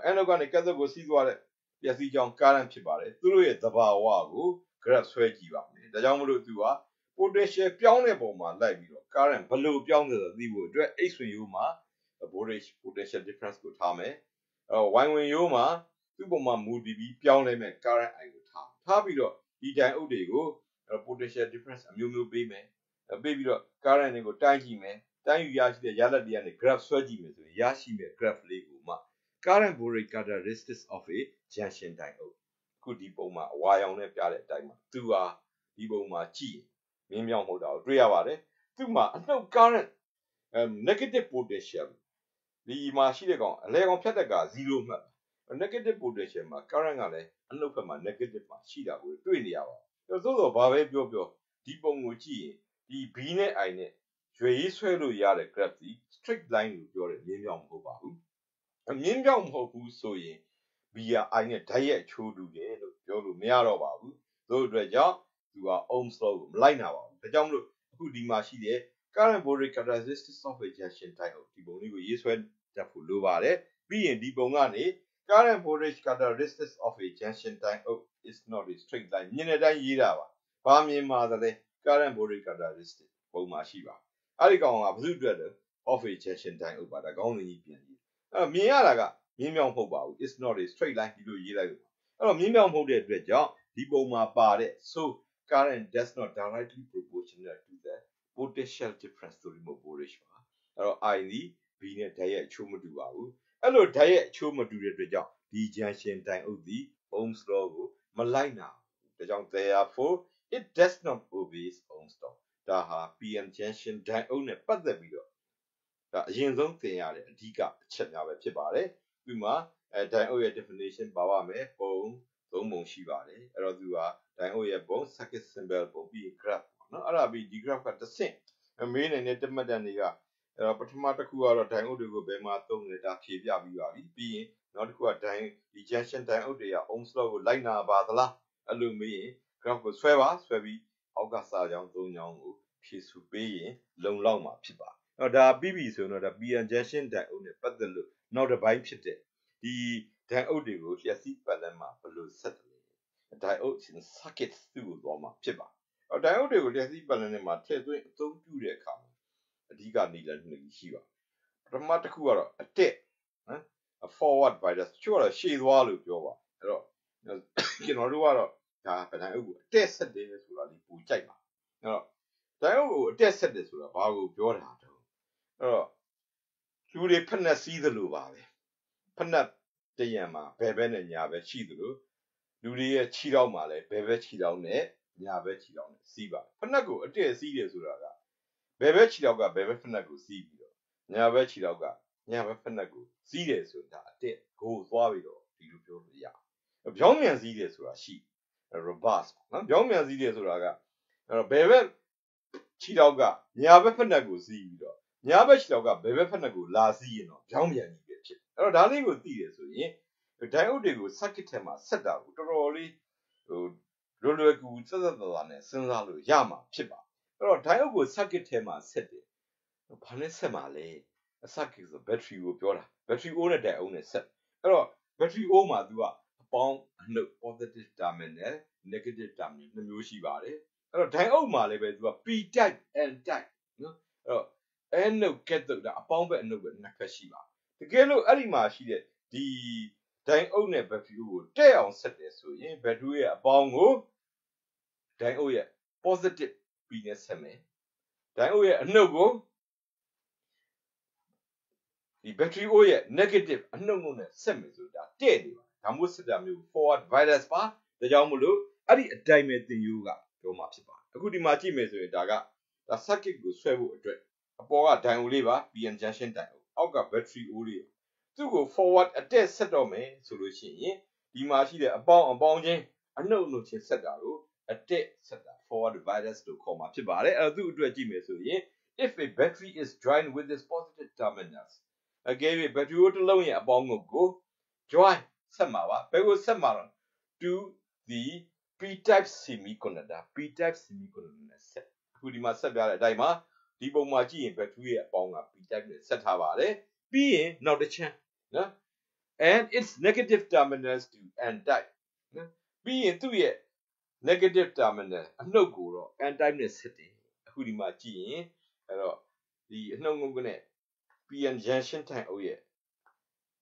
anode ကနေ cathode ကိုစီးသွားတဲ့ပျက်စီးကြောင်း current ဖြစ်ပါတယ်သူတို့ရဲ့သဘာဝကို graph ဆွဲကြည့်ပါမယ်ဒါကြောင့်မလို့သူက potential ပြောင်းတဲ့ပုံမှာလိုက်ပြီးတော့ current ဘယ်လိုပြောင်းလဲဆိုသိဖို့အတွက် H ဆွေရိုးမှာ voltage potential difference ကိုထားမယ်Y ဝင်ရိုးမှာသူ့ပုံမှာမူတည်ပြီးပြောင်းလဲမဲ့ current I ကိုထားပြီးတော့ဒီဒိုင်အုပ်တွေကို potential difference အမျိုးမျိုးပေးမယ်ပေးပြီးတော့ current တွေကိုတိုင်းကြည့်မယ်တိုင်းယူရရှိတဲ့ရလဒ်တွေကနေ graph ဆွဲကြည့်မယ်ဆိုရင်ရရှိမဲ့ graph လေးကိုမှ current voltage characteristics of a junction diode ခုဒီပုံမှာအဝါရောင်နဲ့ပြတဲ့အတိုင်းမှာသူဟာဒီပုံမှာကြည့်မင်းမြောင်မဟုတ်တာကိုတွေ့ရပါတယ်သူ့မှာအနှုတ် current negative potential ဒီမှာရှိတဲ့ကောင်အလဲကောင်ဖြတ်တက်က0မှတ် negative potential မှာ current ကလည်းအနှုတ်ဘက်မှာ negative မှာရှိတာကိုတွေ့နေရပါတယ်သို့သောဘာပဲပြောဒီပုံကိုကြည့်ရင်ဒီ B နဲ့ I နဲ့ရွေရေးဆွဲလို့ရတဲ့ graph ဒီ straight line ကိုပြောတယ်မြင်းမြောင်မဟုတ်ပါဘူးမြင်းမြောင်မဟုတ်ဘူးဆိုရင် B က I နဲ့ဓာတ်ရိုက်ချိုးတူတယ်လို့ပြောလို့မရတော့ပါဘူးတို့အတွက်ကြောင့်သူက Ohm's law ကိုမလိုက်နာပါဘူးဒါကြောင့်မလို့အခုဒီမှာရှိတဲ့ current voltage characteristics of a junction diode ဒီပုံလေးကိုရေးဆွဲတတ်ဖို့လိုပါတယ်ပြီးရင်ဒီပုံကနေ current voltage characteristics of a junction diode is not a straight line မြင်တဲ့အတိုင်းရေးတာပါဘာမြင်မှာလဲ current voltage characteristics ပုံမှာရှိပါအဲ့ဒီကောင်ကဘယ်သူအတွက်လဲ of a junction diode ပါဒါခေါင်းစဉ်ကြီးပြန်ရေးမြင်ရတာကမြင်းမြောင်မဟုတ်ပါဘူး is not a straight line ဒီလိုရေးလိုက်လို့အဲ့တော့မြင်းမြောင်မဟုတ်တဲ့အတွက်ကြောင့်ဒီပုံမှာပါတဲ့ so current does not directly proportional to the potential difference ဆိုပြီးမို့ voltage ပါအဲ့တော့ I ဒီ B နဲ့ဓာတ်ရိုက်အချိုးမတူပါဘူးအဲ့လိုဓာတ်ရိုက်အချိုးမတူတဲ့အတွက်ကြောင့်ဒီ junction diode ဒီ Ohm's law ကိုမလိုက်နာဘူးဒါကြောင့် therefore it does not obey Ohm's law ဒါဟာ PN junction diode နဲ့ပတ်သက်ပြီးတော့ဒါအရင်ဆုံးသင်ရတဲ့အဓိကအချက်များပဲဖြစ်ပါတယ်ဒီမှာdiodeရဲ့ definition ပါပါမယ်ပုံ သုံးပုံရှိပါတယ်အဲ့တော့သူက diode ရဲ့ပုံ circuit symbol ပုံပြီး graph ပေါ့နော်အဲ့ဒါပြီးဒီ graph ကတစ်ဆင့်မေးနေတဲ့တမတ်တန်တွေကအဲ့တော့ပထမတစ်ခုကတော့ diode တွေကိုဘယ်မှာသုံးလဲဒါဖြေပြပြီးပါပြီပြီးရင်နောက်တစ်ခုကဒီ junction diode တွေက ohms law ကိုလိုက်နာပါသလားအဲ့လိုမေးရင် graph ကိုဆွဲပြီးအောက်ကစာကြောင်း၃ကြောင်းကိုဖြည့်စုပေးရင်လုံလောက်မှာဖြစ်ပါအဲ့တော့ဒါပြီးပြီဆိုတော့ဒါ PN junction diode နဲ့ပတ်သက်လို့နောက်တစ်ပိုင်းဖြစ်တဲ့ဒီ diode တွေကိုလျှက်စီးပတ်လည်မှာဘယ်လိုဆက်တယ် diode circuit သူ့ကိုသွားမှာဖြစ်ပါအဲ့ diode တွေကိုလျှက်စီးပတ်လည်နဲ့မှာထည့်သွင်းအသုံးပြုတဲ့အခါမှာအဓိကနည်းလမ်းနှစ်ခုရှိပါပထမတစ်ခုကတော့အတက်နော် forward bias ချို့ကတော့ရှေ့သွားလို့ပြောပါအဲ့တော့ကျွန်တော်တို့ကတော့ဒါဗဒိုင်အုပ်ကိုအတက်ဆက်တယ်ဆိုတာလေးပူကြိုက်ပါအဲ့တော့ဒိုင်အုပ်ကိုအတက်ဆက်တယ်ဆိုတာဘာကိုပြောတာတော့အဲ့တော့လူတွေဖက်နှက်စီးသလိုပါပဲဖက်နှက်တရံမှာဘယ်ဘက်နဲ့ညာဘက်ရှိသလိုလူတွေရဲ့ခြေထောက်မှာလည်းဘယ်ဘက်ခြေထောက်နဲ့ညာဘက်ခြေထောက်နဲ့စီးပါဖက်နှက်ကိုအတက်စီးတယ်ဆိုတာကဘယ်ဘက်ခြေထောက်ကဘယ်ဘက်ဖက်နှက်ကိုစီးပြီးတော့ညာဘက်ခြေထောက်ကညာဘက်ဖက်နှက်ကိုစီးတယ်ဆိုတာအတက်ကိုသွားပြီးတော့ဒီလိုပြောလို့ရပြောင်းမြန်စီးတယ်ဆိုတာရှိreverse နော်ပြောင်းမြန်စီးတယ်ဆိုတာကအဲ့တော့ဘယ်ဘက်ခြေထောက်ကညာဘက်ဖက်နှက်ကိုစီးပြီးတော့ညာဘက်ခြေထောက်ကဘယ်ဘက်ဖက်နှက်ကိုလာစီးရင်တော့ပြောင်းမြန်ကြီးပဲဖြစ်အဲ့တော့ဒါလေးကိုသိတယ်ဆိုရင် diode တွေကို circuit ထဲမှာဆက်တာကိုတော်တော်လေးလွယ်ကူစက်သားနဲ့စဉ်းစားလို့ရမှာဖြစ်ပါအဲ့တော့ diode ကို circuit ထဲမှာဆက်တယ်ဘာနဲ့ဆက်မှာလဲ circuit ဆို battery ကိုပြောတာ battery အိုးနဲ့ diode နဲ့ဆက်အဲ့တော့ battery အိုးမှာသူကအပေါင်းအနှုတ် positive terminal negative terminal နှစ်မျိုးရှိပါတယ်အဲ့တော့ diode မှာလည်းပဲသူက p type n type နော်အဲ့တော့ n နှုတ် cathode ဒါအပေါင်းဘက်အနှုတ်ဘက်နှစ်ဖက်ရှိပါတကယ်လို့အဲ့ဒီမှာရှိတဲ့ဒီ diode နဲ့ battery ကိုတဲ့အောင်ဆက်တယ်ဆိုရင် battery ရဲ့အပေါင်းကို diode ရဲ့ positive p နဲ့ဆက်မယ် diode ရဲ့အနှုတ်ကိုဒီ battery အိုးရဲ့ negative အနှုတ်နဲ့ဆက်မယ်ဆိုတာတဲ့နေပါဒါမျိုးစစ်တာမျိုး forward bias ပါဒါကြောင့်မလို့အဲ့ဒီအတိုင်းပဲသင်ယူကပြောမှာဖြစ်ပါတယ်အခုဒီမှာကြည့်မယ်ဆိုရင်ဒါ circuit ကိုဆွဲဖို့အတွက်အပေါ်က diode လေးပါ PN junction diode အောက်က battery အိုးလေးသူ့ကို forward အတက်ဆက်တော့မယ်ဆိုလို့ရှိရင်ဒီမှာရှိတဲ့အပေါင်းချင်းအနှုတ်ချင်းဆက်တာကိုအတက်ဆက်တာ forward bias လို့ခေါ်မှာဖြစ်ပါတယ်အဲ့တော့သူ့အတွက်ကြည့်မယ်ဆိုရင် if a battery is joined with its positive terminals again battery တစ်လုံးရဲ့အပေါင်းကို join ဆက်မှာပါဘယ်ကိုဆက်မှာလဲ to the p type semiconductor p type semiconductor နဲ့ဆက်အခုဒီမှာဆက်ပြတဲ့အတိုင်းမှာဒီပုံမှာကြည့်ရင် battery ရဲ့အပေါင်းက p type နဲ့ဆက်ထားပါတယ်ပြီးရင်နောက်တစ်ချမ်းနော် and its negative terminals to n type နော်ပြီးရင်သူ့ရဲ့ negative terminal အနှုတ်ကိုတော့ n type နဲ့ဆက်တယ်အခုဒီမှာကြည့်ရင်အဲ့တော့ဒီအနှုတ်ငုတ်နဲ့ PN junction diode ရဲ့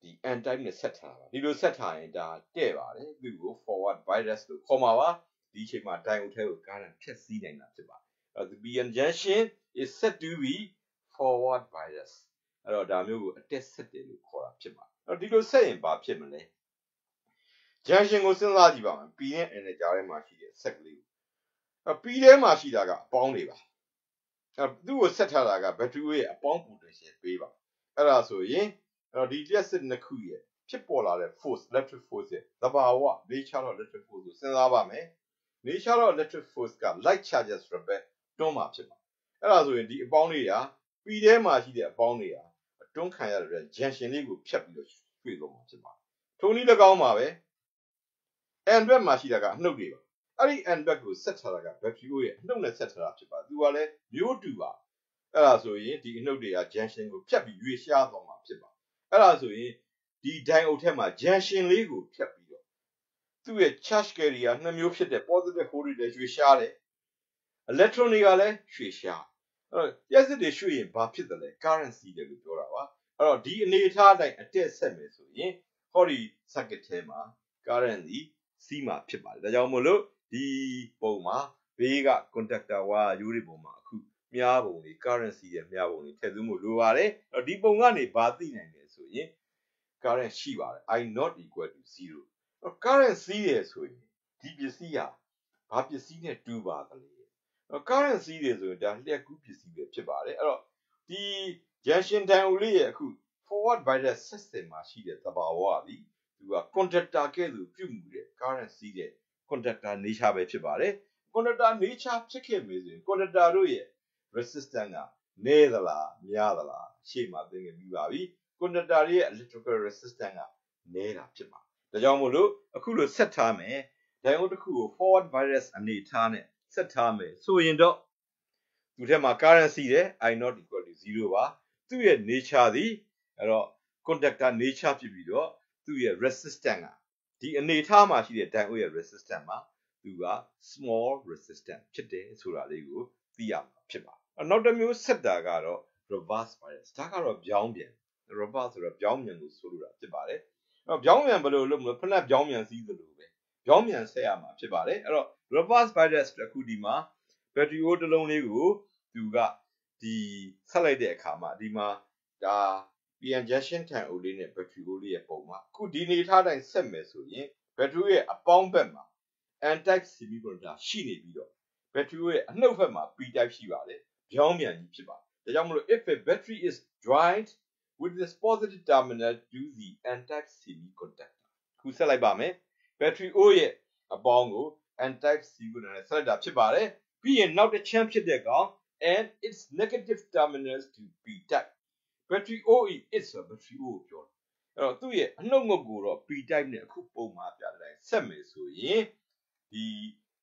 ဒီ n type နဲ့ဆက်ထားတာဒီလိုဆက်ထားရင်ဒါတဲ့ပါတယ်သူ့ကို forward bias လို့ခေါ်မှာပါဒီအချိန်မှာ diode ထဲကိုကားတန်ဖြတ်စီးနိုင်တာဖြစ်ပါတယ်အဲ့တော့ PN junction is said to be forward bias အဲ့တော့ဒါမျိုးကိုအတက်ဆက်တယ်လို့ခေါ်တာဖြစ်ပါတယ်အဲ့တော့ဒီလိုဆက်ရင်ဘာဖြစ်မလဲ junction ကိုစဉ်းစားကြည့်ပါမယ် P နဲ့ N နဲ့ကြားထဲမှာရှိတဲ့ set ကလေးအဲ့ P ထဲမှာရှိတာကအပေါင်းတွေပါအဲ့သူ့ကိုဆက်ထားတာက battery ရဲ့အပေါင်း potential ပေးပါအဲ့ဒါဆိုရင်အဲ့တော့ဒီလျှက်စစ်နှစ်ခုရဲ့ဖြစ်ပေါ်လာတဲ့ force electric force ရဲ့သဘာဝ nature of electric force ကိုစဉ်းစားပါမယ် nature of electric force က light charges repel တွန်းမှာဖြစ်ပါအဲ့ဒါဆိုရင်ဒီအပေါင်းလေးက P ထဲမှာရှိတဲ့အပေါင်းတွေကတွန်းခံရတဲ့ junction လေးကိုဖြတ်ပြီးတော့ရွှေ့သွားမှာဖြစ်ပါထိုနည်း၎င်းပါပဲ n ဘက်မှာရှိတာကအနှုတ်တွေပါအဲ့ဒီ n ဘက်ကိုဆက်ထားတာက battery ရဲ့အနှုတ်နဲ့ဆက်ထားတာဖြစ်ပါသူကလည်းမျိုးတူပါအဲ့ဒါဆိုရင်ဒီအနှုတ်တွေက junction ကိုဖြတ်ပြီးရွေ့ရှားသွားမှာဖြစ်ပါအဲ့ဒါဆိုရင်ဒီ diode ထဲမှာ junction လေးကိုဖြတ်ပြီးတော့သူ့ရဲ့ charge carrier နှစ်မျိုးဖြစ်တဲ့ positive hole တွေရွေ့ရှားတယ် electron တွေကလည်းရွှေ့ရှားအဲ့တော့လျှက်စစ်တွေရွှေ့ရင်ဘာဖြစ်တယ်လဲ current စီးတယ်လို့ပြောတာပါအဲ့တော့ဒီအနေအထားအတိုင်းအတက်ဆက်မယ်ဆိုရင်ဟောဒီ circuit ထဲမှာ current စီးမှာဖြစ်ပါတယ်ဒါကြောင့်မို့လို့ဒီပုံမှာဘေးက conductor wire ရိုးတွေပုံမှာအခုမြားပုံတွေ current စီးတဲ့မြားပုံတွေထည့်သွင်းဖို့လိုပါတယ်အဲ့တော့ဒီပုံကနေဘာသိနိုင်လဲဆိုရင် current ရှိပါတယ် I not equal to 0 current စီးတယ်ဆိုရင်ဒီပစ္စည်းဟာဘာပစ္စည်းနဲ့တူပါသလဲ current စီးတယ်ဆိုရင်ဒါလျှက်ကူးပစ္စည်းပဲဖြစ်ပါတယ်အဲ့တော့ဒီ junction diode လေးရဲ့အခု forward bias system မှာရှိတဲ့သဘာဝသည် သူက conductor ကဲ့သို့ပြုမှုတဲ့ current စီးတဲ့ conductor nature ပဲဖြစ်ပါတယ် conductor nature ဖြစ်ခဲ့မယ်ဆိုရင် conductor တို့ရဲ့ resistance ကနည်းသလားများသလားရှေ့မှာသင်ခဲ့ပြီးပါပြီ conductor ရဲ့ electrical resistance ကနည်းတာဖြစ်ပါဒါကြောင့်မို့လို့အခုလိုဆက်ထားမယ် diode တစ်ခုကို forward bias အနေထားနဲ့ဆက်ထားမယ်ဆိုရင်တော့သူထဲမှာ current စီးတယ် I0 equal to 0ပါသူ့ရဲ့ nature သည်အဲ့တော့ conductor nature ဖြစ်ပြီးတော့သူ့ရဲ့ resistance ကဒီအနေထားမှာရှိတဲ့ diode ရဲ့ resistance မှာသူက small resistance ဖြစ်တယ်ဆိုတာလေးကိုသိရမှာဖြစ်ပါနောက်တစ်မျိုးဆက်တာကတော့ reverse bias ဒါကတော့ပြောင်းပြန် reverse ဆိုတော့ပြောင်းပြန်လို့ဆိုလိုတာဖြစ်ပါတယ်ပြောင်းပြန်ဘယ်လိုလုပ်မလဲဖက်နဲ့ပြောင်းပြန်စီးသလိုပဲပြောင်းပြန်ဆက်ရမှာဖြစ်ပါတယ်အဲ့တော့ reverse bias အခုဒီမှာ battery အိုးတစ်လုံးလေးကိုသူကဒီဆက်လိုက်တဲ့အခါမှာဒီမှာဒါ PN junction ထန်အိုးလေးနဲ့ battery အိုးလေးရဲ့ပုံမှာအခုဒီနေထားတိုင်းဆက်မယ်ဆိုရင် battery ရဲ့အပေါင်းဘက်မှာ N type semiconductor ရှိနေပြီးတော့ battery ရဲ့အနှုတ်ဘက်မှာ P type ရှိပါတယ်ပြောင်းပြန်ကြီးဖြစ်ပါတယ်ဒါကြောင့်မလို့ if a battery is joined with this positive terminal to the N type semiconductor ခုဆက်လိုက်ပါမယ် battery O ရဲ့အပေါင်းကို N type semiconductor နဲ့ဆက်လိုက်တာဖြစ်ပါတယ်ပြီးရင်နောက်တစ်ချမ်းဖြစ်တဲ့ကောင် and its negative terminals to P type battery O is a battery O ကိုပြောတယ်အဲ့တော့သူ့ရဲ့အနှုတ်ငုတ်ကိုတော့ P type နဲ့အခုပုံမှာပြတဲ့တိုင်းဆက်မယ်ဆိုရင်ဒီ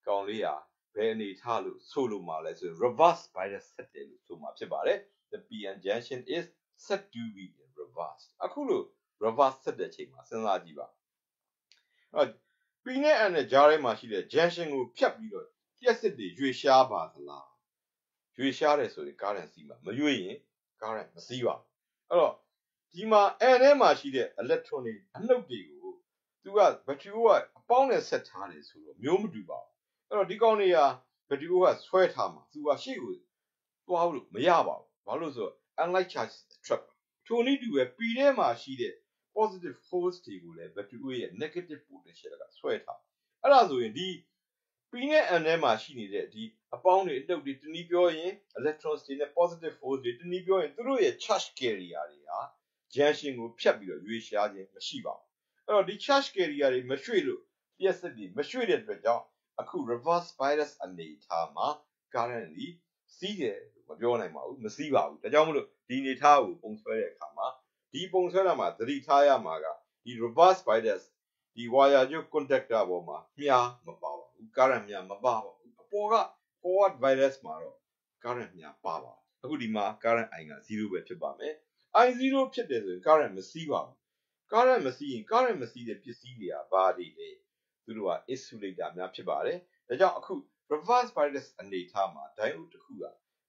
ကောင်လေးဟာဘယ်အနေထားလို့ဆိုလိုမှာလဲဆိုရင် reverse bias ဆက်တယ်လို့ဆိုမှာဖြစ်ပါတယ် the PN junction is set to be reversed အခုလို့ reverse ဆက်တဲ့ချိန်မှာစဉ်းစားကြည့်ပါအဲ့ P နဲ့ N နဲ့ကြားထဲမှာရှိတဲ့ junction ကိုဖြတ်ပြီးတော့လျှက်စစ်တွေရွေရှားပါသလားရွေရှားတယ်ဆိုရင် current စီးမှာမရွေရင် current မစီးပါအဲ့တော့ဒီမှာ N ထဲမှာရှိတဲ့ electron တွေအနှုတ်တွေကိုသူက battery ကအပေါင်းနဲ့ဆက်ထားတယ်ဆိုတော့မျိုးမတူပါဘူးအဲ့တော့ဒီကောင်တွေက battery ကဆွဲထားမှာသူကရှေ့ကိုသွားလို့မရပါဘူးဘာလို့ဆိုတော့ unlike charge trap ထိုနည်းတူပဲ P ထဲမှာရှိတဲ့ positive force တွေကိုလည်း battery ရဲ့ negative potential ကဆွဲထားအဲ့ဒါဆိုရင်ဒီ P နဲ့ N ထဲမှာရှိနေတဲ့ဒီအပေါင်းတွေအနှုတ်တွေတနည်းပြောရင် electrons တွေနဲ့ positive force တွေတနည်းပြောရင်သူတို့ရဲ့ charge carrier တွေဟာ junction ကိုဖြတ်ပြီးတော့ရွေရှားခြင်းမရှိပါဘူးအဲ့တော့ဒီ charge carrier တွေမရွှေ့လို့လျှက်စစ်တွေမရွှေ့တဲ့အတွက်ကြောင့်အခု reverse bias အနေထားမှာ current ဒီစီးတယ်မပြောနိုင်ပါဘူးမစီးပါဘူးဒါကြောင့်မလို့ဒီအနေထားကိုပုံဆွဲတဲ့အခါမှာဒီပုံဆွဲတာမှာသတိထားရမှာကဒီ reverse bias ဒီ wire ကျုပ် conductor ပေါ်မှာမြားမပါပါဘူး current မြားမပါပါဘူးအပေါ်က forward bias မှာတော့ current မြားပါပါအခုဒီမှာ current I က0ပဲဖြစ်ပါမယ် I0 ဖြစ်တယ်ဆိုရင် current မစီးပါဘူး current မစီးရင် current မစီးတဲ့ပစ္စည်းတွေကဘာတွေလဲသူတို့က insulator များဖြစ်ပါတယ်ဒါကြောင့်အခု reverse bias အနေထားမှာ diode တစ်ခုက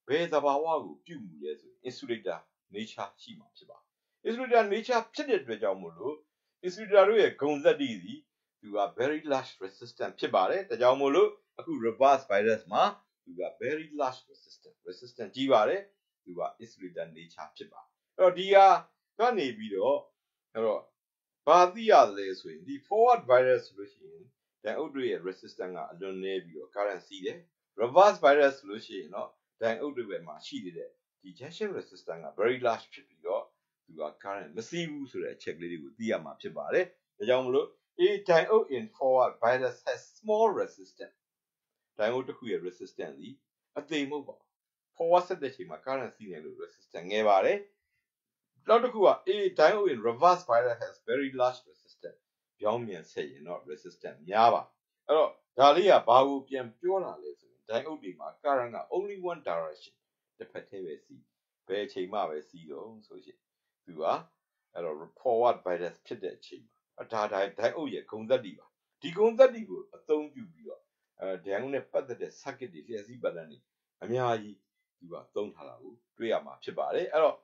ဘယ်သဘာဝကိုပြုမှုလဲဆိုရင် insulator nature ရှိမှာဖြစ်ပါ insulator nature ဖြစ်တဲ့အတွက်ကြောင့်မို့လို့ insulator တို့ရဲ့ဂုဏ်သတ္တိသည်သူက very large resistance ဖြစ်ပါတယ်ဒါကြောင့်မို့လို့အခု reverse bias မှာသူက very large resistance ကြီးပါတယ်သူက insulator nature ဖြစ်ပါအဲ့တော့ဒီဟာကနေပြီးတော့အဲ့တော့ဘာသိရလဲဆိုရင်ဒီ forward bias ဆိုလို့ရှိရင် diode တွေရဲ့ resistance ကအလွန်နည်းပြီးတော့ current စီးတယ် reverse bias ဆိုလို့ရှိရင်တော့ diode တွေပဲမှာရှိနေတဲ့ဒီ junction resistance က very large ဖြစ်ပြီးတော့သူက current မစီးဘူးဆိုတဲ့အချက်ကလေးတွေကိုသိရမှာဖြစ်ပါတယ်ဒါကြောင့်မလို့ a diode in forward bias has small resistance diode တစ်ခုရဲ့ resistance ဒီအသိမဟုတ်ပါဘူး forward ဆက်တဲ့ချိန်မှာ current စီးနေလို့ resistance ငယ်ပါတယ်နောက်တစ်ခုက a diode in reverse bias has very large resistance ပြောင်းပြန်ဆက်ရင်တော့ resistance များပါအဲ့တော့ဒါလေးကဘာကိုပြန်ပြောတာလဲဆိုရင် diode တွေမှာ current က only one direction တစ်ဖက်တည်းပဲစီးဘယ်အချိန်မှပဲစီးတော့ဆိုရှင်သူကအဲ့တော့ forward bias ဖြစ်တဲ့အချိန်မှာဒါ diode ရဲ့ဂုဏ်သတ္တိပါဒီဂုဏ်သတ္တိကိုအသုံးပြုပြီးတော့diode နဲ့ပတ်သက်တဲ့ circuit တွေလျှက်စီးပတ်လမ်းတွေအများကြီးသူကသုံးထားတာကိုတွေ့ရမှာဖြစ်ပါတယ်အဲ့တော့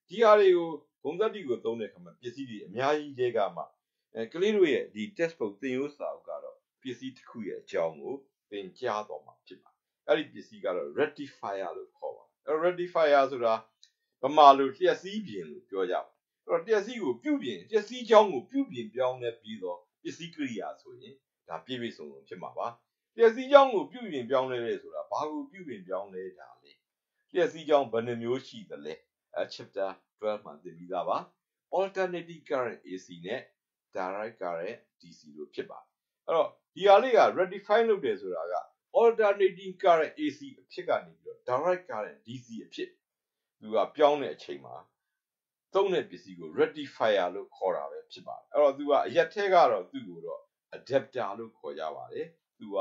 ဒီဟာတွေကိုဂုဏ်သတ္တိကိုသုံးတဲ့အခါမှာပစ္စည်းတွေအများကြီးတွေကမှကလေးတို့ရဲ့ဒီ textbook သင်ရိုးစာအုပ်ကတော့ပစ္စည်းတစ်ခုရဲ့အကြောင်းကိုသင်ကြားတော့မှာဖြစ်ပါတယ်အဲ့ဒီပစ္စည်းကတော့ rectifier လို့ခေါ်ပါတယ်အဲ့ rectifier ဆိုတာဗမာလိုလျှက်စီးပြင်လို့ပြောကြပါအဲ့တော့လျှက်စီးကိုပြုပြင်လျှက်စီးကြောင်းကိုပြုပြင်ပြောင်းလဲပြီးတော့ပစ္စည်းကိရိယာဆိုရင်ဒါပြည့်ပြည့်စုံစုံဖြစ်မှာပါလျှက်စီးကြောင်းကိုပြုပြင်ပြောင်းလဲရဲဆိုတာဘာကိုပြုပြင်ပြောင်းလဲတာလဲလျှက်စီးကြောင်းဘယ်နှမျိုးရှိသလဲchapter 12မှာသင်ပြီးသားပါ alternating current AC နဲ့ direct current DC လို့ဖြစ်ပါတယ်အဲ့တော့ဒီဟာလေးက rectify လုပ်တယ်ဆိုတာက alternating current AC အဖြစ်ကနေပြီးတော့ direct current DC အဖြစ်သူကပြောင်းတဲ့အချိန်မှာသုံးတဲ့ပစ္စည်းကို rectifier လို့ခေါ်တာပဲဖြစ်ပါတယ်အဲ့တော့သူကအရက်ထဲကတော့သူ့ကိုတော့ adapter လို့ခေါ်ကြပါတယ်သူက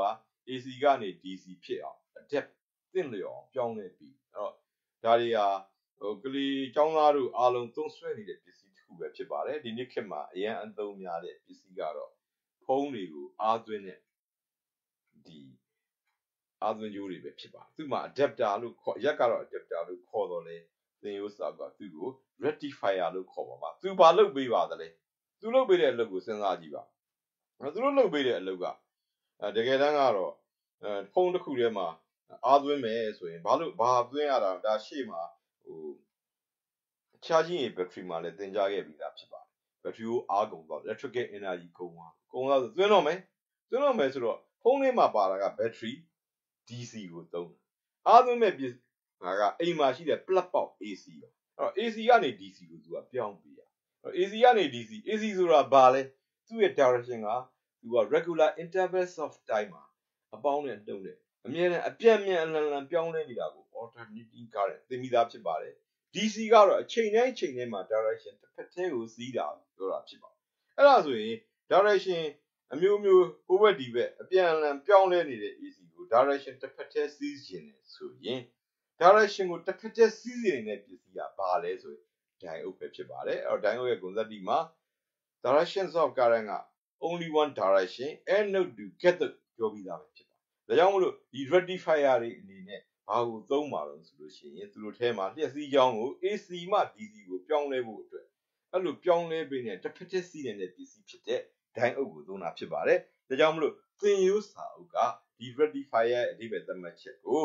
AC ကနေ DC ဖြစ်အောင် adapt သင့်လျော်အောင်ပြောင်းလဲပြီးအဲ့တော့ဒါတွေဟာကလေးကျောင်းသားတို့အားလုံးသုံးစွဲနေတဲ့ပစ္စည်းတစ်ခုပဲဖြစ်ပါတယ်ဒီနေ့ခေတ်မှာအရန်အသုံးများတဲ့ပစ္စည်းကတော့ဖုန်းတွေကိုအားသွင်းတဲ့ဒီအားသွင်းကြိုးတွေပဲဖြစ်ပါတယ်သူ့မှာ adapter လို့ခေါ်ရက်ကတော့ adapter လို့ခေါ်တော့လေသင်ရိုးစာကသူ့ကို rectifier လို့ခေါ်ပါပါသူဘာလုပ်ပေးပါသလဲသူလုပ်ပေးတဲ့အလုပ်ကိုစဉ်းစားကြည့်ပါသူတို့လုပ်ပေးတဲ့အလုပ်ကတကယ်တမ်းကတော့ဖုန်းတစ်ခုထဲမှာအားသွင်းမယ်ဆိုရင်ဘာသွင်းရတာဒါရှေ့မှာcharging ဘက်ထရီမှာလည်းသင်ကြားခဲ့ပြီးသားဖြစ်ပါတယ်ဘက်ထရီကိုအားကုန်သွား electrical energy ကုန်သွားဆိုသွင်းတော့မယ်ဆိုတော့ဖုန်းလေးမှာပါတာကဘက်ထရီ DC ကိုသုံးအားသွင်းမဲ့ပစ္စည်းကအိမ်မှာရှိတဲ့ plug ပေါက် AC ပါအဲ့တော့ AC ကနေ DC ကိုသူကပြောင်းပေးရAC ကနေ DC AC ဆိုတာဘာလဲသူ့ရဲ့ direction ကသူက regular intervals of time မှာအပေါင်းနဲ့နှုတ်နဲ့အမြဲတမ်းအပြည့်အလှန်ပြောင်းလဲနေတာကို alternating current သင်မိသားဖြစ်ပါတယ် DC ကတော့အချိန်တိုင်းမှာ direction တစ်ဖက်တည်းကိုစီးတာပြောတာဖြစ်ပါတယ်အဲ့ဒါဆိုရင် direction အမျိုးဟိုဘက်ဒီဘက်အပြန်အလှန်ပြောင်းလဲနေတဲ့ AC ကို direction တစ်ဖက်တည်းစီးခြင်းနဲ့ဆိုရင် direction ကိုတစ်ဖက်တည်းစီးနေတဲ့ပစ္စည်းကဘာလဲဆိုရင် diode ပဲဖြစ်ပါတယ်အဲ့တော့ diode ရဲ့ concept မှာ directions of current က only one direction and not together ပြောပြီးသားပဲဖြစ်ပါတယ်ဒါကြောင့်မလို့ဒီ rectifier တွေအနေနဲ့ဘာကိုသုံးပါလို့ဆိုလို့ရှိရင်သူတို့ထဲမှာလျှက်စီးကြောင်းကို AC မှ DC ကိုပြောင်းလဲဖို့အတွက်အဲ့လိုပြောင်းလဲပေးနေတဲ့တစ်ဖက်တည်းစီးနေတဲ့ပစ္စည်းဖြစ်တဲ့ diode ကိုသုံးတာဖြစ်ပါတယ်ဒါကြောင့်မလို့သင်ရိုးစာအုပ်ကဒီ rectifier အဓိပ္ပာယ်သတ်မှတ်ချက်ကို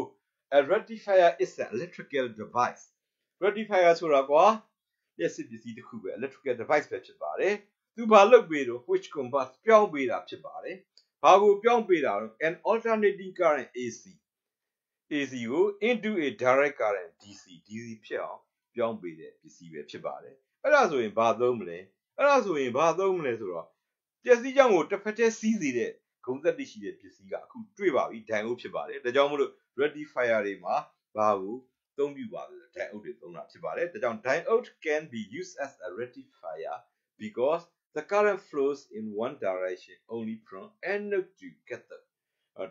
a rectifier is an electrical device rectifier ဆိုတာကွာလျှက်စစ်ပစ္စည်းတစ်ခုပဲ electrical device ပဲဖြစ်ပါတယ်သူဘာလုပ်ပေးတော့ which converts ပြောင်းပေးတာဖြစ်ပါတယ်ဘာကိုပြောင်းပေးတာတော့ an alternating current AC ကို into a direct current DC ဖြစ်အောင်ပြောင်းပေးတဲ့ပစ္စည်းပဲဖြစ်ပါတယ်အဲ့ဒါဆိုရင်ဘာသုံးမလဲဆိုတော့ပစ္စည်းကြောင့်ကိုတစ်ဖက်တည်းစီးစေတဲ့ဂုဏ်သက်တည်ရှိတဲ့ပစ္စည်းကအခုတွေ့ပါပြီ diode ဖြစ်ပါတယ်ဒါကြောင့်မလို့ rectifier တွေမှာဘာကိုသုံးပြုပါလဲ diode တွေသုံးတာဖြစ်ပါတယ်ဒါကြောင့် diode can be used as a rectifier because the current flows in one direction only from anode to cathode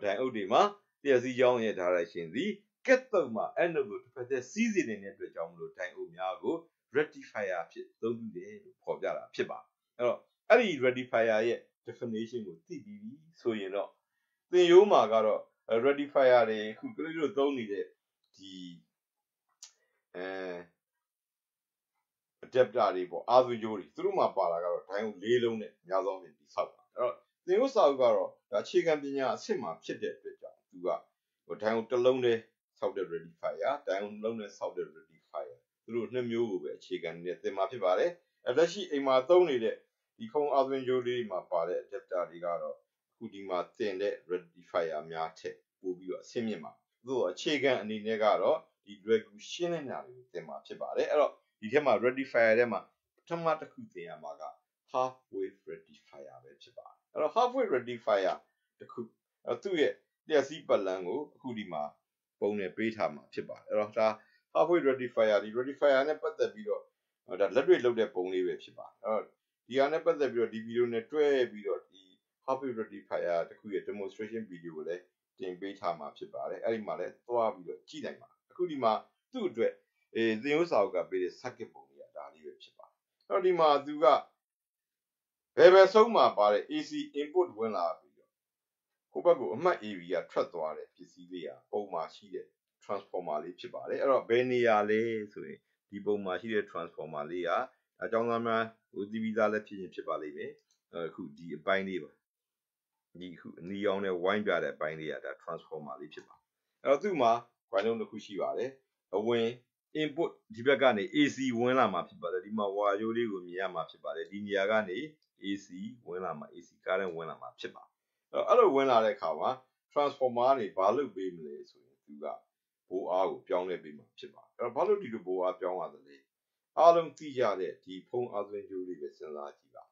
diode တွေမှာလျှက်စီးကြောင်းရဲ့ direction သည် cathode မှာ anode ကိုတစ်ဖက်တည်းစီးစေနေတဲ့အတွက်ကြောင့်မလို့ diode များကို rectifier ဖြစ်သုံးပြုတယ်လို့ဖော်ပြတာဖြစ်ပါတယ်အဲ့ဒီ rectifier ရဲ့ definition ကိုသိပြီးပြီဆိုရင်တော့သင်ရိုးမှာကတော့ rectifier တွေခုကလေးတို့သုံးနေတဲ့ဒီ adapter တွေပေါ့အားသွင်းကြိုးတွေသူတို့မှာပါတာကတော့ diode ၄လုံးနဲ့များသောအားဖြင့်ဒီဆောက်တာအဲ့တော့သင်ရိုးစာအုပ်ကတော့ဒါအခြေခံပညာအဆင့်မှာဖြစ်တဲ့အတွက်ကြောင့်သူက diode တစ်လုံးနဲ့ဆောက်တဲ့ rectifier diode တစ်လုံးနဲ့ဆောက်တဲ့ rectifier သူတို့နှစ်မျိုးကိုပဲအခြေခံနေတဲ့သင်မှာဖြစ်ပါတယ်လက်ရှိအိမ်မှာသုံးနေတဲ့ဒီဖုန်းအားသွင်းကြိုးလေးမှာပါတဲ့ adapter တွေကတော့အခုဒီမှာသင်တဲ့ rectifier များထက်ပိုပြီးတော့အဆင့်မြင့်ပါသို့တော့အခြေခံအနေနဲ့ကတော့ဒီလွယ်ကူရှင်းလင်းတာတွေကိုသင်မှာဖြစ်ပါတယ်အဲ့တော့ဒီထဲမှာ rectifier ထဲမှာပထမတစ်ခုသင်ရမှာက half wave rectifier ပဲဖြစ်ပါတယ်အဲ့တော့ half wave rectifier တစ်ခုသူ့ရဲ့လျှက်စီးပတ်လမ်းကိုအခုဒီမှာပုံနဲ့ပေးထားမှာဖြစ်ပါတယ်အဲ့တော့ဒါ half wave rectifier ဒီ rectifier နဲ့ပတ်သက်ပြီးတော့ဒါလက်တွေ့လုပ်တဲ့ပုံလေးပဲဖြစ်ပါတယ်အဲ့တော့ဒီဟာနဲ့ပတ်သက်ပြီးတော့ဒီဗီဒီယိုနဲ့တွဲပြီးတော့ဒီ half wave rectifier တစ်ခုရဲ့ demonstration video ကိုလည်းတင်ပေးထားမှာဖြစ်ပါတယ်အဲ့ဒီမှာလည်းသွားပြီးတော့ကြည့်နိုင်ပါတယ်အခုဒီမှာသူ့အတွက်သင်ရိုးစာအုပ်ကပေးတဲ့ circuit ပုံလေးကဒါလေးပဲဖြစ်ပါတယ်အဲ့တော့ဒီမှာသူကဘယ်ဆုံးမှာပါတဲ့ AC input ဝင်လာပြီးတော့ဟိုဘက်ကိုအမှတ် AB ကထွက်သွားတဲ့ပစ္စည်းလေးကပုံမှာရှိတဲ့ transformer လေးဖြစ်ပါတယ်အဲ့တော့ဘယ်နေရာလဲဆိုရင်ဒီပုံမှာရှိတဲ့ transformer လေးကအကြောင်းသားများဟိုသိပြီးသားလည်းဖြစ်ပါလိမ့်မယ်အခုဒီအပိုင်းလေးပါဒီခုအနီရောင်နဲ့ဝိုင်းပြတဲ့အပိုင်းလေးကဒါ transformer လေးဖြစ်ပါတယ်အဲ့တော့သူ့မှာ coil တစ်ခုရှိပါတယ်အဝင် input ဒီဘက်ကနေ AC ဝင်လာမှာဖြစ်ပါတယ်ဒီမှာဝါရိုးလေးကိုမြင်ရမှာဖြစ်ပါတယ်ဒီနေရာကနေ AC ဝင်လာမှာ AC current ဝင်လာမှာဖြစ်ပါတယ်အဲ့လိုဝင်လာတဲ့အခါမှာ transformer ကနေဘာလုပ်ပေးမလဲဆိုရင်သူကဘိုးအားကိုပြောင်းလဲပေးမှာဖြစ်ပါတယ်အဲ့တော့ဘာလို့ဒီလိုဘိုးအားပြောင်းရသလဲအားလုံးသိကြတဲ့ဒီဖုန်းအားသွင်းကြိုးလေးပဲစဉ်းစားကြည့်ပါ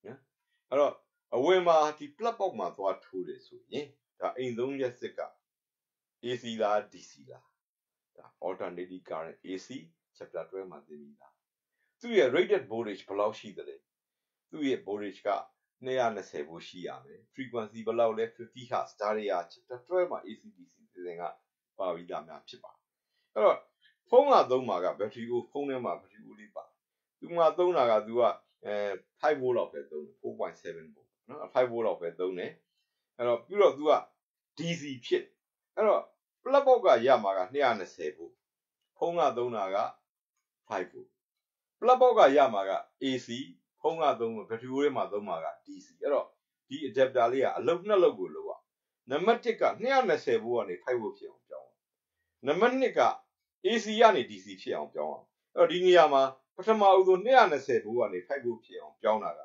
နော် တော့အဝင်မှာဒီ plug ပေါက်မှာသွားထိုးတယ်ဆိုရင်ဒါအိမ်သုံးရက်စစ်က AC လား DC လားဒါ alternating current AC chapter 12မှာသင်ပြီးသားသူ့ရဲ့ rated voltage ဘယ်လောက်ရှိသလဲသူ့ရဲ့ voltage က220 volt ရှိရမယ် frequency ဘယ်လောက်လဲ50 Hz ဒါတွေက chapter 12မှာ AC DC သင်ကပါပြီးသားများဖြစ်ပါတယ်အဲ့တော့ဖုန်းကသုံးမှာက battery ကိုဖုန်းထဲမှာ battery ကိုလေးပါသူကသုံးတာကသူက5 volt လောက်ပဲသုံးတယ် 4.7 volt နော်5 volt လောက်ပဲသုံးတယ်အဲ့တော့ပြီးတော့သူက DC ဖြစ်အဲ့တော့ plug ပေါက်ကရမှာက220 volt ဖုန်းကသုံးတာက5 volt plug ပေါက်ကရမှာက AC ဖုန်းကသုံးမှာ battery ထဲမှာသုံးမှာက DC အဲ့တော့ဒီ adapter လေးကအလုံးနှစ်လုံးကိုလောက်နံပါတ်1က220 volt ကနေ5 volt ဖြစ်အောင်ပြောင်းနံပါတ်2က AC ကနေ DC ဖြစ်အောင်ပြောင်းအောင်အဲ့တော့ဒီနေရာမှာပထမဦးဆုံး220 volt ကနေ5 volt ဖြစ်အောင်ပြောင်းတာက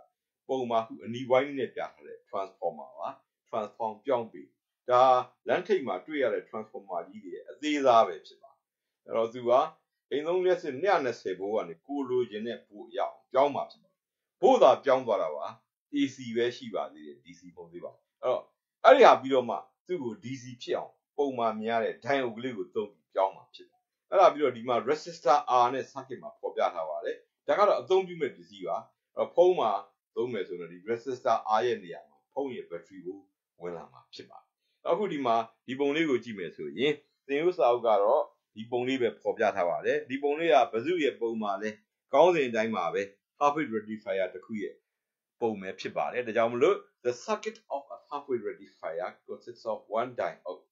ပုံမှာခုအနီဝိုင်းနဲ့ပြထားတဲ့ transformer ပါ transform ပြောင်းပြီးဒါလမ်းထိပ်မှာတွေ့ရတဲ့ transformer ကြီးတွေအသေးစားပဲဖြစ်ပါတယ်အဲ့တော့သူကအိမ်သုံးလျှက်စစ်220 volt ကနေကိုလိုချင်တဲ့ဘို့ရအောင်ပြောင်းမှာဖြစ်ပါတယ်ဘို့သာပြောင်းသွားတာပါ AC ပဲရှိပါသေးတယ် DC မဟုတ်သေးပါဘူးအဲ့ဒီဟာပြီးတော့မှသူ့ကို DC ဖြစ်အောင်ပုံမှန်များတဲ့ diode ကလေးကိုသုံးပြီးပြောင်းမှာဖြစ်တယ်အဲ့ဒါပြီးတော့ဒီမှာ resistor R နဲ့ circuit မှာပေါ်ပြထားပါတယ်ဒါကတော့အသုံးပြုမဲ့ပစ္စည်းပါဖုန်းမှာသုံးမယ်ဆိုတော့ဒီ resistor R ရဲ့နေရာမှာဖုန်းရဲ့ battery ကိုဝင်လာမှာဖြစ်ပါတယ်အခုဒီမှာဒီပုံလေးကိုကြည့်မယ်ဆိုရင်သင်ရိုးစာအုပ်ကတော့ဒီပုံလေးပဲပေါ်ပြထားပါတယ်ဒီပုံလေးကဘဇုရဲ့ပုံမှာလဲကောင်းစဉ်အတိုင်းပါပဲ half wave rectifier တစ်ခုရဲ့ပုံပဲဖြစ်ပါတယ်ဒါကြောင့်မလို့ the circuit of a half wave rectifier consists of one diode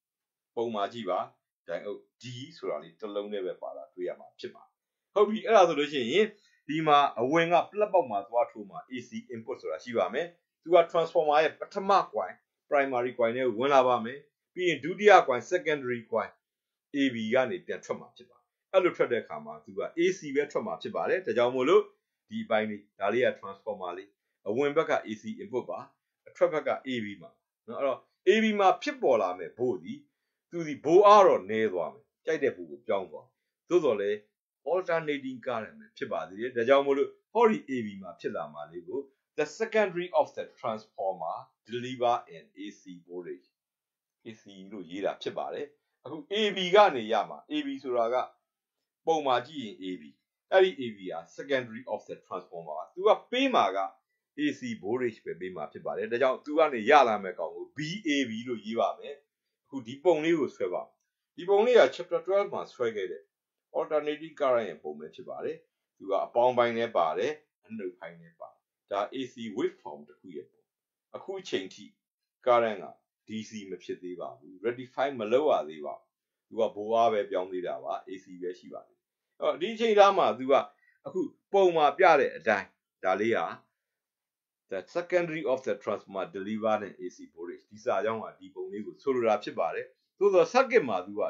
ပုံမှာကြည့်ပါ diode D ဆိုတာလေးတစ်လုံးနဲ့ပဲပါလာတွေ့ရမှာဖြစ်ပါတယ်ဟုတ်ပြီအဲ့ဒါဆိုလို့ရှိရင်ဒီမှာအဝင်က plug ပေါက်မှာသွားထိုးမှာ AC input ဆိုတာရှိပါမယ်သူက transformer ရဲ့ပထမ coil primary coil နဲ့ဝင်လာပါမယ်ပြီးရင်ဒုတိယ coil secondary coil AB ကနေပြန်ထွက်မှာဖြစ်ပါတယ်အဲ့လိုထွက်တဲ့အခါမှာသူက AC ပဲထွက်မှာဖြစ်ပါတယ်ဒါကြောင့်မို့လို့ဒီအပိုင်းလေးဒါလေးက transformer လေးအဝင်ဘက်က AC input ပါအထွက်ဘက်က AB မှာနော်အဲ့တော့ AB မှာဖြစ်ပေါ်လာမယ်ဘို့ဒီသူဒီဘိုးအားတော့နည်းသွားမယ်ကြိုက်တဲ့ဘိုးကိုပြောင်းသွားသို့တော်လည်း alternating current ပဲဖြစ်ပါသေးတယ်ဒါကြောင့်မို့လို့ဟောဒီ AB မှာဖြစ်လာမှာလေးကို the secondary offset transformer deliver an AC voltage AC လို့ရေးတာဖြစ်ပါတယ်အခု AB ကနေရမှာ AB ဆိုတာကပုံမှာကြည့်ရင် AB အဲ့ဒီ AB ဟာ secondary offset transformer သူကပေးမှာက AC voltage ပဲပေးမှာဖြစ်ပါတယ်ဒါကြောင့်သူကနေရလာမယ့်ကောင်ကို BAB လို့ရေးပါမယ်အခုဒီပုံလေးကိုဆွဲပါဒီပုံလေးက chapter 12မှာဆွဲခဲ့တဲ့ alternating current ရဲ့ပုံပဲဖြစ်ပါတယ်သူကအပေါင်းပိုင်းနဲ့ပါတယ်အနှုတ်ပိုင်းနဲ့ပါတယ်ဒါ AC waveform တစ်ခုရဲ့ပုံအခုချိန်ထိ current က DC မဖြစ်သေးပါဘူး rectify မလုပ်ရသေးပါဘူးသူကဘိုးအားပဲပြောင်းသေးတာပါ AC ပဲရှိပါသေးတယ်ဒီချိန်သားမှာသူကအခုပုံမှာပြတဲ့အတိုင်းဒါလေးဟာ the secondary of the transformer deliver တဲ့ AC voltage ဒီစာကြောင်းကဒီပုံလေးကိုဆိုလိုတာဖြစ်ပါတယ်သို့သော circuit မှာသူက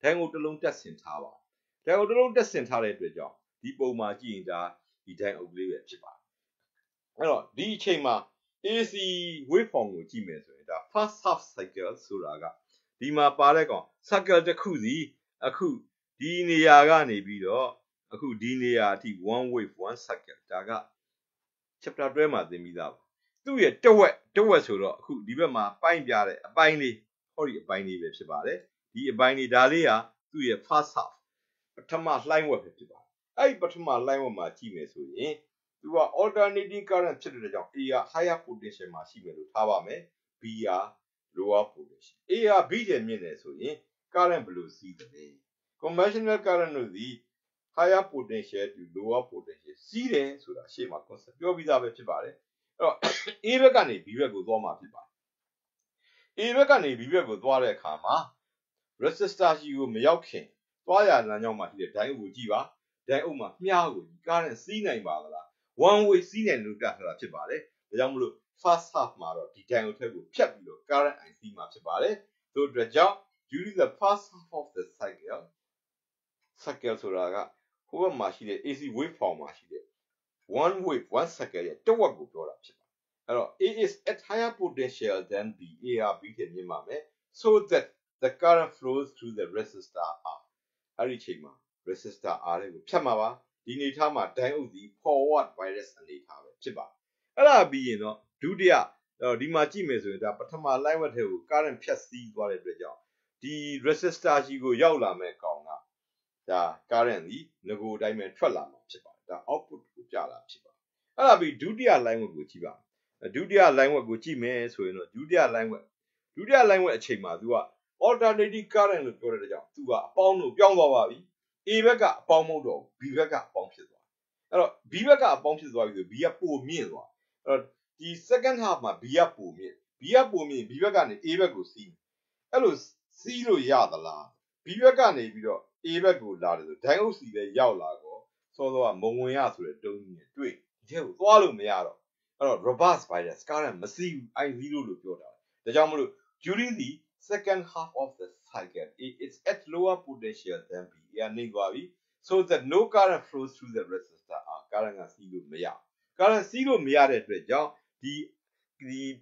ဒိုင်ကိုတစ်လုံးတက်ဆင်ထားပါဒိုင်ကိုတစ်လုံးတက်ဆင်ထားတဲ့အတွက်ကြောင့်ဒီပုံမှာကြည့်ရင်ဒါဒီဒိုင်အုပ်လေးပဲဖြစ်ပါတယ်အဲ့တော့ဒီအချိန်မှာ AC waveform ကိုကြည့်မယ်ဆိုရင်ဒါ first half cycle ဆိုတာကဒီမှာပါတဲ့ကောင် cycle တစ်ခုစီအခုဒီနေရာကနေပြီးတော့အခုဒီနေရာအထိ one wave one cycle ဒါက chapter 12မှာသင်ပြီးသားပါသူ့ရဲ့တဝက်ဆိုတော့အခုဒီဘက်မှာပိုင်းပြတဲ့အပိုင်းလေးဟောဒီအပိုင်းလေးပဲဖြစ်ပါတယ်ဒီအပိုင်းလေးဒါလေးဟာသူ့ရဲ့ first half ပထမလှိုင်းဝက်ပဲဖြစ်ပါတယ်အဲ့ဒီပထမလှိုင်းဝက်မှာကြည့်မယ်ဆိုရင်သူက alternating current ဖြစ်တဲ့ကြောင့် A က higher potential မှာရှိမယ်လို့ထားပါမယ် B က lower potential A က B ကျမြင့်တယ်ဆိုရင် current ဘယ်လိုစီးသလဲ conventional current တို့သည် higher potential to lower potential စီးတယ်ဆိုတာရှေ့မှာ concept ပြောပြီးသားပဲဖြစ်ပါတယ်အဲ့တော့ A ဘက်ကနေ B ဘက်ကိုသွားမှာဖြစ်ပါတယ် A ဘက်ကနေ B ဘက်ကိုသွားတဲ့အခါမှာ resistor ရှိကိုမရောက်ခင်သွားရလမ်းကြောင်းမှာရှိတဲ့ diode ကိုကြည့်ပါ diode မှာမြားကို current စီးနိုင်ပါသလား one way စီးနိုင်လို့ပြထားတာဖြစ်ပါတယ်ဒါကြောင့်မလို့ first half မှာတော့ဒီ diode ထက်ကိုဖြတ်ပြီးတော့ current I စီးမှာဖြစ်ပါတယ်တို့အတွက်ကြောင့် during the first half of the cycle ဆိုတာကဟိုဘက်မှာရှိတဲ့ AC waveform မှာရှိတဲ့ one wave one cycle ရဲ့တဝက်ကိုပြောတာဖြစ်ပါတယ်အဲ့တော့ A is at higher potential than B A ဟာ B ထက်မြင့်ပါမယ် so that the current flows through the resistor R အဲ့ဒီချိန်မှာ resistor R ကိုဖြတ်မှာပါဒီအနေထားမှာ diode ဒီ forward bias အနေထားပဲဖြစ်ပါတယ်အဲ့ဒါပြီးရင်တော့ ဒုတိယဒီမှာကြည့်မယ်ဆိုရင်ဒါပထမ line web ထဲကို current ဖြတ်စီးသွားတဲ့အတွက်ကြောင့်ဒီ resistor ကြီးကိုရောက်လာမဲ့ကောင်ကဒါ current ဒီငကိုအတိုင်းပဲထွက်လာမှာဖြစ်ပါတယ်ဒါ output ကိုပြလာဖြစ်ပါတယ်အဲ့ဒါပြီးဒုတိယ line web ကိုကြည့်ပါဒုတိယ line web ကိုကြည့်မယ်ဆိုရင်တော့ဒုတိယ line web အချိန်မှာသူက alternating current လို့ပြောတဲ့အတွက်ကြောင့်သူကအပေါင်းလို့ပြောင်းသွားပါပြီ A ဘက်ကအပေါင်းမဟုတ်တော့ B ဘက်ကအပေါင်းဖြစ်သွားအဲ့တော့ B ဘက်ကအပေါင်းဖြစ်သွားပြီဆို B ကပိုမြင့်သွားအဲ့တော့ဒီ second half မှာ B ကပိုမြင့် B ဘက်ကနေ A ဘက်ကိုစီးအဲ့လိုစီးလို့ရသလား B ဘက်ကနေပြီးတော့ A ဘက်ကိုလာတယ်ဆိုဒိုင်းအုပ်စီပဲရောက်လာတော့စောစောကမုံဝင်ရဆိုတဲ့တုံးကြီးနဲ့တွေ့ဒီထဲကိုသွားလို့မရတော့အဲ့တော့ reverse bias current မစီးဘူး I0 လို့ပြောတာဒါကြောင့်မလို့ during the second half of the cycle it's at lower potential than B နေသွားပြီ so that no current flows through the resistor current ကစီးလို့မရ current စီးလို့မရတဲ့အတွက်ကြောင့်ဒီ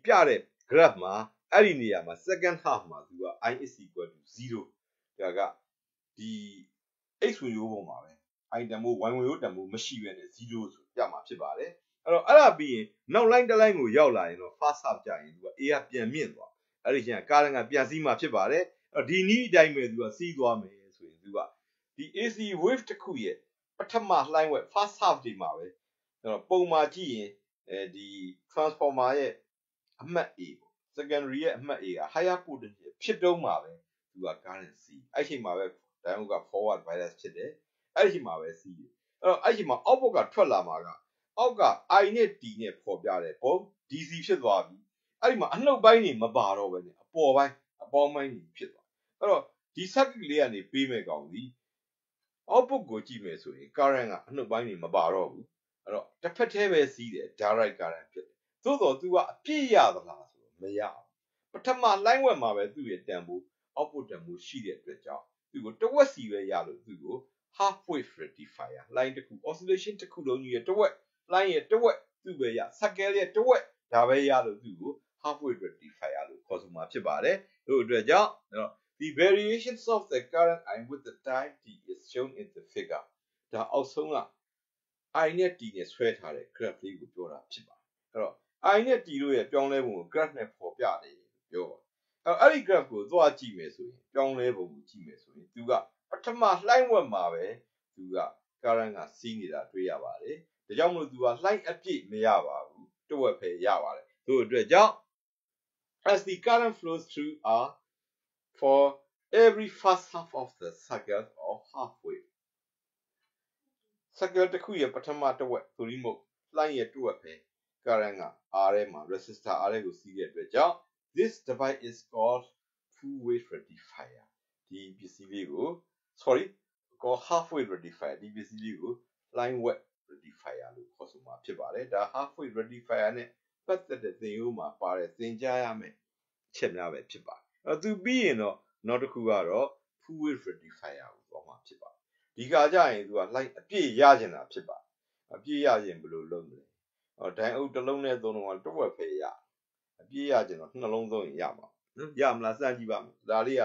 ပြတဲ့ graph မှာအဲ့ဒီနေရာမှာ second half မှာသူက I is equal to 0ဒါကဒီ x ဝင်ရိုးပုံမှာပဲ I တန်ဖိုး y ဝင်ရိုးတန်ဖိုးမရှိဘဲနဲ့0ဆိုပြမှာဖြစ်ပါတယ်အဲ့တော့အဲ့ဒါပြီးရင်နောက် line တစ် line ကိုရောက်လာရင်တော့ first half ကြရင်သူက A ကပြန်မြင့်သွားအဲ့ဒီကျရင် current ကပြန်စီးမှာဖြစ်ပါတယ်အဲ့ဒီနည်းအတိုင်းပဲသူကစီးသွားမယ်ဆိုရင်သူကဒီ AC wave တစ်ခုရဲ့ပထမ line wave first half ဒီမှာပဲအဲ့တော့ပုံမှာကြည့်ရင်ဒီ transformer ရဲ့အမှတ် A ပေါ့ secondary ရဲ့အမှတ် A က higher potential ဖြစ်တုံးမှာပဲသူက current စီးအဲ့ချိန်မှာပဲ diode က forward bias ဖြစ်တယ်အဲ့ချိန်မှာပဲစီးတယ်အဲ့တော့အဲ့ချိန်မှာ output ကထွက်လာမှာကအောက်က I နဲ့ T နဲ့ပေါ်ပြတဲ့ပုံ DC ဖြစ်သွားပြီအဲ့ဒီမှာအနှုတ်ပိုင်းတွေမပါတော့ဘဲနဲ့အပေါ်ပိုင်းအပေါင်းပိုင်းတွေဖြစ်သွားအဲ့တော့ဒီ circuit လေးကနေပေးမဲ့ကောင်ဒီ output ကိုကြည့်မယ်ဆိုရင် current ကအနှုတ်ပိုင်းတွေမပါတော့ဘူးအဲ့တော့တစ်ဖက်ထဲပဲစီးတယ် direct current ဖြစ်တယ်သို့တော့ तू ကအပြည့်ရသလားဆိုတော့မရဘူးပထမ line ဝက်မှာပဲသူ့ရဲ့တန်ဖိုး output တန်ဖိုးရှိတဲ့အတွက်ကြောင့်သူ့ကိုတဝက်စီပဲရလို့သူ့ကို half wave rectifier line တစ်ခု oscillation တစ်ခုလုံးကြီးရဲ့တဝက် line ရဲ့တဝက်သူ့ပဲရ circle ရဲ့တဝက်ဒါပဲရလို့သူ့ကို half wave rectifier လို့ခေါ်ဆိုမှာဖြစ်ပါတယ်တို့အတွက်ကြောင့် the variations of the current I with the time t is shown in the figure ဒါအောက်ဆုံးက I နဲ့ T နဲ့ဆွဲထားတဲ့ graph လေးကိုပြောတာဖြစ်ပါတယ်အဲ့တော့ I နဲ့ T တို့ရဲ့ပြောင်းလဲပုံကို graph နဲ့ပေါ်ပြတယ်ပြောပါအဲ့ဒီ graph ကိုသွားကြည့်မယ်ဆိုရင်ပြောင်းလဲပုံကိုကြည့်မယ်ဆိုရင်သူကပထမ line ဝက်မှာပဲသူက current ကစီးနေတာတွေ့ရပါတယ်ဒါကြောင့်မလို့သူက line အပြည့်မရပါဘူးတဝက်ပဲရပါတယ်တို့အတွက်ကြောင့် as the current flows through are for every first half of the cycle or halfway cycle တစ်ခုရဲ့ပထမတစ်ဝက်သို့မဟုတ် line ရဲ့တစ်ဝက်ပဲ current က R ထဲမှာ resistor R ထဲကိုစီးတဲ့အတွက်ကြောင့် this device is called full wave rectifier ဒီပစ္စည်းလေးကို called half wave rectifier ဒီပစ္စည်းလေးကို line wave rectifier လို့ခေါ်ဆိုမှာဖြစ်ပါတယ်ဒါ half wave rectifier နဲ့ပတ်သက်တဲ့သင်ရိုးမှာပါတဲ့သင်ကြားရမယ့်အချက်များပဲဖြစ်ပါတယ်အဲ့သူပြီးရင်တော့နောက်တစ်ခုကတော့ full wave rectifier ကိုသွားမှာဖြစ်ပါတယ်ဒီခါကျရင်သူက line အပြည့်ရချင်တာဖြစ်ပါတယ်အပြည့်ရရင်ဘယ်လိုလုပ်မလဲဒိုင်အုပ်တစ်လုံးနဲ့သုံးလုံးကတစ်ဝက်ပဲရအပြည့်ရချင်တော့နှလုံးသုံးရင်ရမှာနော်ရမလားစမ်းကြည့်ပါမယ်ဒါလေးက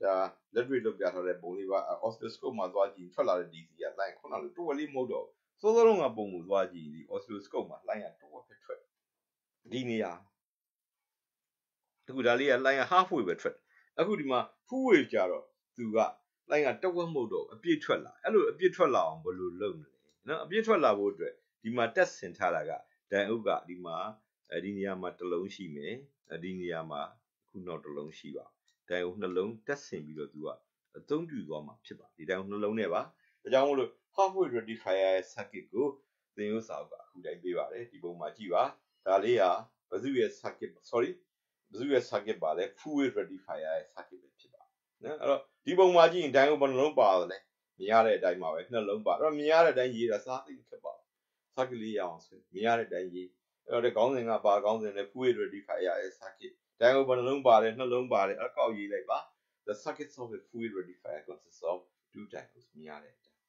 ဒါလက်တွေ့လုပ်ပြထားတဲ့ပုံလေးပါ oscilloscope မှာသွားကြည့်ထွက်လာတဲ့ DC က line ခုနကတစ်ဝက်လေးမဟုတ်တော့စိုးစိုးလုံးကပုံကိုသွားကြည့်ဒီ oscilloscope မှာ line ကတစ်ဝက်ပဲထွက်ဒီနေရာအခုဒါလေးက line က half wave ပဲထွက်အခုဒီမှာ full wave ကြတော့သူက line ကတစ်ဝက်မဟုတ်တော့အပြည့်ထွက်လာအဲ့လိုအပြည့်ထွက်လာအောင်ဘယ်လိုလုပ်မလဲနော်အပြည့်ထွက်လာဖို့အတွက်ဒီမှာတက်ဆင်ထားတာကဒိုင်အုပ်ကဒီမှာဒီနေရာမှာတစ်လုံးရှိမယ်ဒီနေရာမှာခုနောက်တစ်လုံးရှိပါဒိုင်အုပ်နှလုံးတက်ဆင်ပြီးတော့သူကအသုံးပြုသွားမှာဖြစ်ပါဒီဒိုင်အုပ်နှလုံးနဲ့ပါဒါကြောင့်မို့လို့ half wave rectifier ရဲ့ circuit ကိုသင်ရိုးစာအုပ်ကအခုတိုင်းပေးပါတယ်ဒီပုံမှာကြည့်ပါဒါလေးကဘယ်သူရဲ့ circuitဘယ်သူရဲ့ circuit ပါလဲ full wave rectifier ရဲ့ circuit ပဲဖြစ်ပါနော်အဲ့တော့ဒီပုံမှာကြည့်ရင်ဒိုင်အုပ်ဘယ်နှလုံးပါတယ်လဲမြင်ရတဲ့အတိုင်းပါပဲနှလုံးပါအဲ့တော့မြင်ရတဲ့အတိုင်းရေးတာစားသိခက်ပါcircuit လေးရအောင်ဆိုမြင်ရတဲ့အတိုင်းရေးအဲ့တော့ခေါင်းစဉ်ကပါခေါင်းစဉ်နဲ့ full wave rectifier ရဲ့ circuit ဒိုင်အုပ်ဘယ်နှလုံးပါတယ်နှလုံးပါတယ်အကောက်ရေးလိုက်ပါ the circuit of a full wave rectifier consists of two diodes မြင်ရတဲ့အတိုင်း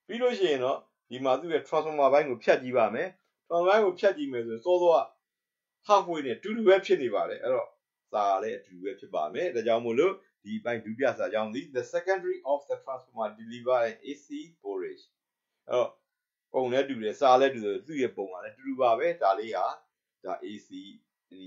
ပြီးလို့ရှိရင်တော့ဒီမှာသူ့ရဲ့ transformer ဘိုင်းကိုဖြတ်ကြည့်ပါမယ် transformer ဘိုင်းကိုဖြတ်ကြည့်မယ်ဆိုရင်စောစောက half wave နဲ့တူတူပဲဖြစ်နေပါတယ်အဲ့တော့စာလည်းအတူတူပဲဖြစ်ပါမယ်ဒါကြောင့်မို့လို့ဒီဘိုင်းဒုတိယစာကြောင်းဒီ the secondary of the transformer deliver an AC voltage အဲ့တော့ပုံလည်းတူတယ်စာလည်းတူတယ်သူ့ရဲ့ပုံကလည်းတူတူပါပဲဒါလေးဟာဒ AC ဒီ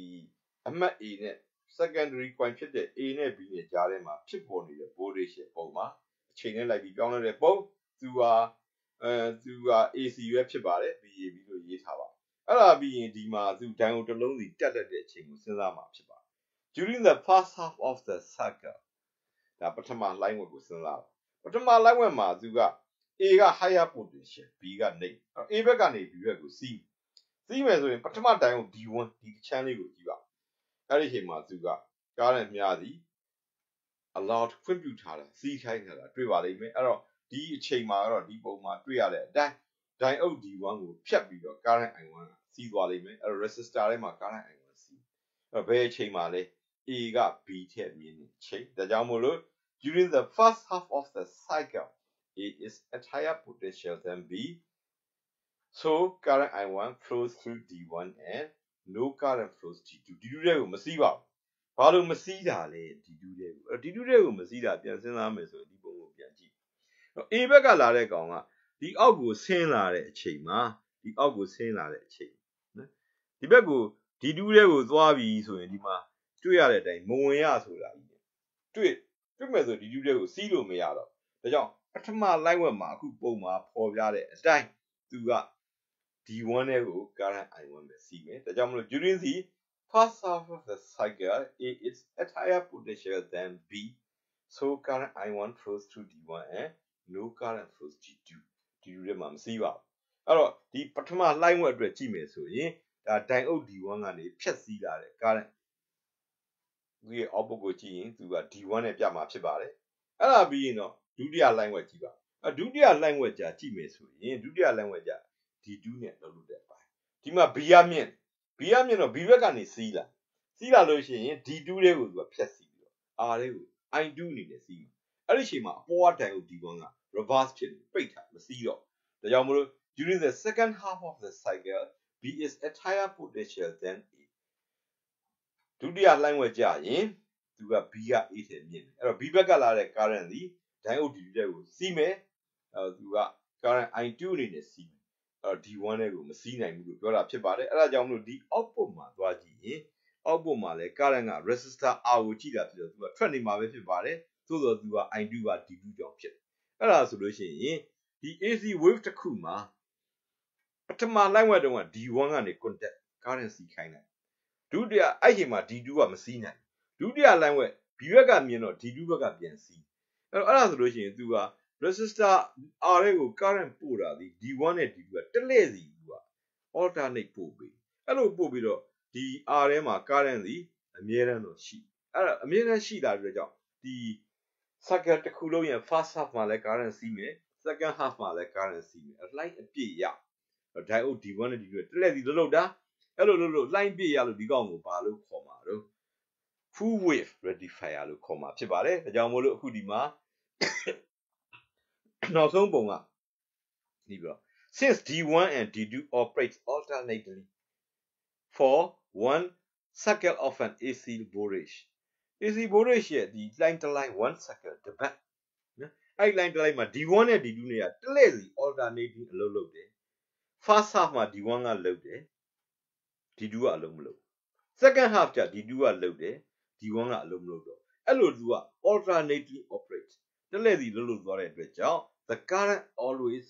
အမှတ် A နဲ့ secondary coin ဖြစ်တဲ့ A နဲ့ B နဲ့ကြားထဲမှာဖြစ်ပေါ်နေတဲ့ voltage ရဲ့ပုံမှာအချိန်နဲ့လိုက်ပြီးပြောင်းလဲတဲ့ပုံသူက AC ပဲဖြစ်ပါတယ် BAB လို့ရေးထားပါအဲ့ဒါပြီးရင်ဒီမှာသူဒိုင်ကိုတစ်လုံးစီတက်လက်တဲ့အချိန်ကိုစဉ်းစားမှာဖြစ်ပါတယ် during the first half of the cycle ဒါပထမ line ဝက်ကိုစဉ်းစားပါပထမ line ဝက်မှာသူက A က higher potential B က negative A ဘက်ကနေ B ဘက်ကိုစီးမယ်ဆိုရင်ပထမဒိုင်ကို D1 ဒီချမ်းလေးကိုကြည့်ပါအဲ့ဒီအချိန်မှာသူကကားနဲ့မြားသည် allowed ခွင့်ပြုထားတာစီးခိုင်းထားတာတွေ့ပါလိမ့်မယ်အဲ့တော့ဒီအချိန်မှာတော့ဒီပုံမှာတွေ့ရတဲ့အတိုင်းဒိုင်အုပ် D1 ကိုဖြတ်ပြီးတော့ current I1 ကစီးသွားလိမ့်မယ်အဲ့တော့ resistor ထဲမှာ current I1 စီးအဲ့တော့ဘယ်အချိန်မှာလဲ A က B ထက်မြင့်တဲ့အချိန်ဒါကြောင့်မို့လို့ during the first half of the cycle A is at higher potential than B so current I1 flows through D1 and no current flows D2 D2 တွေကိုမစီးပါဘူးဘာလို့မစီးတာလဲ D2 တွေကို D2 တွေကိုမစီးတာပြန်စဉ်းစားမယ်ဆိုရင်ဒီပုံကိုပြန်ကြည့် A ဘက်ကလာတဲ့ကောင်ကဒီအောက်ကိုဆင်းလာတဲ့အချိန်မှာဒီအောက်ကိုဆင်းလာတဲ့အချိန်နော်ဒီဘက်ကို D2 တွေကိုသွားပြီးဆိုရင်ဒီမှာတွေ့ရတဲ့အတိုင်းမဝင်ရဆိုတာကြီးတွေ့မယ်ဆို D2 တွေကိုစီးလို့မရတော့ဒါကြောင့်ပထမ line ဝက်မှာအခုပုံမှာပေါ်ပြတဲ့အတိုင်းသူက D1 တွေကို current I1 ပဲစီးမယ်ဒါကြောင့်မလို့ during the first half of the cycle A is at higher potential than B so current I1 flows through D1 and no current flows D2 တွေမှာမစီးပါဘူးအဲ့တော့ဒီပထမ line ဝက်အတွက်ကြည့်မယ်ဆိုရင်ဒါဒိုင်အုပ် D1 ကနေဖြတ်စီးလာတဲ့ current သူရဲ့ output ကိုကြည့်ရင်သူက D1 နဲ့ပြမှာဖြစ်ပါတယ်အဲ့ဒါပြီးရင်တော့ဒုတိယ line ဝက်ကြည့်ပါဒုတိယ line ဝက်ကြာကြည့်မယ်ဆိုရင်ဒုတိယ line ဝက်ကြာ D2 နဲ့လောက်လို့တဲ့အပိုင်းဒီမှာ B ရမြင့်တော့ B ဘက်ကနေစီးလာလို့ရှိရင် D2 တွေကိုသူကဖြတ်စီးပြီးတော့ R တွေကို I2 အနေနဲ့စီးမှာအဲ့ဒီအချိန်မှာအပေါ်ကဒိုင်ကို D1 က reverse ဖြစ်နေပိတ်ထားမစီးတော့ဒါကြောင့်မလို့ during the second half of the cycle B is at higher potential than A ဒုတိယ line ဝက်ကြရင်သူက B က A ထက်မြင့်တယ်အဲ့တော့ B ဘက်ကလာတဲ့ current သည်ဒိုင်အုပ် D2 တွေကိုစီးမယ်သူက current I2 အနေနဲ့စီးမယ်အဲ့တော့ D1 တွေကိုမစီးနိုင်ဘူးလို့ပြောတာဖြစ်ပါတယ်အဲ့ဒါကြောင့်မလို့ဒီ output မှာသွားကြည့်ရင် output မှာလဲ current က resistor R ကိုကြည့်တာဖြစ်တော့သူကထွက်နေမှာပဲဖြစ်ပါတယ်သို့တော့သူက I2 က D2 ကြောင့်ဖြစ်တယ်အဲ့ဒါဆိုလို့ရှိရင်ဒီ AC wave တစ်ခုမှာပထမ line ဝက်တုန်းက D1 ကနေ contact current စီးခိုင်းတယ်ဒုတိယအဲ့ချိန်မှာ D2 ကမစီးနိုင်ဒုတိယ line ဝက် B ဘက်ကမြင်တော့ D2 ဘက်ကပြန်စီးအဲ့ဒါဆိုလို့ရှိရင်သူက resistor R တွေကို current ပို့တာဒီ D1 နဲ့ D2 ကတလှည့်စီသူက alternate ပို့ပေးအဲ့လိုပို့ပြီးတော့ဒီ R ထဲမှာ current စီအမြဲတမ်းတော့ရှိအဲ့ဒါအမြဲတမ်းရှိတာတဲ့ကြောင့်ဒီ cycle တစ်ခုလုံးရဲ့ first half မှာလဲ current စီးမယ် second half မှာလဲ current စီးမယ် line အပြည့်ရဒိုင်အုပ် D1 နဲ့ D2 တလှည့်စီလုပ်တာအဲ့လိုလုပ် line ပြည့်ရလို့ဒီကောင်ကိုဘာလို့ခေါ်မှာတော့ full wave rectifier လို့ခေါ်မှာဖြစ်ပါတယ်ဒါကြောင့်မို့လို့အခုဒီမှာနောက်ဆုံးပုံကဒီပြီးတော့ since D1 and D2 operates alternately for one cycle of an AC voltage voltage ရဲ့ဒီ line တစ် line 1 cycle တစ်ပတ်နော်အဲ့ line တစ် line မှာ D1 နဲ့ D2 နဲ့ကတလှည့်စီ alternating အလုပ်လုပ်တယ် first half မှာ D1 ကလုပ်တယ် D2 ကအလုပ်မလုပ် second half ကျ D2 ကလုပ်တယ် D1 ကအလုပ်မလုပ်တော့အဲ့လိုသူက alternating operate တလှည့်စီလုပ်သွားတဲ့အတွက်ကြောင့် the current always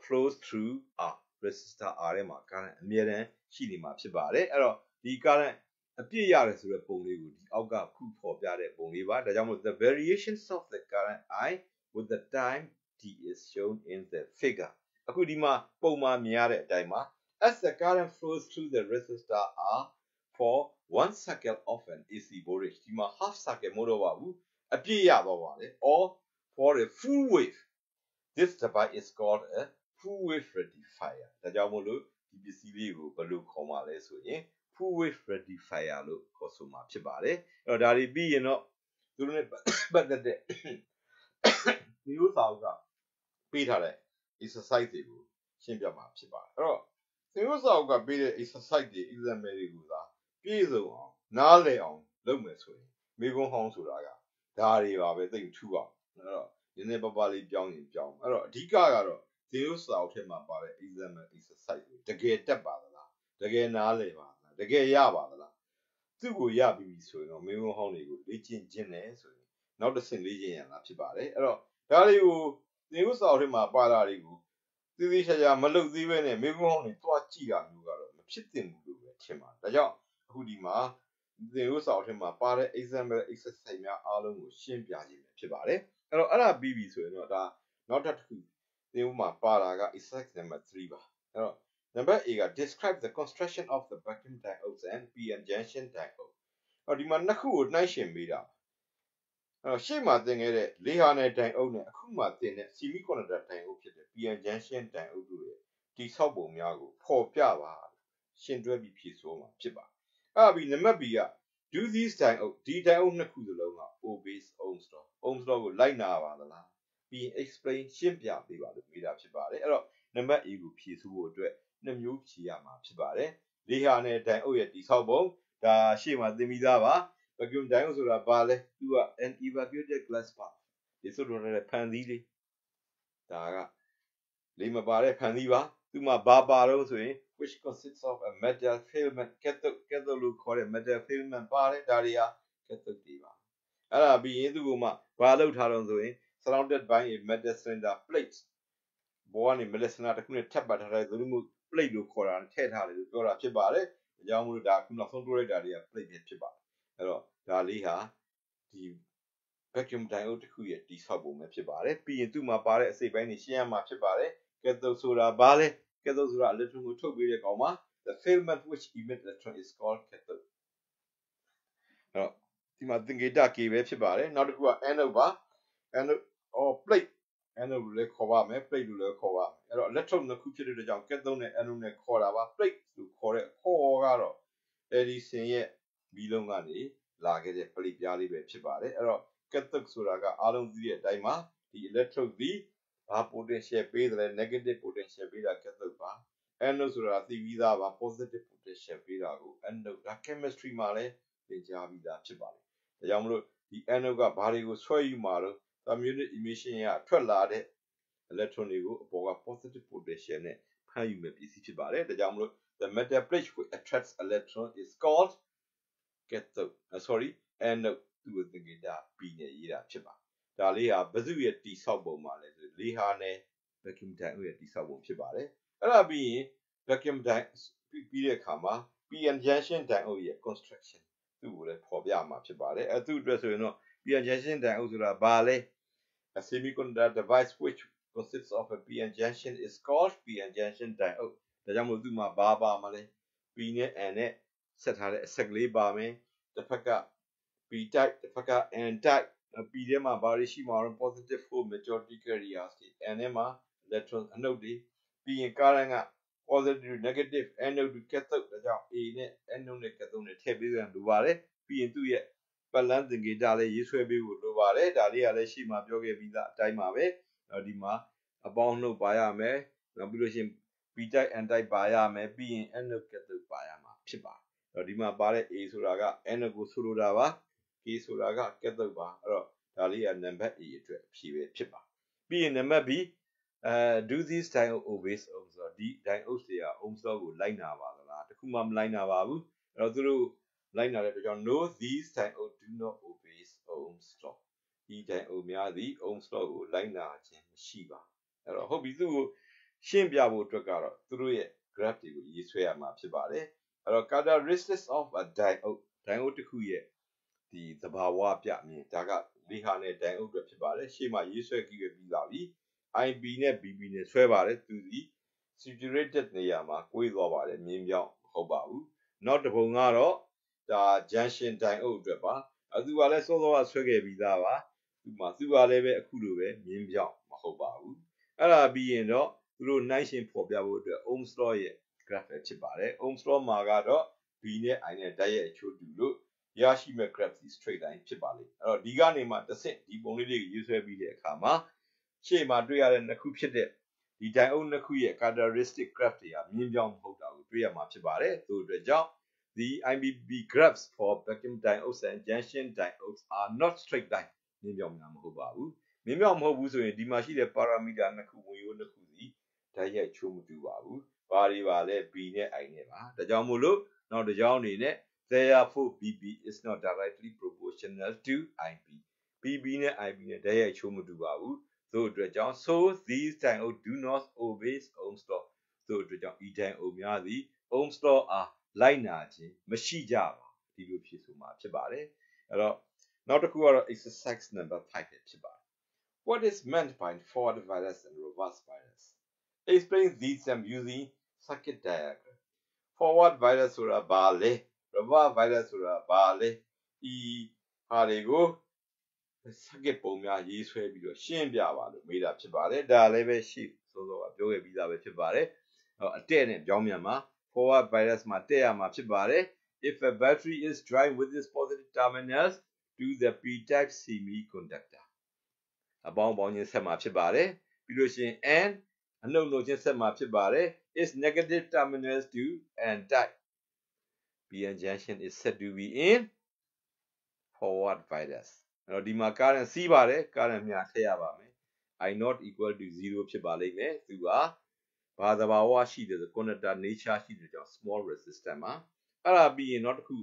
flows through R resistor R ထဲမှာ current အမြဲတမ်းရှိနေမှာဖြစ်ပါတယ်အဲ့တော့ဒီ current အပြည့်ရတယ်ဆိုတဲ့ပုံလေးကိုဒီအောက်ကခုဖော်ပြတဲ့ပုံလေးပါဒါကြောင့်မို့ the variations of the current I with the time t is shown in the figure အခုဒီမှာပုံမှာမြင်ရတဲ့အတိုင်းမှာ as the current flows through the resistor R for one cycle of an AC voltage ဒီမှာ half cycle မဟုတ်တော့ပါဘူးအပြည့်ရသွားပါတယ် or for a full wave this device is called a full wave rectifier ဒါကြောင့်မို့လို့ဒီပစ္စည်းလေးကိုဘယ်လိုခေါ်မှာလဲဆိုရင် full wave rectifier လို့ခေါ်ဆိုမှာဖြစ်ပါတယ်အဲ့တော့ဒါတွေပြီးရင်တော့သူတို့ ਨੇ ပတ်သက်တဲ့ဒီလိုစာအုပ်ကပေးထားတဲ့ exercise တွေကိုရှင်းပြမှာဖြစ်ပါတယ်အဲ့တော့ဒီလိုစာအုပ်ကပေးတဲ့ exercise တွေ example တွေကိုသာပြည့်စုံအောင်နားလည်အောင်လုပ်မယ်ဆိုရင်မိကုန်းဟောင်းဆိုတာကဒါတွေပါပဲသိထူအောင်အဲ့တော့နည်းနည်းပါးပါးလေးပြောင်းရင်ပြောင်းအဲ့တော့အဓိကကတော့ဒီလိုစာအုပ်ထဲမှာပါတဲ့ example exercise တွေတကယ်တက်ပါသလား တကယ်နားလည်ပါလားတကယ်ရပါသလားသူ့ကိုရပြီဆိုရင်တော့မေးခွန်းဟောင်းတွေကိုလေ့ကျင့်ခြင်းနဲ့ဆိုရင်နောက်တစ်ဆင့်လေ့ကျင့်ရတာဖြစ်ပါတယ်အဲ့တော့ဒါတွေကိုသင်ဥစာအုပ်ထဲမှာပါတာတွေကိုသီးသီးခြားခြားမလုပ်သေးဘဲနဲ့မေးခွန်းဟောင်းတွေတွားကြည့်တာမျိုးကတော့မဖြစ်သင့်ဘူးလို့ပဲထင်ပါတယ်ဒါကြောင့်အခုဒီမှာသင်ဥစာအုပ်ထဲမှာပါတဲ့ example exercise များအားလုံးကိုရှင်းပြခြင်းပဲဖြစ်ပါတယ်အဲ့တော့အဲ့ဒါပြီးပြီဆိုရင်တော့ဒါနောက်တစ်ခုသင်ဥမှာပါတာက exercise number 3ပါအဲ့တော့ number A က describe the construction of the vacuum diodes and p-n junction diode အဲ့ဒီမှာနှစ်ခုကိုနှိုင်းယှဉ်ပေးတာအဲ့တော့ရှေ့မှာသင်ခဲ့တဲ့လေဟာနယ် diode နဲ့အခုမှသင်တဲ့ semiconductor diode ဖြစ်တဲ့ p-n junction diode တို့ရဲ့တိဆောက်ပုံများကိုဖော်ပြပါရှင်းတွဲပြီးဖြည့်ဆို့မှာဖြစ်ပါအဲ့ဒါပြီးနံပါတ် B က do these diode ဒီ diode နှစ်ခုစလုံးက obeys Ohm's law ကိုလိုက်နာပါသလားပြီး explain ရှင်းပြပေးပါလို့မေးတာဖြစ်ပါတယ်အဲ့တော့နံပါတ် A ကိုဖြည့်ဆို့ဖို့အတွက်နှစ်မျိုးဖြည့်ရမှာဖြစ်ပါတယ်လေဟာနယ် diode ရဲ့တိဆောက်ပုံဒါရှေ့မှာသင်ပြီးသားပါ vacuum diode ဆိုတာဘာလဲသူက an evacuated glass path ဒီဆိုတော့လည်းဖန်သီးလေးဒါကလေမပါတဲ့ဖန်သီးပါသူမှဘာပါတော့ဆိုရင် which consists of a metal filament cathode လို့ခေါ်တဲ့ metal filament ပါတယ်ဒါတွေက cathode တွေပါအဲ့ဒါပြီးရင်သူကမှဘာလောက်ထားတော့ဆိုရင် surrounded by a metal cylinder plate ဘောကနေ metal cylinder တစ်ခုနဲ့ထပ်ပတ်ထားတဲ့သူတို့ plate လို့ခေါ်တာထည့်ထားတယ်လို့ပြောတာဖြစ်ပါတယ်အကြောင်းမို့လို့ဒါခုနောက်ဆုံးပြောလိုက်တာတွေက plate ပဲဖြစ်ပါတယ်အဲ့တော့ဒါလေးဟာဒီ vacuum diode တစ်ခုရဲ့တိဆောက်ပုံပဲဖြစ်ပါတယ်ပြီးရင်သူ့မှာပါတဲ့အစိတ်ပိုင်းတွေရှင်းရမှာဖြစ်ပါတယ် cathode ဆိုတာဘာလဲ cathode ဆိုတာ electron ကိုထုတ်ပေးတဲ့ကောင်ပါ the filament which emit electron is called cathode အဲ့တော့ဒီမှာသင်္ကေတ K ပဲဖြစ်ပါတယ်နောက်တစ်ခုက anode ပါ anode or plate anode လို့လည်းခေါ်ပါမယ် plate လို့လည်းခေါ်ပါမယ်အဲ့တော့ electron နှစ်ခုဖြစ်တဲ့အတွက်ကြောင့် cathode နဲ့ anode နဲ့ခေါ်တာပါ plate လို့ခေါ်တဲ့ခေါ်ကတော့ Edison ရဲ့မီးလုံးကနေလာခဲ့တဲ့ plate ပြားလေးပဲဖြစ်ပါတယ်အဲ့တော့ cathode ဆိုတာကအားလုံးသိတဲ့အတိုင်းမှာဒီ electrode ဒီဘာ potential ပေးတယ်လဲ negative potential ပေးတာ cathode ပါ anode ဆိုတာသိပြီးသားပါ positive potential ပေးတာကို anode ဒါ chemistry မှာလည်းသင်ကြားပြီးသားဖြစ်ပါတယ်ဒါကြောင့်မလို့ဒီ anode ကဘာတွေကိုဆွဲယူမှာတော့ thermal emission ကထွက်လာတဲ့ electron တွေကိုအပေါ်က positive potential နဲ့ဖမ်းယူမဲ့ပစ္စည်းဖြစ်ပါတယ်ဒါကြောင့်မလို့ the metal plate which attracts electron is called cathode anode သူ့ကိုသင်္ကေတ B နဲ့ရေးတာဖြစ်ပါဒါလေးဟာဘယ်သူရဲ့တိဆောက်ပုံမှာလဲဆိုလေဟာနဲ့ vacuum diode ရဲ့တိဆောက်ပုံဖြစ်ပါတယ်အဲ့ဒါပြီးရင် vacuum diode ပြီးတဲ့အခါမှာ p-n junction diode ရဲ့ construction သူ့ကိုလည်းဖော်ပြမှာဖြစ်ပါတယ်အဲ့သူ့အတွက်ဆိုရင်တော့ p-n junction diode ဆိုတာဘာလဲ a semiconductor device which consists of a p-n junction is called p-n junction diode ဒါကြောင့်မို့သူ့မှာဘာပါမလဲ p နဲ့ n နဲ့ဆက်ထားတဲ့အဆက်ကလေးပါမယ်တစ်ဖက်က p type တစ်ဖက်က n type p ထဲမှာဘာတွေရှိမှာတော့ positive for majority carriers တွေ n ထဲမှာ electron အနှုတ်တွေပြီးရင် current က positive negative anode to cathode ဒါကြောင့် A နဲ့ anode နဲ့ cathode နဲ့ထည့်ပေးရလိုပါတယ်ပြီးရင်သူ့ရဲ့ပတ်လန်းသင်္ကေတလေးရေးဆွဲပေးဖို့လိုပါတယ်ဒါလေးကလည်းရှေ့မှာပြောခဲ့ပြီးသားအတိုင်းပါပဲဒီမှာအပေါင်းနှုတ်ပါရမယ်နောက်ပြီးလို့ရှိရင် p type n type ပါရမယ်ပြီးရင် anode cathode ပါရမှာဖြစ်ပါတယ်ဒီမှာပါတဲ့ A ဆိုတာက anode ကိုဆိုလိုတာပါ K ဆိုတာက cathode ပါအဲ့တော့ဒါလေးကနံပါတ် A အတွက်အဖြေပဲဖြစ်ပါပြီးရင်နံပါတ် B do these diode obeys Ohm's law ဒီ diode တွေက Ohm's law ကိုလိုက်နာပါသလားတခုမှမလိုက်နာပါဘူးအဲ့တော့သူတို့လိုက်နာတဲ့အတွက်ကြောင့် no these diode do not obey Ohm's law ဒီ diode များသည် Ohm's law ကိုလိုက်နာခြင်းမရှိပါအဲ့တော့ဟုတ်ပြီသူ့ကိုရှင်းပြဖို့အတွက်ကတော့သူတို့ရဲ့ graph တွေကိုရေးဆွဲရမှာဖြစ်ပါတယ်အဲ့တော့ characteristics of a diode တစ်ခုရဲ့ဒီသဘာဝပြမြင်ဒါကလေဟာနဲ့ diode အတွက်ဖြစ်ပါတယ်ရှေ့မှာရေးဆွဲကြည့်ခဲ့ပြီးသားပြီ IB နဲ့ BB နဲ့ဆွဲပါတယ်သူဒီ saturated နေရာမှာ꿰သွားပါတယ်မြင်းပြောင်းမဟုတ်ပါဘူးနောက်တစ်ပုံကတော့ဒါ junction diode အတွက်ပါသူကလည်းစောစောကဆွဲခဲ့ပြီးသားပါသူကလည်းပဲအခုလိုပဲမြင်းပြောင်းမဟုတ်ပါဘူးအဲ့ဒါပြီးရင်တော့သူတို့နှိုင်းရှင်ဖော်ပြဖို့အတွက် Ohm's law ရဲ့ graph ပဲဖြစ်ပါတယ် Ohm's law မှာကတော့ B နဲ့ I နဲ့ဓာတ်ရဲ့အချိုးတူလို့ရရှိမဲ့ graph ဒီ straight line ဖြစ်ပါလိမ့်အဲ့တော့ဒီကနေမှတစ်ဆင့်ဒီပုံလေးတွေရေးဆွဲပြီးတဲ့အခါမှာရှေ့မှာတွေ့ရတဲ့နှစ်ခုဖြစ်တဲ့ဒီ diode နှစ်ခုရဲ့ characteristic graph တွေကမြင်းပြောင်းမဟုတ်တာကိုတွေ့ရမှာဖြစ်ပါတယ်သို့အတွက်ကြောင့် the IBB graphs for vacuum diodes and junction diodes are not straight line မြင်းပြောင်းများမဟုတ်ပါဘူးမြင်းပြောင်းမဟုတ်ဘူးဆိုရင်ဒီမှာရှိတဲ့ parameter နှစ်ခုဝင်ရိုးနှစ်ခုစီဓာတ်ရိုက်ချိုးမတူပါဘူး ဘာတွေပါလဲ B နဲ့ I နဲ့ပါဒါကြောင့်မို့လို့နောက်တစ်ကြောင်းအနေနဲ့ therefore BB is not directly proportional to IB BB နဲ့ IB နဲ့တိုက်ရိုက်ချိုးမတူပါဘူးသို့အတွက်ကြောင့် so these diode do not obey Ohm's law သို့အတွက်ကြောင့် E diode များသည် Ohm's law အားလိုက်နာခြင်းမရှိကြပါဒီလိုဖြစ်ဆိုမှာဖြစ်ပါတယ်အဲ့တော့နောက်တစ်ခုကတော့ exercise number 5ပဲဖြစ်ပါတယ် What is meant by forward bias and reverse bias Explain these terms using circuit diagram forward bias ဆိုတာဘာလဲ reverse bias ဆိုတာဘာလဲဒီဟာတွေကို circuit ပုံများရေးဆွဲပြီးတော့ရှင်းပြပါလို့မေးတာဖြစ်ပါတယ်ဒါလည်းပဲရှိစောစောကပြောခဲ့ပြီးသားပဲဖြစ်ပါတယ်အတဲ့နဲ့ပြောင်းပြန်မှာ forward bias မှာတက်ရမှာဖြစ်ပါတယ် if a battery is drawing with its positive terminals to the p-type semiconductor အပေါင်းပေါင်းချင်းဆက်မှာဖြစ်ပါတယ်ပြီးလို့ရှိရင် and အနှုတ်နှုတ်ချင်းဆက်မှာဖြစ်ပါတယ် its negative terminals to n-type p-n junction is said to be in forward bias အဲ့တော့ဒီမှာ current စီးပါတယ် current များထည့်ရပါမယ် I not equal to 0ဖြစ်ပါလိမ့်မယ်သူကဘာသဘာဝရှိတယ်ဆို conductor nature ရှိတယ်ကြောင့် small resistance မှာအဲ့ဒါပြီးရင်နောက်တစ်ခု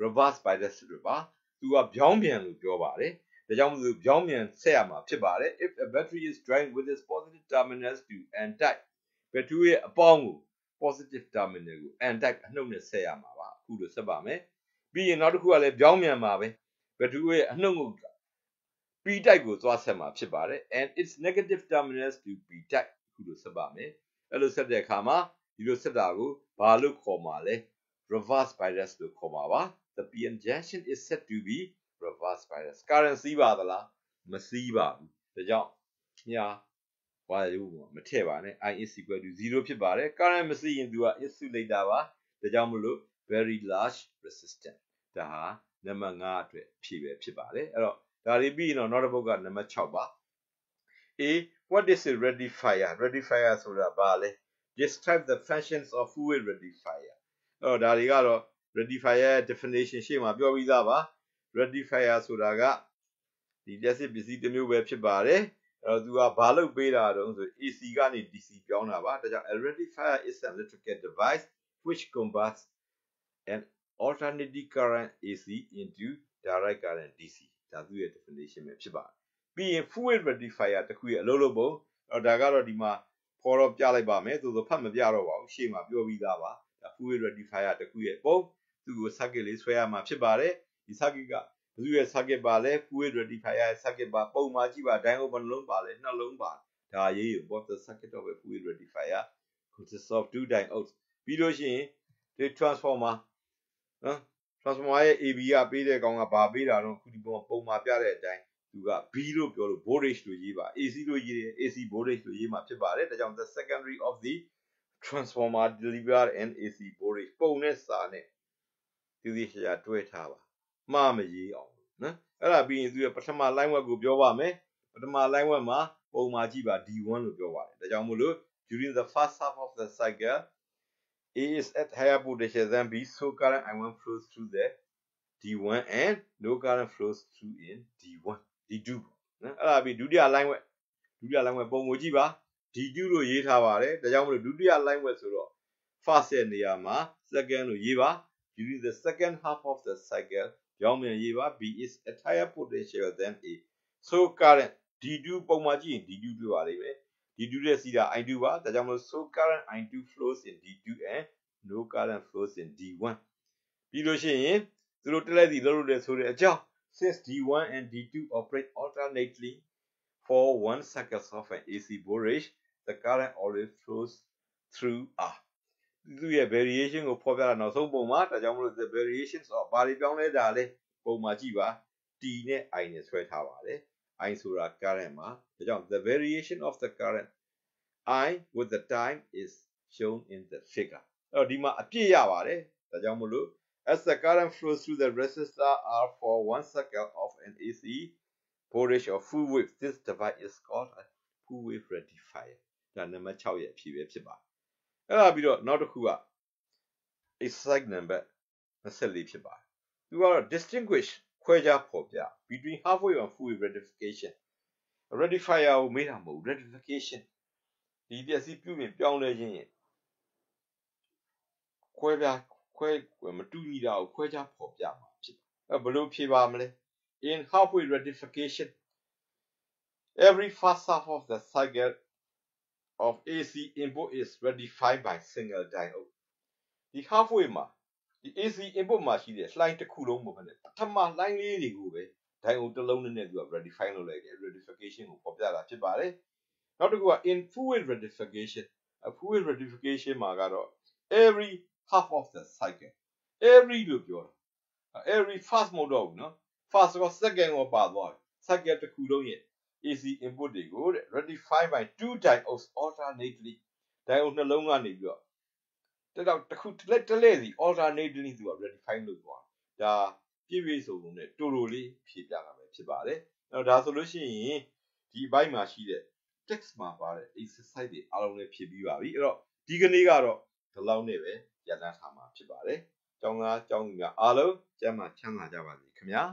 reverse bias လို့ပါသူကပြောင်းပြန်လို့ပြောပါတယ်ဒါကြောင့်မို့လို့ပြောင်းပြန်ဆက်ရမှာဖြစ်ပါတယ် if a battery is drawing with its positive terminals to n-type battery ရဲ့အပေါင်းကို positive terminal ကို n-type အနှုတ်နဲ့ဆက်ရမှာပါအခုလိုဆက်ပါမယ်ပြီးရင်နောက်တစ်ခုကလည်းပြောင်းပြန်ပါပဲ battery ရဲ့အနှုတ်ကို p-type ကိုသွားဆက်မှာဖြစ်ပါတယ် and its negative terminals to p-type အခုလိုဆက်ပါမယ်အဲ့လိုဆက်တဲ့အခါမှာဒီလိုဆက်တာကိုဘာလို့ခေါ်မှာလဲ reverse bias လို့ခေါ်မှာပါ the p-n junction is said to be reverse bias current စီးပါသလားမစီးပါဘူးဒါကြောင့်ညာဘာလို့မထည့်ပါနဲ့ I is equal to 0ဖြစ်ပါတယ် current မစီးရင်သူက insulator ပါဒါကြောင့်မလို့ very large resistance ဒါဟာနံပါတ်5အတွက်ဖြည့်ပဲဖြစ်ပါတယ်အဲ့တော့ဒါတွေပြီးရင်တော့နောက်တစ်ပုဒ်ကနံပါတ်6ပါ A what is a rectifier rectifier ဆိုတာဘာလဲ describe the functions of fluid rectifier အဲ့တော့ဒါတွေကတော့ rectifier definition ရှေ့မှာပြောပြီးသားပါ rectifier ဆိုတာကဒီလျှပ်စစ်ပစ္စည်းတစ်မျိုးပဲဖြစ်ပါတယ်အဲ့တော့သူကဘာလုပ်ပေးတာတုံးဆို AC ကနေ DC ပြောင်းတာပါဒါကြောင့် a rectifier is an electrical device which converts an alternating current AC into direct current DC ဒါသူရဲ့ definition ပဲဖြစ်ပါတယ်ပြီးရင် fluid rectifier တခုရဲ့အလုပ်လုပ်ပုံဒါကတော့ဒီမှာဖော်တော့ပြလိုက်ပါမယ်သို့သောဖတ်မပြတော့ပါဘူးရှေ့မှာပြောပြီးသားပါဒါ fluid rectifier တခုရဲ့ပုံသူ့ကို circuit လေးဆွဲရမှာဖြစ်ပါတယ်ဒီ circuit ကဘယ်သူရဲ့ circuit ပါလဲ fluid rectifier ရဲ့ circuit ပါပုံမှာကြည့်ပါ diode ဘယ်နှလုံးပါလဲနှလုံးပါဒါရေးရ what the circuit of a fluid rectifier consists of two diodes ပြီးလို့ရှိရင်ဒီ transformer နော် transformer ရဲ့ AB ကပေးတဲ့ကောင်ကဘာပေးတာတော့ခုဒီပုံမှာပြတဲ့အတိုင်းသူက B လို့ပြောလို့ voltage လို့ရေးပါ AC လို့ရေးတယ် AC voltage လို့ရေးမှာဖြစ်ပါတယ်ဒါကြောင့် the secondary of the transformer deliver an AC voltage ပုံနဲ့စာနဲ့ဒီဒီရှာတွဲထားပါမှားမရေးအောင်နော်အဲ့ဒါပြီးရင်သူရဲ့ပထမ line web ကိုပြောပါမယ်ပထမ line web မှာပုံမှာကြည့်ပါ D1 လို့ပြောပါတယ်ဒါကြောင့်မို့လို့ during the first half of the cycle A is at higher potential than B so current I1 flows through the D1 and no current flows through in D1 D2 နော်အဲ့ဒါပြီးဒုတိယ line web ပုံကိုကြည့်ပါ D2 လို့ရေးထားပါတယ်ဒါကြောင့်မို့လို့ဒုတိယ line web ဆိုတော့ first ရဲ့နေရာမှာ second လို့ရေးပါ during the second half of the cycle ကြောင်းမြန်ရေးပါ B is at higher potential than A so current D2 ပုံမှာကြည့်ရင် D2 တွေ့ပါလိမ့်မယ် D2 ရဲ့စီးတာ I2 ပါဒါကြောင့်မို့လို့ so current I2 flows in D2 and no current flows in D1 ပြီးလို့ရှိရင်သူတို့တက်လိုက်စီလုပ်လို့တယ်ဆိုတဲ့အကြောင်း since D1 and D2 operate alternately for 1 cycle of an AC voltage the current always flows through R သူရဲ့ variation ကိုဖော်ပြတာနောက်ဆုံးပုံမှာဒါကြောင့်မလို့ the variations of ဘာတွေပြောင်းလဲတာလဲပုံမှာကြည့်ပါ T နဲ့ I နဲ့ဆွဲထားပါတယ် I ဆိုတာ current မှာဒါကြောင့် the variation of the current I with the time is shown in the figure အဲ့တော့ဒီမှာအပြည့်ရပါတယ်ဒါကြောင့်မို့လို့ as the current flows through the resistor R for 1 cycle of an AC voltage or full wave this device is called a full wave rectifier ဒါနံပါတ်6ရဲ့အဖြေပဲဖြစ်ပါတယ်အဲ့ဒါပြီးတော့နောက်တစ်ခုက exercise number 24ဖြစ်ပါတယ်သူကတော့ distinguish ခွဲခြားဖော်ပြ between half wave and full wave rectification rectifier ကိုမေးတာမဟုတ် rectification ဒီပျက်စီးပြုပြင်ပြောင်းလဲခြင်း ခွဲပြားမတူညီတာကိုခွဲခြားဖော်ပြမှာဖြစ်ဘယ်လိုဖြေပါမလဲ in halfway rectification every first half of the cycle of AC input is rectified by single diode ဒီ halfway မှာဒီ AC input မှာရှိတဲ့လှိုင်းတစ်ခုလုံးပေါ့ဗျာပထမလှိုင်းလေးတွေကိုပဲ diode တစ်လုံးနဲ့သူက rectify လုပ်လိုက်တယ် rectification ကိုဖော်ပြတာဖြစ်ပါတယ်နောက်တစ်ခုက in full wave rectification full wave rectification မှာကတော့ every half of the cycle every လို့ပြောတာ every first မဟုတ်တော့ဘူးเนาะ first က second ကိုပါသွားတယ် cycle တစ်ခုလုံးရဲ့ AC input တွေကိုတဲ့ rectify by two diodes alternately diode နှလုံးကနေပြီးတော့တစ်ခုတစ်လဲစီ alternately သူက rectify လုပ်သွားဒါပြည့်ပြည့်စုံစုံနဲ့တူတူလေးဖြေပြတာပဲဖြစ်ပါတယ်အဲ့တော့ဒါဆိုလို့ရှိရင်ဒီအပိုင်းမှာရှိတဲ့ text မှာပါတဲ့ exercise တွေအားလုံးလည်းဖြေပြီးပါပြီအဲ့တော့ဒီကနေ့ကတော့ဒီလောက်နဲ့ပဲရန်နာထားမှာဖြစ်ပါတယ်ကျောင်းသားကျောင်းသူများအားလုံးကျန်းမာချမ်းသာကြပါစေခင်ဗျာ